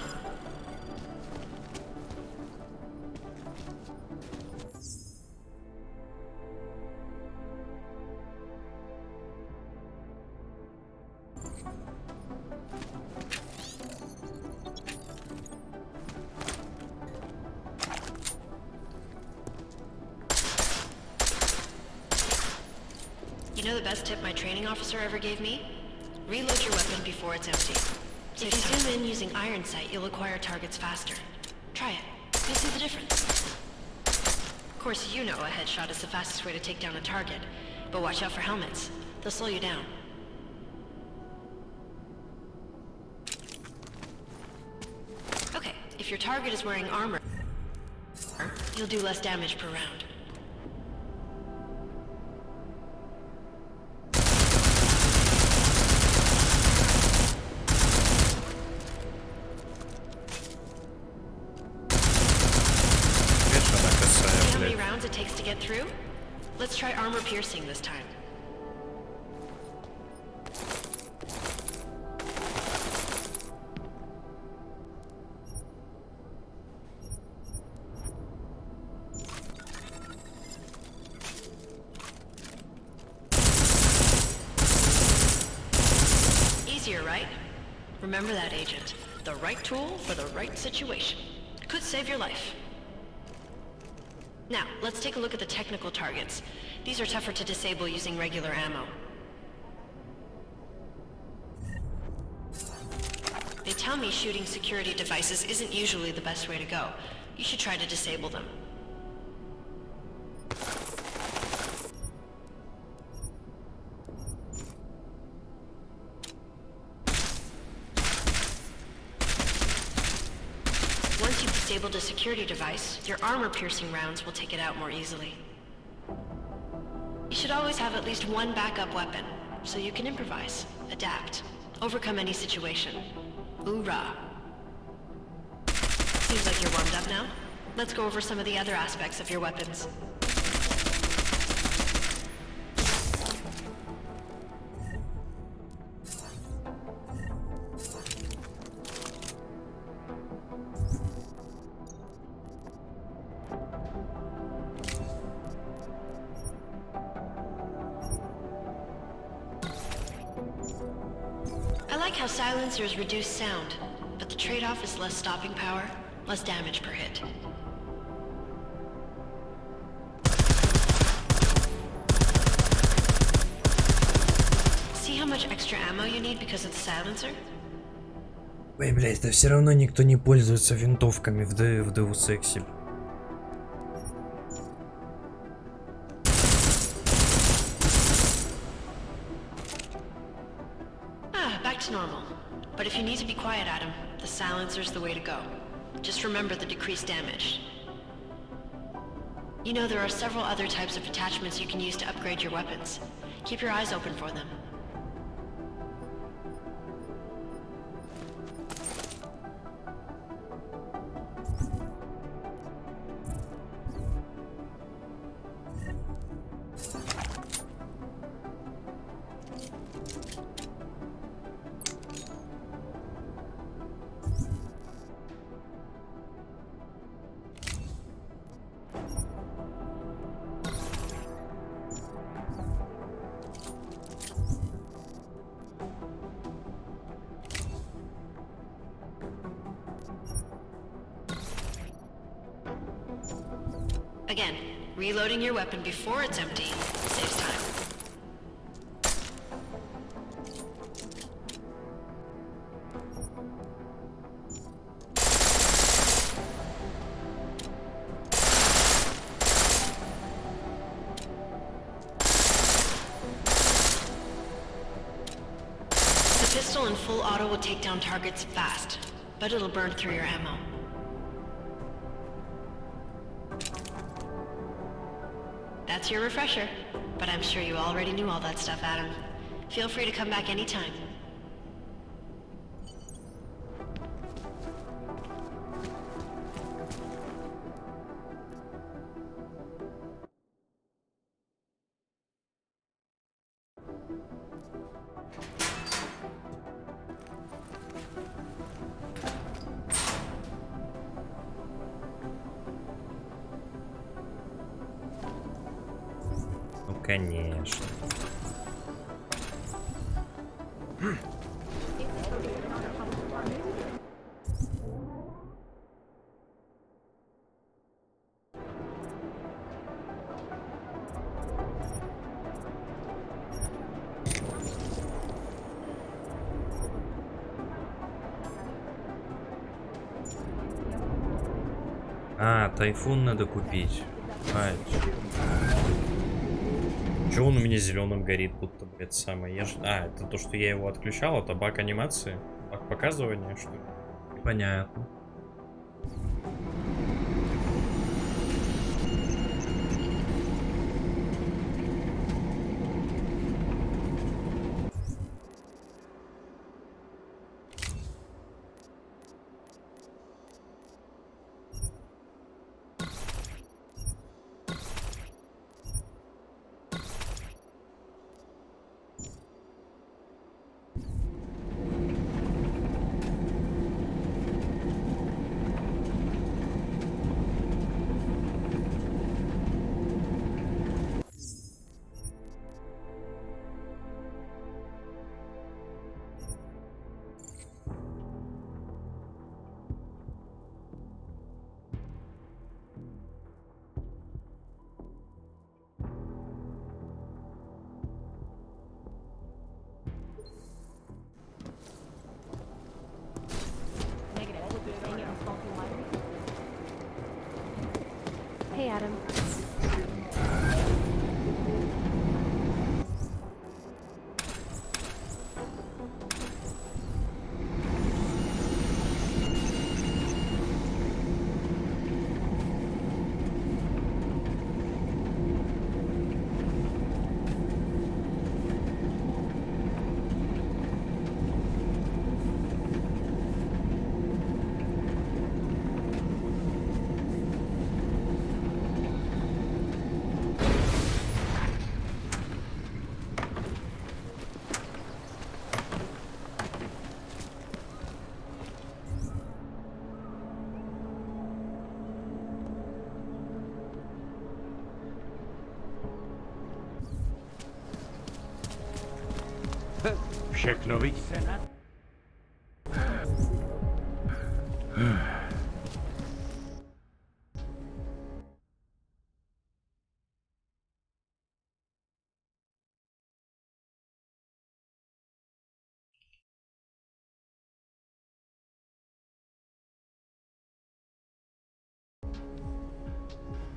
You know the best tip my training officer ever gave me? Reload your weapon before it's empty. If you zoom in using iron sight, you'll acquire targets faster. Try it. You'll see the difference. Of course, you know a headshot is the fastest way to take down a target, but watch out for helmets. They'll slow you down. Okay, if your target is wearing armor, you'll do less damage per round. See how many rounds it takes to get through? Let's try armor piercing this time. Easier, right? Remember that, Agent. The right tool for the right situation. Could save your life. Now, let's take a look at the technical targets. These are tougher to disable using regular ammo. They tell me shooting security devices isn't usually the best way to go. You should try to disable them. Once you've disabled a security device, your armor-piercing rounds will take it out more easily. You should always have at least one backup weapon, so you can improvise, adapt, overcome any situation. Hoorah! Seems like you're warmed up now. Let's go over some of the other aspects of your weapons. I like how silencers reduce sound, but the trade-off is less stopping power, less damage per hit. See how much extra ammo you need because of the silencer? Ой, блядь, да все равно никто не пользуется винтовками в Deus Ex. Back to normal. But if you need to be quiet, Adam, the silencer's the way to go. Just remember the decreased damage. You know there are several other types of attachments you can use to upgrade your weapons. Keep your eyes open for them. Again, reloading your weapon before it's empty saves time. The pistol in full auto will take down targets fast, but it'll burn through your ammo. That's your refresher, but I'm sure you already knew all that stuff, Adam. Feel free to come back anytime. Ну, конечно. А, тайфун надо купить. А, чё он у меня зеленым горит, будто, блядь, самое. А, это то, что я его отключал, это баг анимации? Баг показывания, что ли? Понятно. Hey, Adam. Všechno vidíte.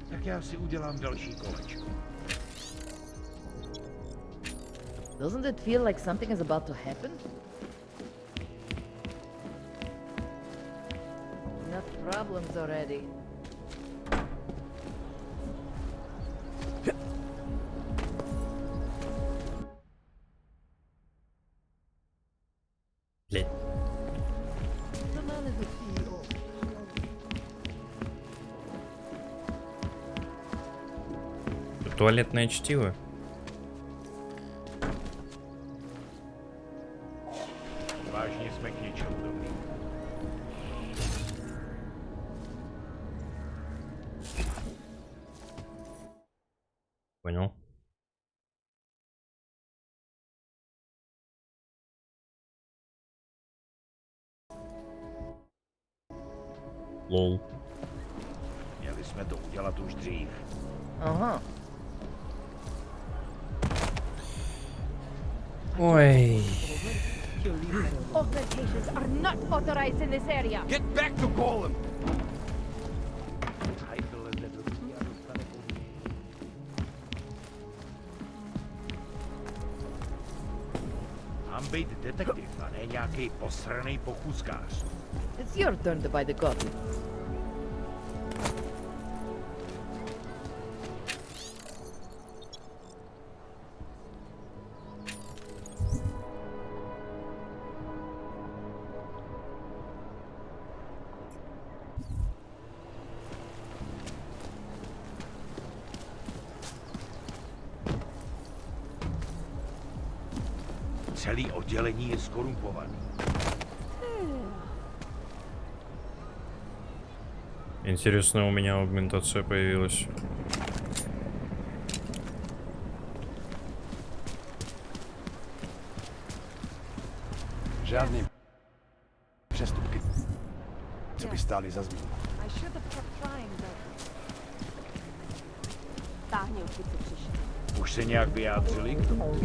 Tak já si udělám další kolečko. Doesn't it feel like something is about to happen? Enough problems already. Блять. The man is the CEO. Туалетное чтиво. Vážně jsme k něčemu dobrý. Понял. Лол. Měli jsme jsme to udělat už dřív. Aha. Ой. Augmentations are not authorized in this area. Get back to Golem! Mám být detektiv a ne nějaký posranej pochůzkář. It's your turn to buy the coffee. Celý oddělení je skorumpovaný. Интересно, у меня аугментация появилась. Žádný přestupky, co by stály za zmínku. I should have kept trying, but... Táhni, odkud jsi přišel. Už se nějak vyjádřili k tomu?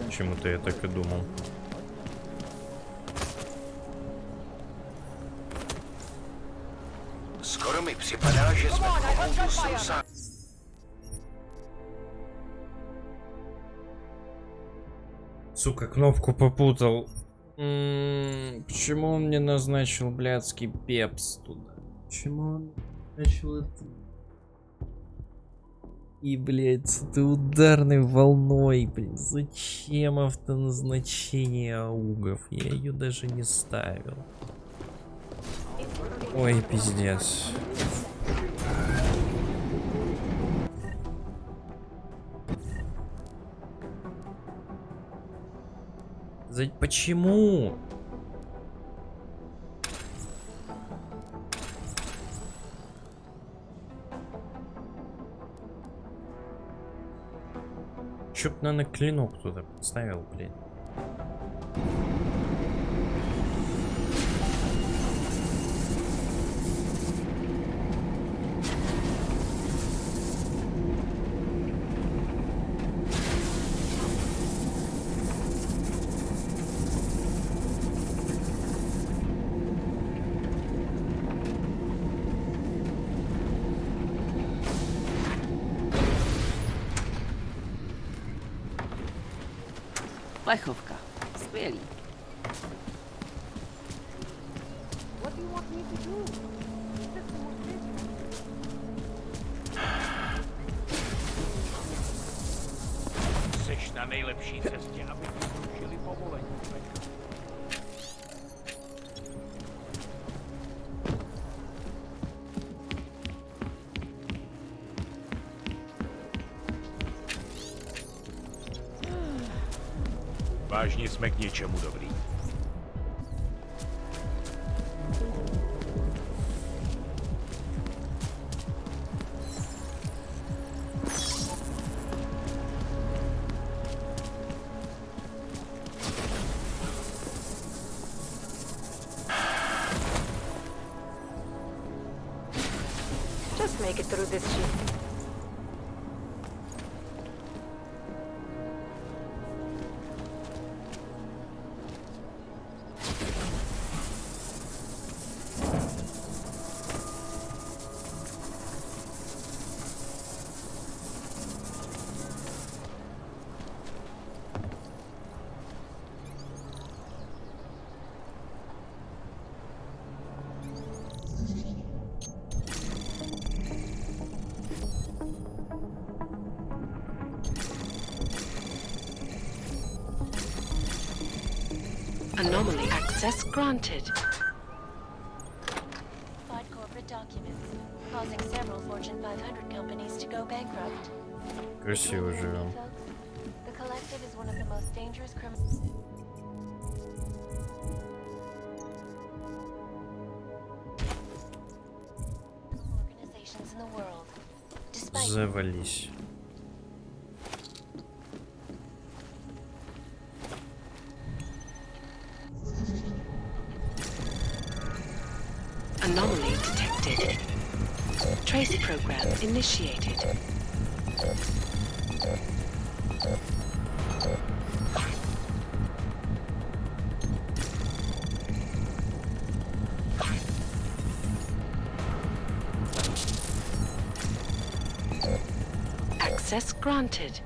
Почему-то я так и думал. Skoro mi připadá, že jsme kohoutu srusa. Сука, кнопку попутал. Почему он мне назначил блядский пепс туда? Почему он назначил это? И, блядь, с этой ударной волной, блин, зачем автоназначение аугов? Я ее даже не ставил. Ой, пиздец. Почему? Чё б, наверное, клинок туда поставил, блин. Plechovka. Skvělý. What do you want me to do? System was busy. Seš na nejlepší cestě, aby ti zrušili povolení. Vážně jsme k něčemu dobrý. Just make it through this shit. Anomaly access granted. Find corporate documents, causing several Fortune 500 companies bankrupt. Красиво живем. The collective is one of the most dangerous criminals. Organizations in the world. Despite Завались. Anomaly detected. Trace program initiated. Access granted.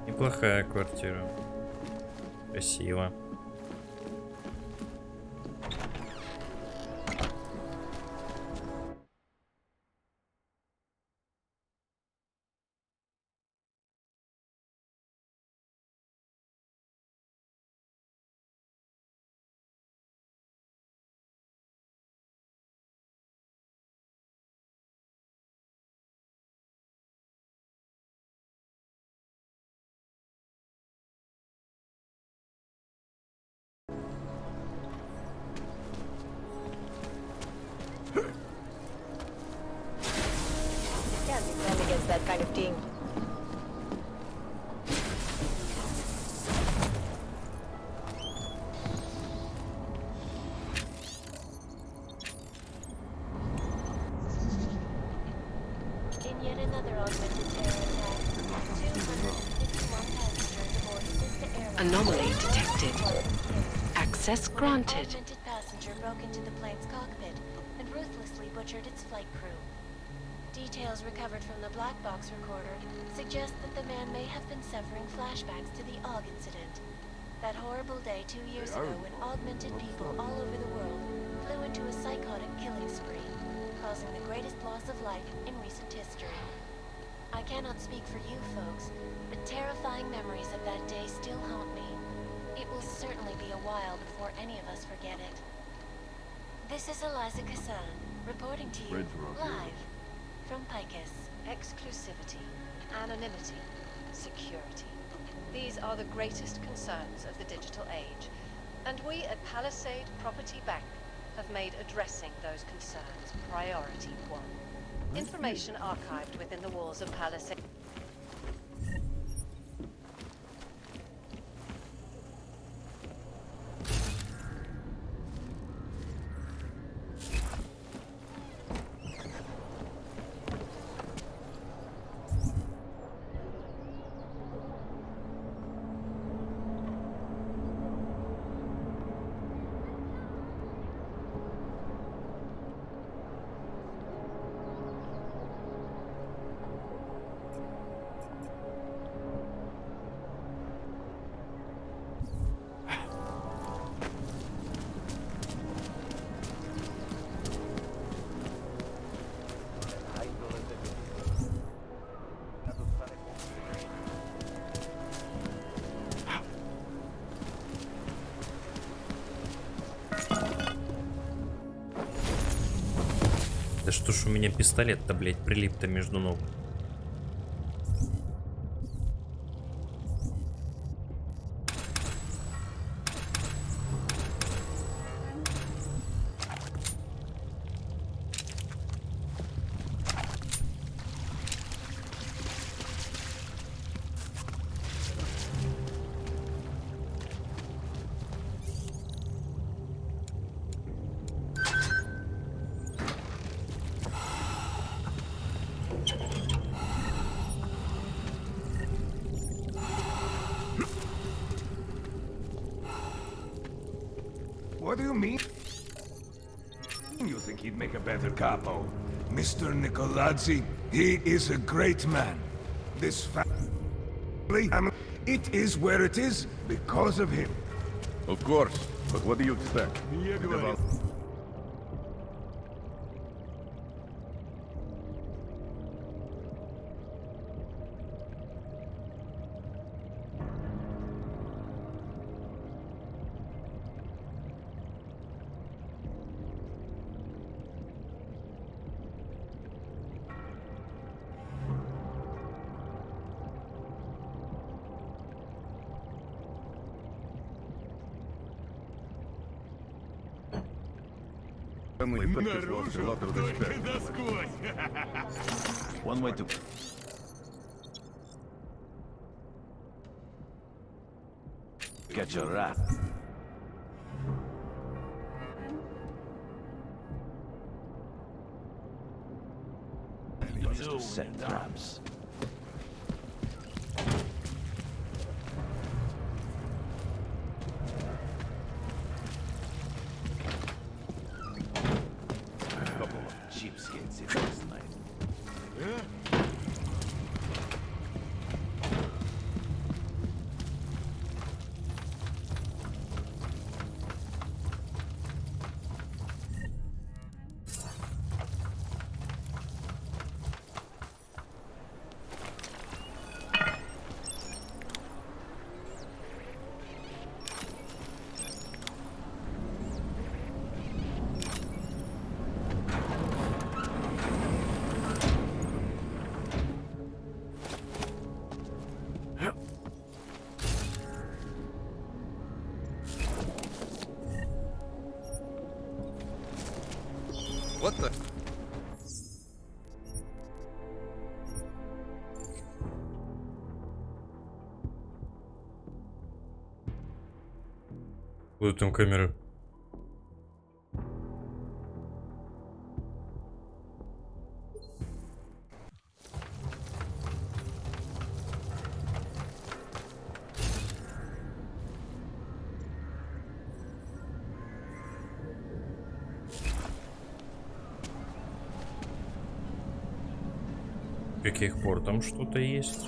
Неплохая квартира. Красиво. Can't defend against that kind of thing. In yet another augmented terror attack, 251 passengers aboard Sister Airlines. Anomaly detected. Access granted. An augmented passenger broke into the plane's cockpit and ruthlessly butchered its flight crew. Details recovered from the black box recorder suggest that the man may have been suffering flashbacks to the AUG incident. That horrible day 2 years ago when augmented people all over the world flew into a psychotic killing spree, causing the greatest loss of life in recent history. I cannot speak for you folks, but terrifying memories of that day still haunt me. It will certainly be a while before any of us forget it. This is Eliza Kassan, reporting to you live from Picus. Exclusivity, anonymity, security. These are the greatest concerns of the digital age, and we at Palisade Property Bank have made addressing those concerns priority one. Information archived within the walls of Palisade. Да что ж у меня пистолет-то, блядь, прилип-то между ног. What do you mean? You think he'd make a better capo? Mr. Nicolazzi, he is a great man. This family, it is where it is because of him. Of course, but what do you expect? Lost a lot of respect. One way to... Get your rat. Used to set traps. Cheapskates in this night. What the? Будут там камеры. С каких пор там что-то есть?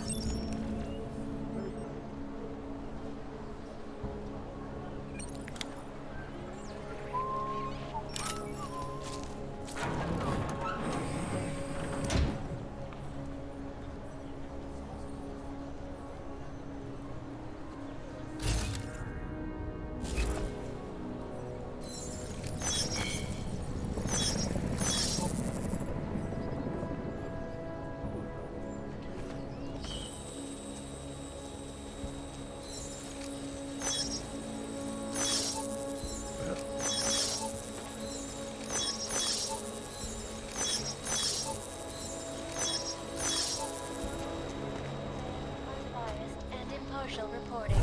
Reporting.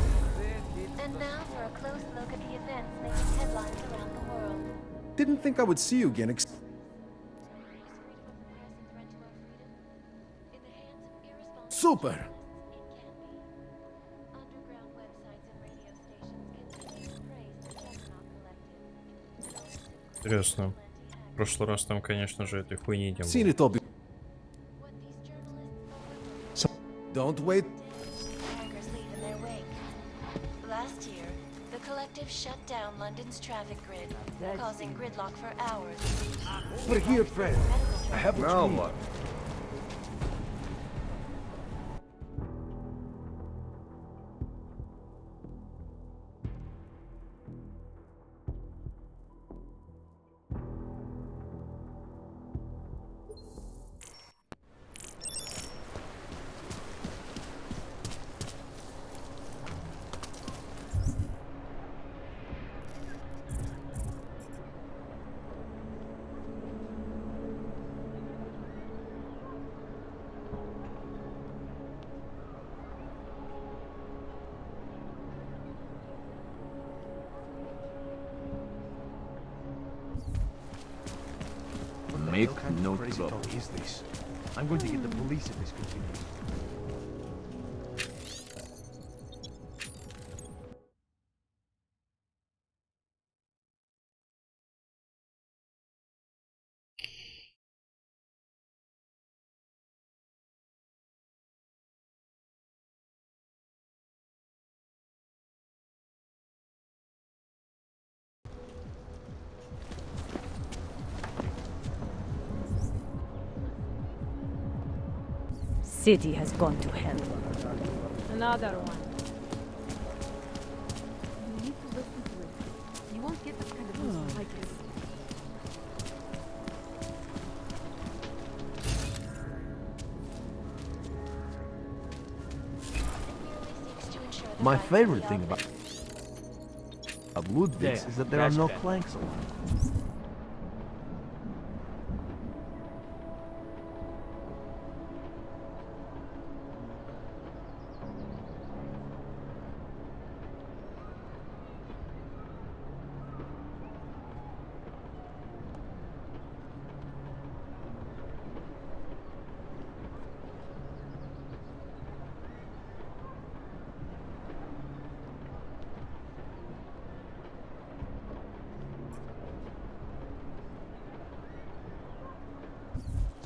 And now for a close look at the events making headlines around the world. Didn't think I would see you again. Super! Интересно. В прошлый раз там, конечно же, этой хуйни не Seen было. it all be- Don't wait. Last year, the collective shut down London's traffic grid, causing gridlock for hours. We're here, friend. I have what you need. Make What kind no of crazy trouble. talk is this? I'm going to get the police if this continues. city has gone to hell. Another one. You need to listen to it. You won't get this kind of news like this. My favorite thing about Ludwig's is that there are no clanks allowed.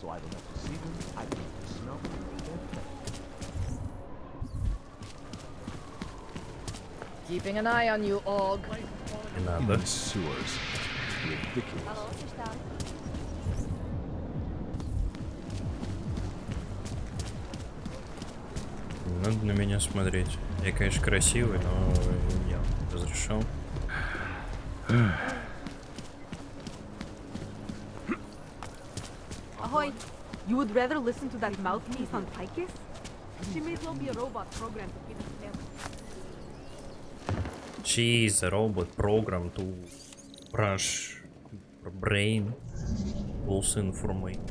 So I don't have to see them, I don't have to smell them, they're fake. Keeping an eye on you, Og. In the sewers. Ridiculous. Не надо на меня смотреть. Я, конечно, красивый, но я разрешил. Ahoy! You would rather listen to that mouthpiece on Tychus? She may as well be a robot programmed to keep us together. She is a robot program to brush her brain false information.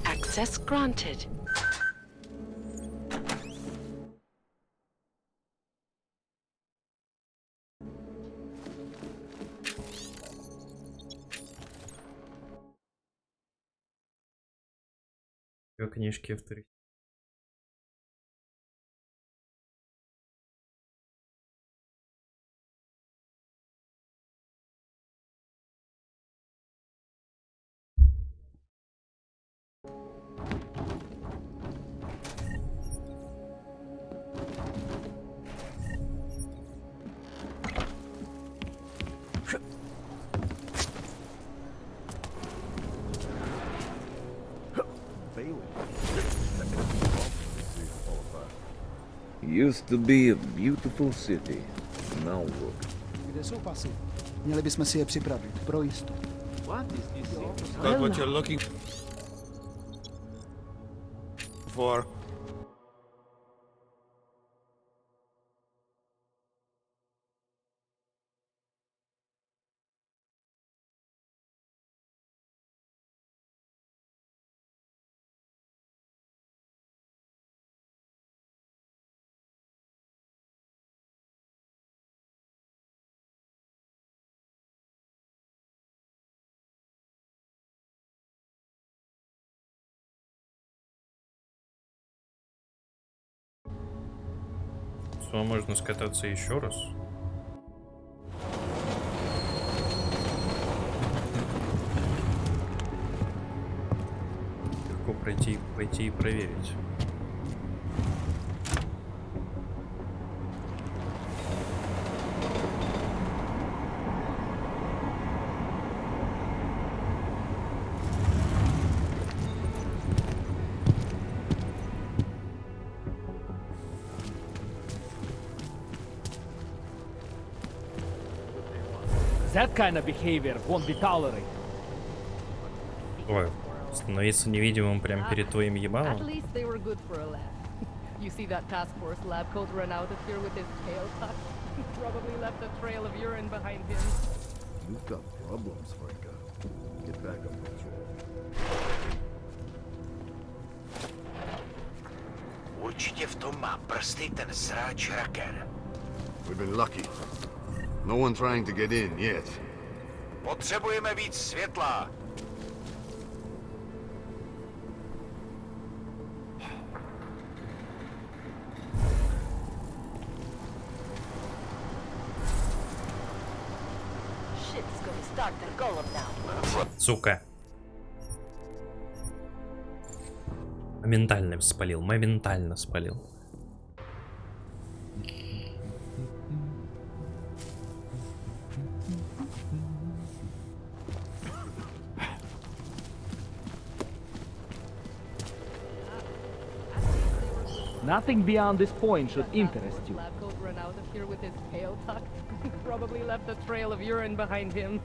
Access granted. Книжки авторитет. Used to be a beautiful city. Now look. Kde jsou pasy? Měli bychom si je připravit pro jistotu. Got what you're looking for? Можно скататься еще раз. Легко пойти и проверить. That kind of behavior won't be tolerated. Ой, становиться невидимым прямо перед твоим ебалом. At least they were good for a laugh. You see that task force lab coat run out of here with his tail tucked? Probably left a trail of urine behind him. You've got problems, Franca. Get back on patrol. Určitě v tom má prsty ten sráč Raker. We've been lucky. No one trying to get in yet. Potřebujeme víc světla. Shit's gonna start their golem now. Сука. Моментально спалил, моментально спалил. Nothing beyond this point should interest you. Lab coat ran out of here with his tail tucked. Probably left a trail of urine behind him.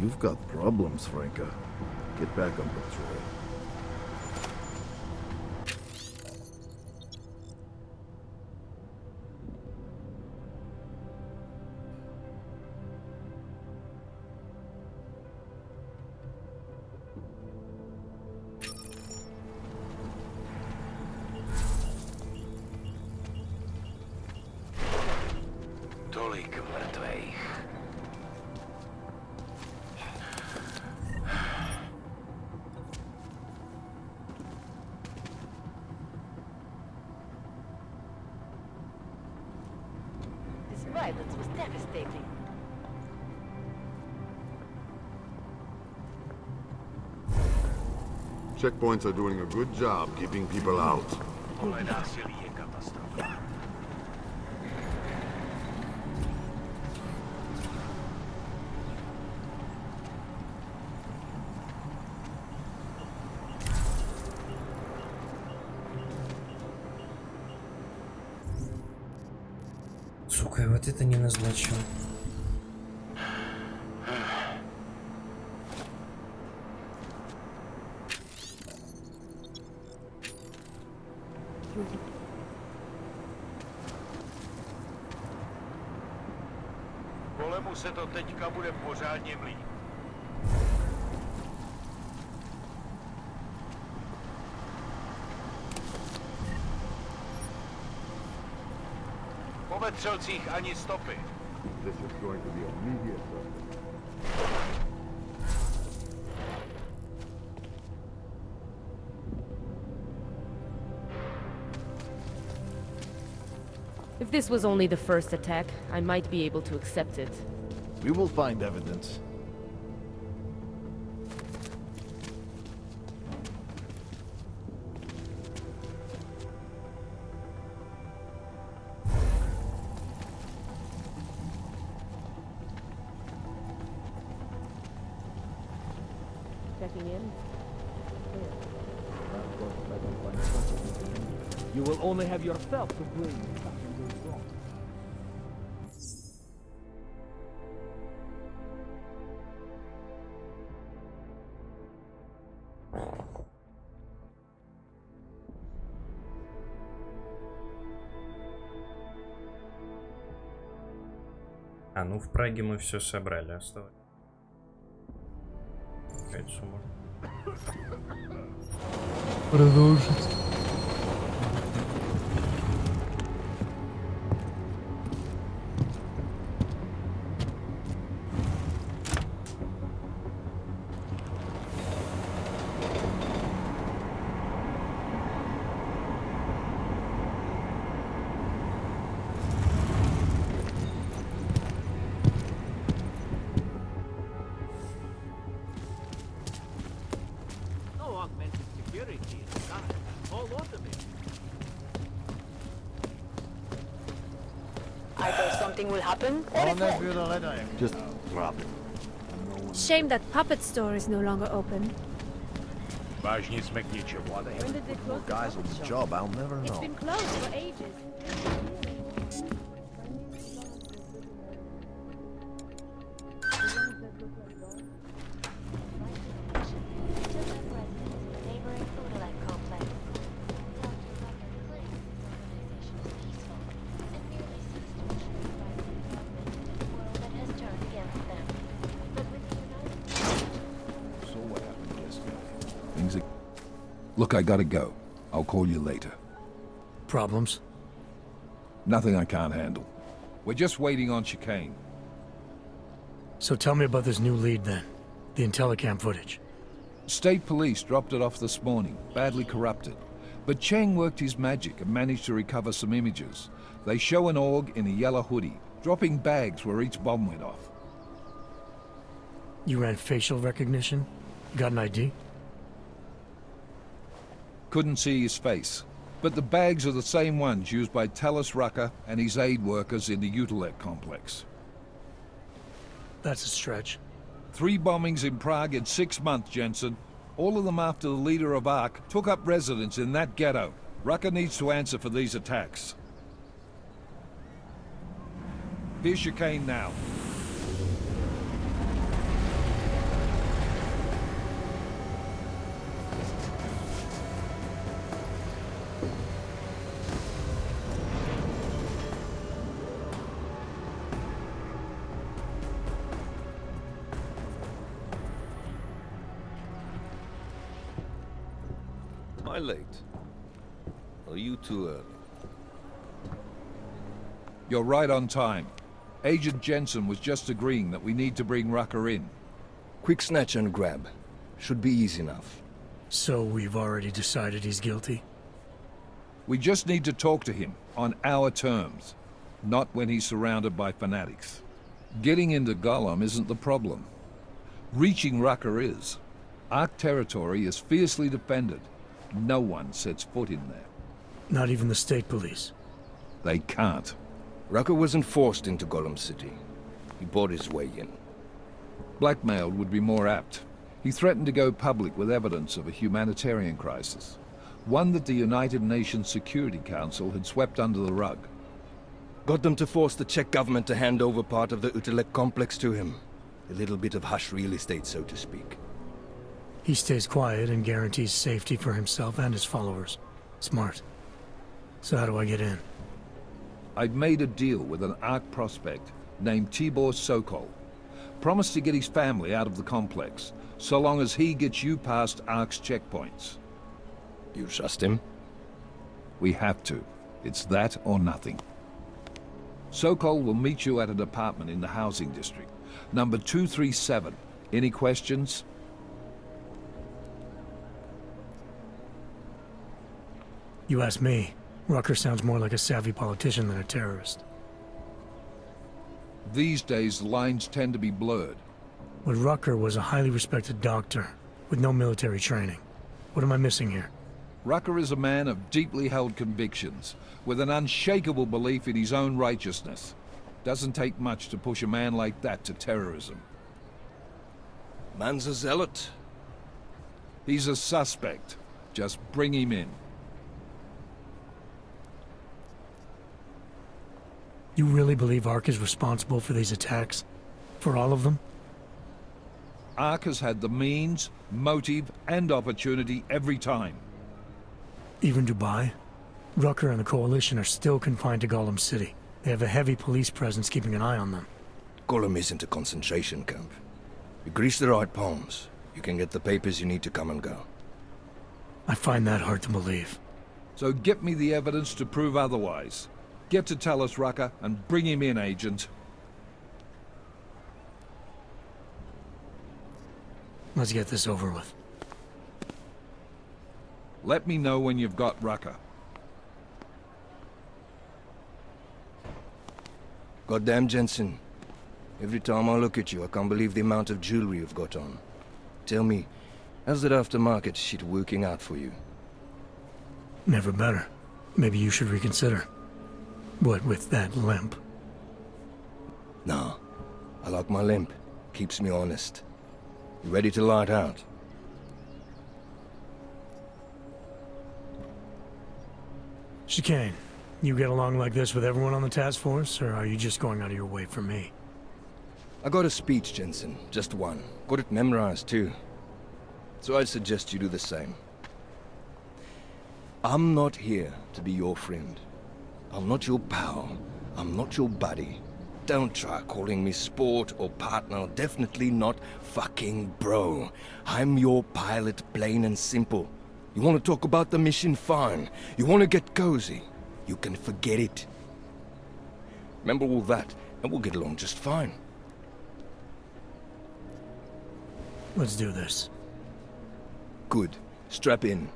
You've got problems, Franca. Get back on patrol. Tolik mrtvejch. This violence was devastating. Checkpoints are doing a good job keeping people out. Tohle násilí je katastrofa. Сука, вот это не назначил. Kolemu se to teďka bude pořádně mlít. Po vetřelcích ani stopy. This is going to be immediate. If this was only the first attack, I might be able to accept it. We will find evidence. Checking in. You will only have yourself to blame if something goes wrong. А, ну в Праге мы все собрали, осталось. Какая сумма. Продолжить. No augmented security inside. All automated. I thought something will happen. Just drop it. Shame that puppet store is no longer open. Vážně jsme k ničemu. When did they close the guys on the job? I'll never It's know. been closed for ages. Neighboring Udalek complex. That has turned against them. But with the United So what happened yesterday? Things are... Look, I gotta go. I'll call you later. Problems? Nothing I can't handle. We're just waiting on chicane. So tell me about this new lead then. The Intellicam footage. State police dropped it off this morning, badly corrupted. But Cheng worked his magic and managed to recover some images. They show an org in a yellow hoodie, dropping bags where each bomb went off. You ran facial recognition? Got an ID? Couldn't see his face. But the bags are the same ones used by Talis Rucker and his aid workers in the Utilek complex. That's a stretch. 3 bombings in Prague in 6 months, Jensen. All of them after the leader of ARC took up residence in that ghetto. Rucker needs to answer for these attacks. Here's your cane now. Am I late? Or are you too early? You're right on time. Agent Jensen was just agreeing that we need to bring Rucker in. Quick snatch and grab. Should be easy enough. So we've already decided he's guilty? We just need to talk to him on our terms, not when he's surrounded by fanatics. Getting into Gollum isn't the problem. Reaching Rucker is. Ark territory is fiercely defended. No one sets foot in there. Not even the state police? They can't. Rucker wasn't forced into Gollum City. He bought his way in. Blackmailed would be more apt. He threatened to go public with evidence of a humanitarian crisis, one that the United Nations Security Council had swept under the rug. Got them to force the Czech government to hand over part of the Utelek complex to him. A little bit of hush real estate, so to speak. He stays quiet and guarantees safety for himself and his followers. Smart. So how do I get in? I'd made a deal with an Ark prospect named Tibor Sokol. Promised to get his family out of the complex, so long as he gets you past Ark's checkpoints. You trust him? We have to. It's that or nothing. Sokol will meet you at an apartment in the housing district. Number 237. Any questions? You ask me. Rucker sounds more like a savvy politician than a terrorist. These days, the lines tend to be blurred. But Rucker was a highly respected doctor, with no military training. What am I missing here? Rucker is a man of deeply held convictions, with an unshakable belief in his own righteousness. Doesn't take much to push a man like that to terrorism. Man's a zealot. He's a suspect. Just bring him in. You really believe Ark is responsible for these attacks? For all of them? Ark has had the means, motive, and opportunity every time. Even Dubai? Rucker and the Coalition are still confined to Gollum City. They have a heavy police presence keeping an eye on them. Gollum isn't a concentration camp. You grease the right palms, you can get the papers you need to come and go. I find that hard to believe. So get me the evidence to prove otherwise. Get to tell us, Rucker, and bring him in, Agent. Let's get this over with. Let me know when you've got Rucker. Goddamn, Jensen. Every time I look at you, I can't believe the amount of jewelry you've got on. Tell me, how's that aftermarket shit working out for you? Never better. Maybe you should reconsider. What with that limp? Nah, I like my limp. Keeps me honest. You ready to light out? Chicane, you get along like this with everyone on the task force, or are you just going out of your way for me? I got a speech, Jensen. Just one. Got it memorized, too. So I'd suggest you do the same. I'm not here to be your friend. I'm not your pal. I'm not your buddy. Don't try calling me sport or partner. Definitely not fucking bro. I'm your pilot, plain and simple. You want to talk about the mission? Fine. You want to get cozy? You can forget it. Remember all that, and we'll get along just fine. Let's do this. Good. Strap in.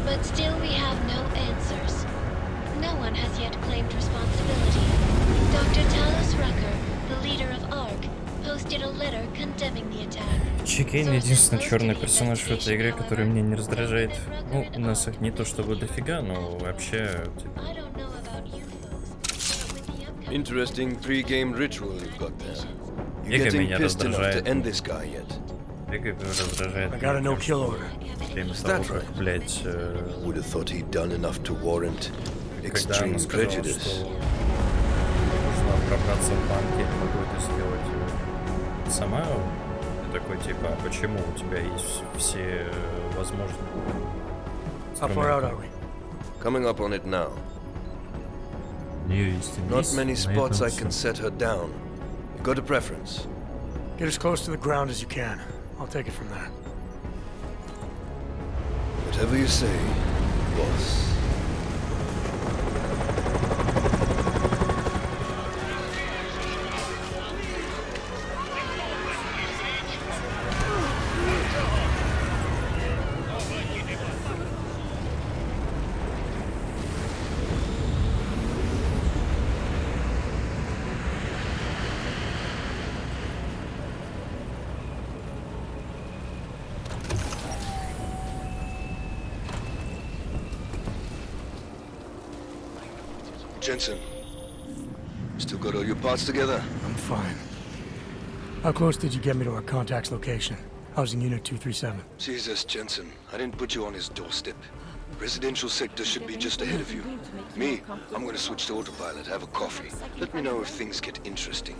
But still we have no answers. No one has yet claimed responsibility. Dr. Talos Rucker, the leader of ARC, posted a letter condemning the attack. Чикейн единственный черный персонаж в этой игре, который меня не раздражает. Ну, у нас их не то чтобы дофига, но вообще, типа... Interesting pre-game ritual you've got there. You Вега getting меня pissed enough to раздражает. end this guy yet? Вега раздражает. I got a no-kill order. Время Is того, that как, right? блядь... Would have thought he'd done enough to warrant Когда она extreme сказала, prejudice. что нужно пробраться в банк, я не могу это сделать сама. Я такой, типа, а почему у тебя есть все возможные How far out are we? Coming up on it now. Not many spots I can set her down. You got a preference? Get as close to the ground as you can. I'll take it from there. Whatever you say, boss. Jensen, still got all your parts together? I'm fine. How close did you get me to our contact's location? Housing Unit 237. Jesus, Jensen, I didn't put you on his doorstep. Residential sector should be just ahead of you. Me, I'm gonna switch to autopilot, have a coffee. Let me know if things get interesting.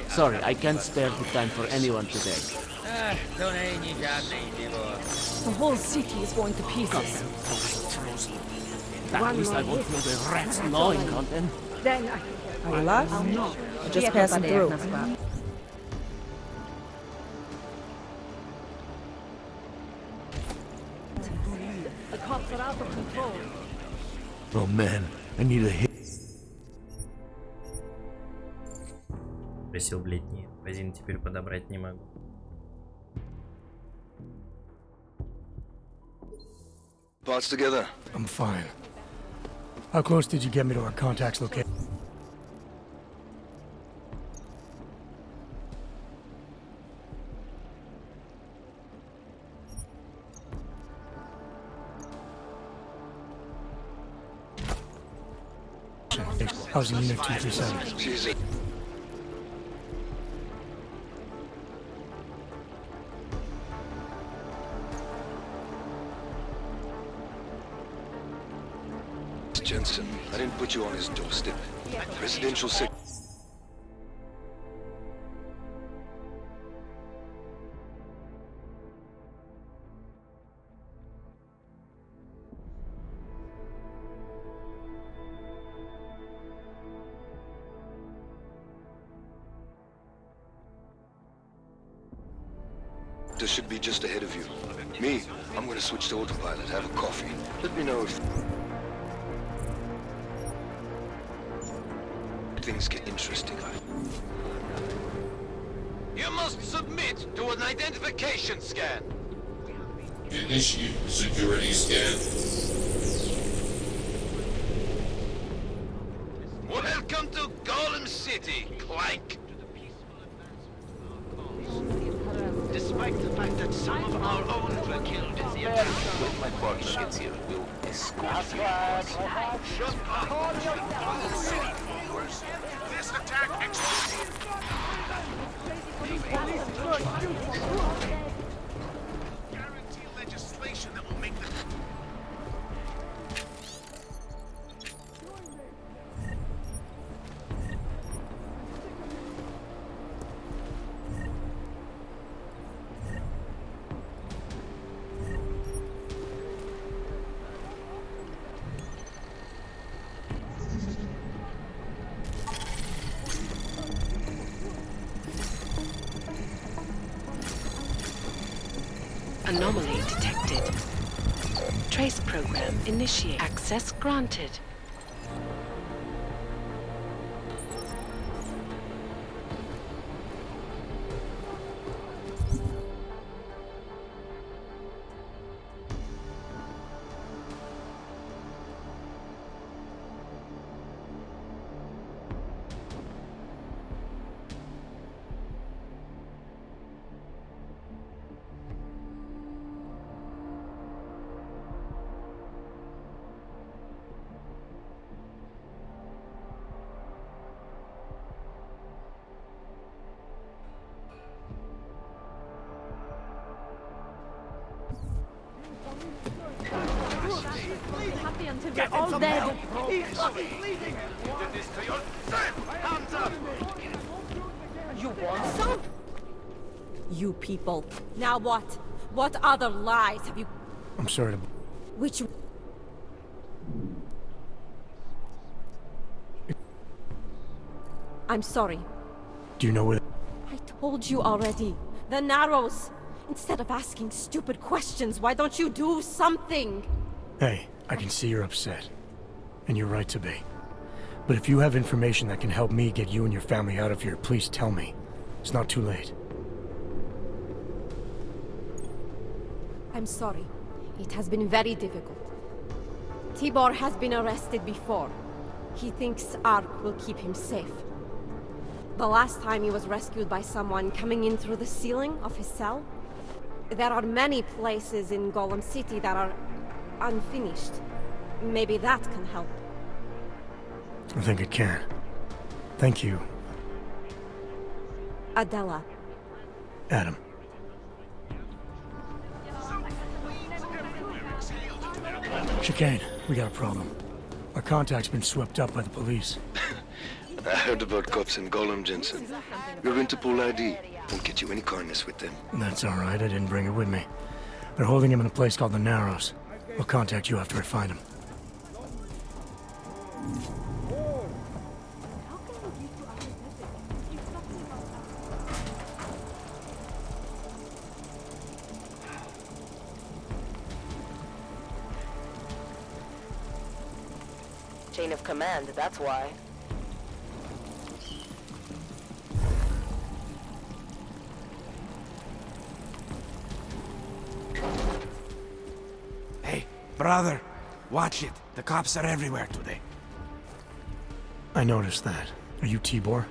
Sorry, I can't spare the time for anyone today. The whole city is going to pieces. At least I won't feel the rats gnawing on them. Then Are you lost? Or just passing through? the cops are out of control. Oh man, I need a hit. Просил, блядь, нет. Магазин теперь подобрать не могу. Parts together? I'm fine. How close did you get me to our contact's location? Housing Unit 237. Jesus. Jensen, I didn't put you on his doorstep. Residential sector. This should be just ahead of you. Me, I'm gonna switch to autopilot, have a coffee. Let me know if things get interesting. You must submit to an identification scan. Initiate security scan. Welcome to Golem City, Clank. Despite the fact that some of our own were killed in the attack, when my partner gets here, we'll escort you. Shut up! Golem City followers, this attack exploded. Guarantee legislation that will make the Anomaly detected. Trace program initiate. Access granted. They're all dead. He's fucking bleeding. You did this to yourself. Hands up. You want some? You people. Now what? What other lies have you... I'm sorry to... Which... I'm sorry. Do you know where... I told you already. The Narrows. Instead of asking stupid questions, why don't you do something? Hey, I can see you're upset. And you're right to be. But if you have information that can help me get you and your family out of here, please tell me. It's not too late. I'm sorry. It has been very difficult. Tibor has been arrested before. He thinks Ark will keep him safe. The last time he was rescued by someone coming in through the ceiling of his cell. There are many places in Golem City that are unfinished. Maybe that can help. I think it can. Thank you, Adela. Adam. Chicane, we got a problem. Our contact's been swept up by the police. I heard about cops in Golem, Jensen. Your Interpol ID won't get you any kindness with them. That's all right, I didn't bring it with me. They're holding him in a place called the Narrows. I'll contact you after I find him. Chain of command, that's why. Hey, brother, watch it. The cops are everywhere today. I noticed that. Are you Tibor?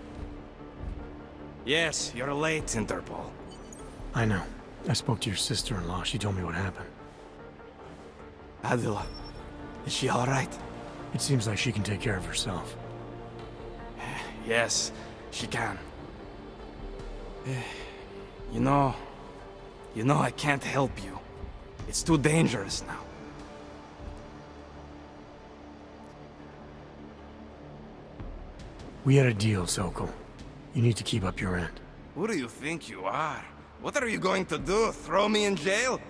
Yes, you're late, Interpol. I know. I spoke to your sister-in-law. She told me what happened. Adela, is she all right? It seems like she can take care of herself. Yes, she can. You know, I can't help you. It's too dangerous now. We had a deal, Sokol. You need to keep up your end. Who do you think you are? What are you going to do? Throw me in jail?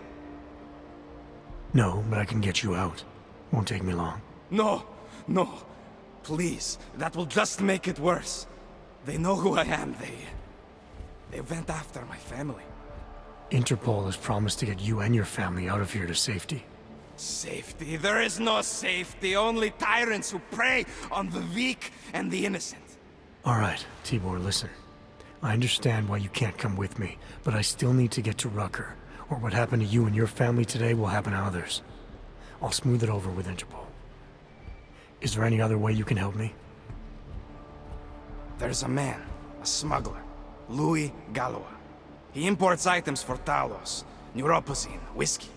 No, but I can get you out. Won't take me long. No, no. Please, that will just make it worse. They know who I am. They went after my family. Interpol has promised to get you and your family out of here to safety. Safety? There is no safety. Only tyrants who prey on the weak and the innocent. All right, Tibor, listen. I understand why you can't come with me, but I still need to get to Rucker, or what happened to you and your family today will happen to others. I'll smooth it over with Interpol. Is there any other way you can help me? There's a man, a smuggler, Louis Galois. He imports items for Talos, neuropozyne, whiskey.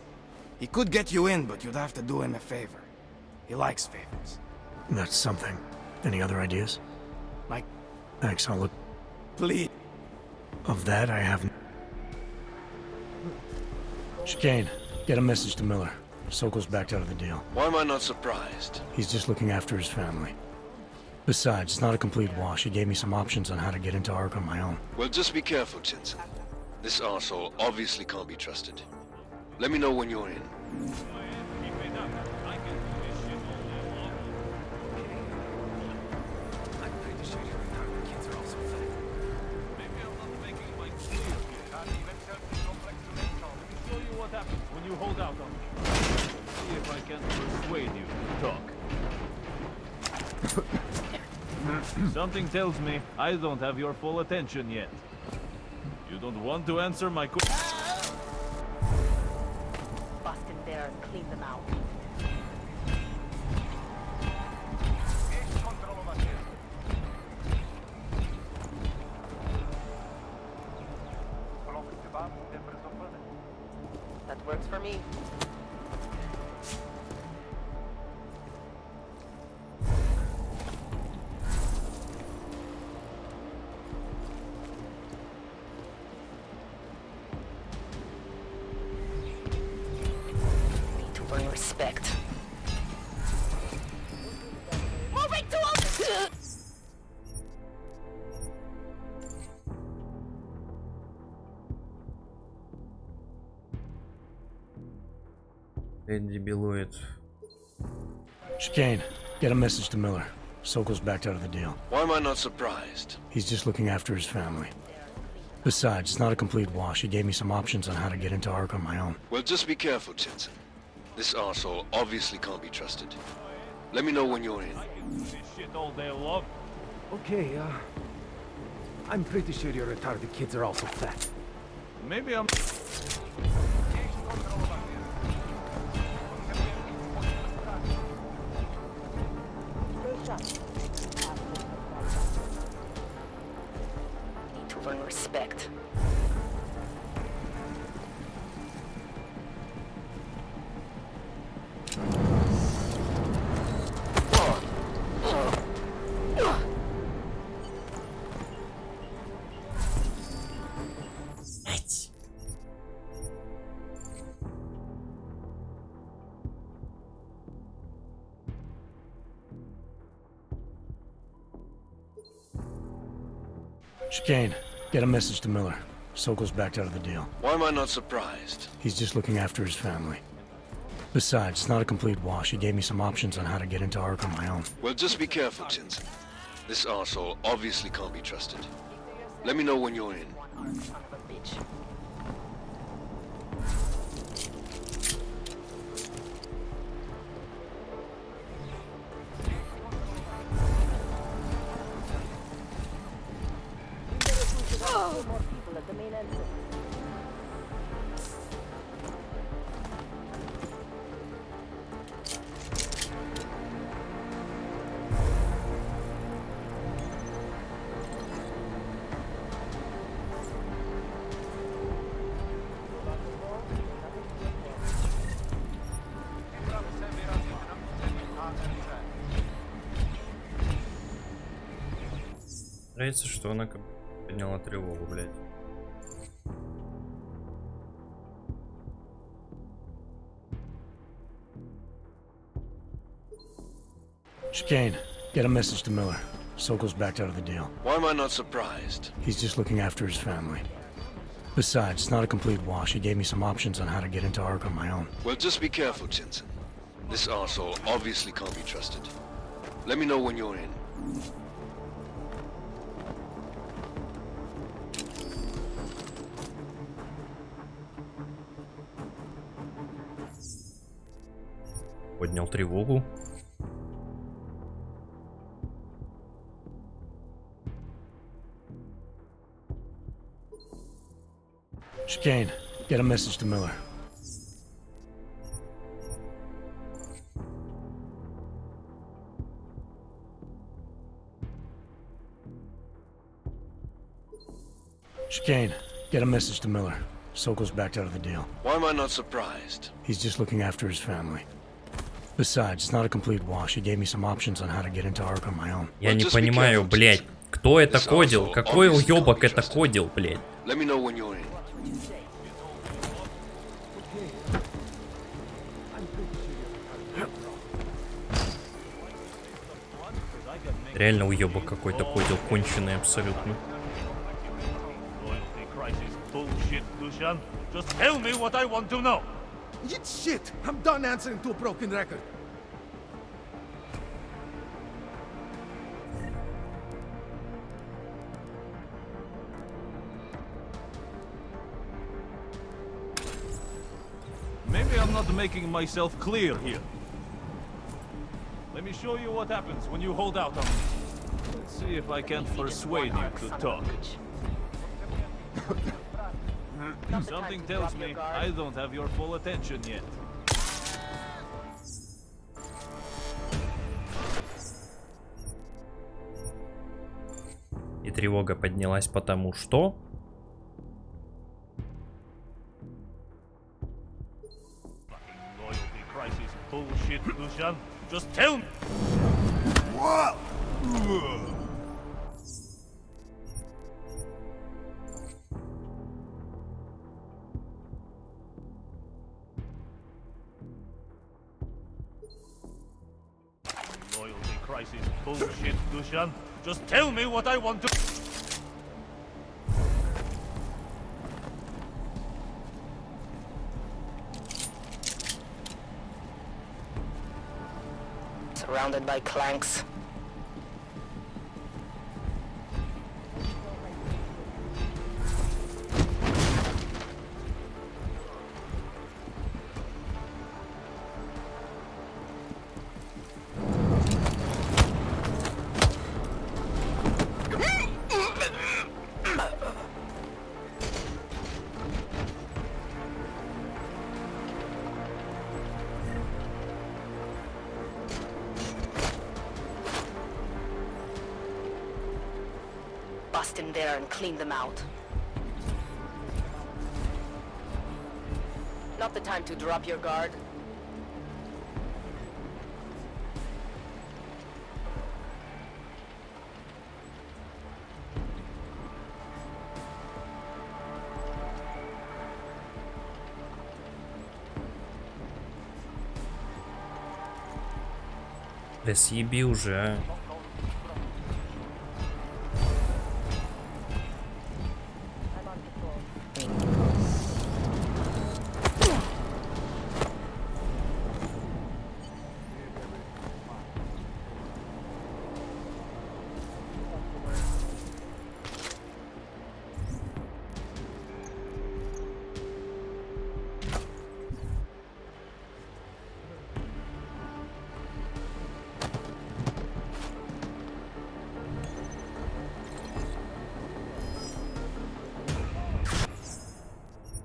He could get you in, but you'd have to do him a favor. He likes favors. That's something. Any other ideas? Like... Thanks, I'll look... Please. Of that, I have... Chicane, get a message to Miller. Sokol's backed out of the deal. Why am I not surprised? He's just looking after his family. Besides, it's not a complete wash. He gave me some options on how to get into Ark on my own. Well, just be careful, Jensen. This arsehole obviously can't be trusted. Let me know when you're in. When you hold out on me. See if I can persuade you to talk. Something tells me I don't have your full attention yet. You don't want to answer my question? Bust in there and clean them out. That works for me. Need to earn respect. Дебилует. Chicane, get a message to Miller. Sokol's backed out of the deal. Why am I not surprised? He's just looking after his family. Besides, it's not a complete wash. He gave me some options on how to get into Ark on my own. Well, just be careful, Jensen. This arsehole obviously can't be trusted. Let me know when you're in. Shit all day long. Okay, I'm pretty sure your retarded kids are also fat. Maybe I'm... Need to learn respect. Chicane, get a message to Miller. Sokol's backed out of the deal. Why am I not surprised? He's just looking after his family. Besides, it's not a complete wash. He gave me some options on how to get into Ark on my own. Well, just be careful, Jensen. This arsehole obviously can't be trusted. Let me know when you're in. More people at the main entrance. Нравится, что она как бы подняла тревогу, блядь. Chicane, get a message to Miller. Sokol's backed out of the deal. Why am I not surprised? He's just looking after his family. Besides, it's not a complete wash. He gave me some options on how to get into Ark on my own. Well, just be careful, Jensen. This arsehole obviously can't be trusted. Let me know when you're in. Поднял тревогу. Chicane, get a message to Miller. Chicane, get a message to Miller. Sokol's backed out of the deal. Why am I not surprised? He's just looking after his family. Besides, it's not a complete wash. He gave me some options on how to get into Ark on my own. Я не понимаю, блядь, кто это кодил? Какой уёбок это кодил, блядь? Let me know when you're in. Реально уёбок какой-то кодил, конченый абсолютно. Bullshit, Lucian. Just tell me what I want to know. Shit! I'm done answering to a broken record. Maybe I'm not making myself clear here. Let me show you what happens when you hold out on me. Let's see if I can't persuade you to talk. Something tells me I don't have your full attention yet. И тревога поднялась потому что... Loyalty crisis bullshit, Lucian. Just tell me. What? Loyalty crisis bullshit, Lucian. Just tell me what I want to... Surrounded by clanks. Bust in there and clean them out. Not the time to drop your guard. Да съеби уже, а.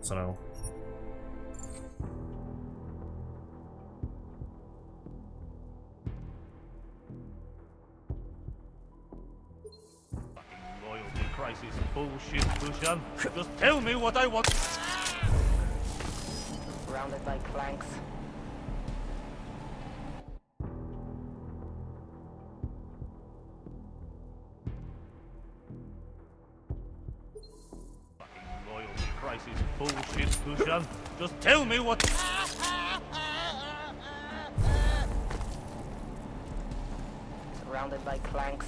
Срал. Loyalty crisis bullshit, Bushan. Just tell me what I want. Surrounded by clanks. Loyalty crisis bullshit, Bushan. Just tell me what. Surrounded by clanks.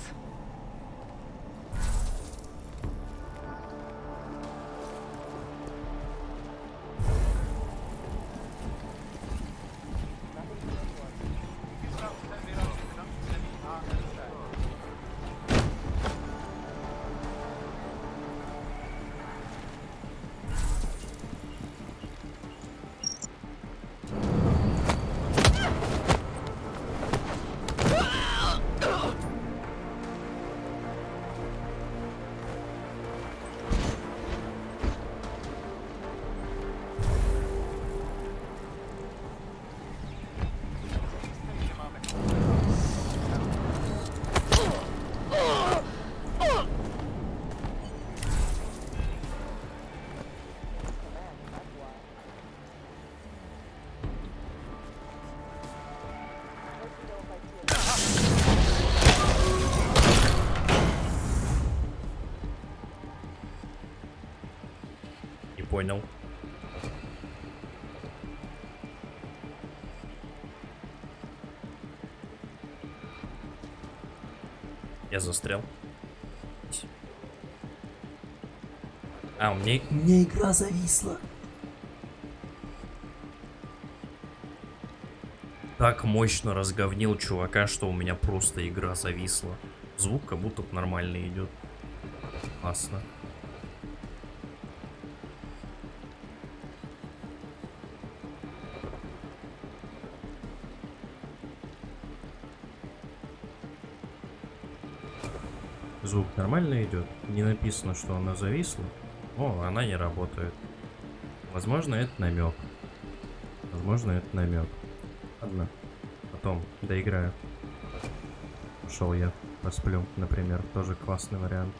Понял. Я застрял. А, у меня игра зависла. Так мощно разговнил чувака, что у меня просто игра зависла. Звук как будто нормально идет. Классно. Звук нормально идет. Не написано, что она зависла. О, она не работает. Возможно, это намек. Возможно, это намек. Ладно. Потом доиграю. Пошел я посплю, например. Тоже классный вариант.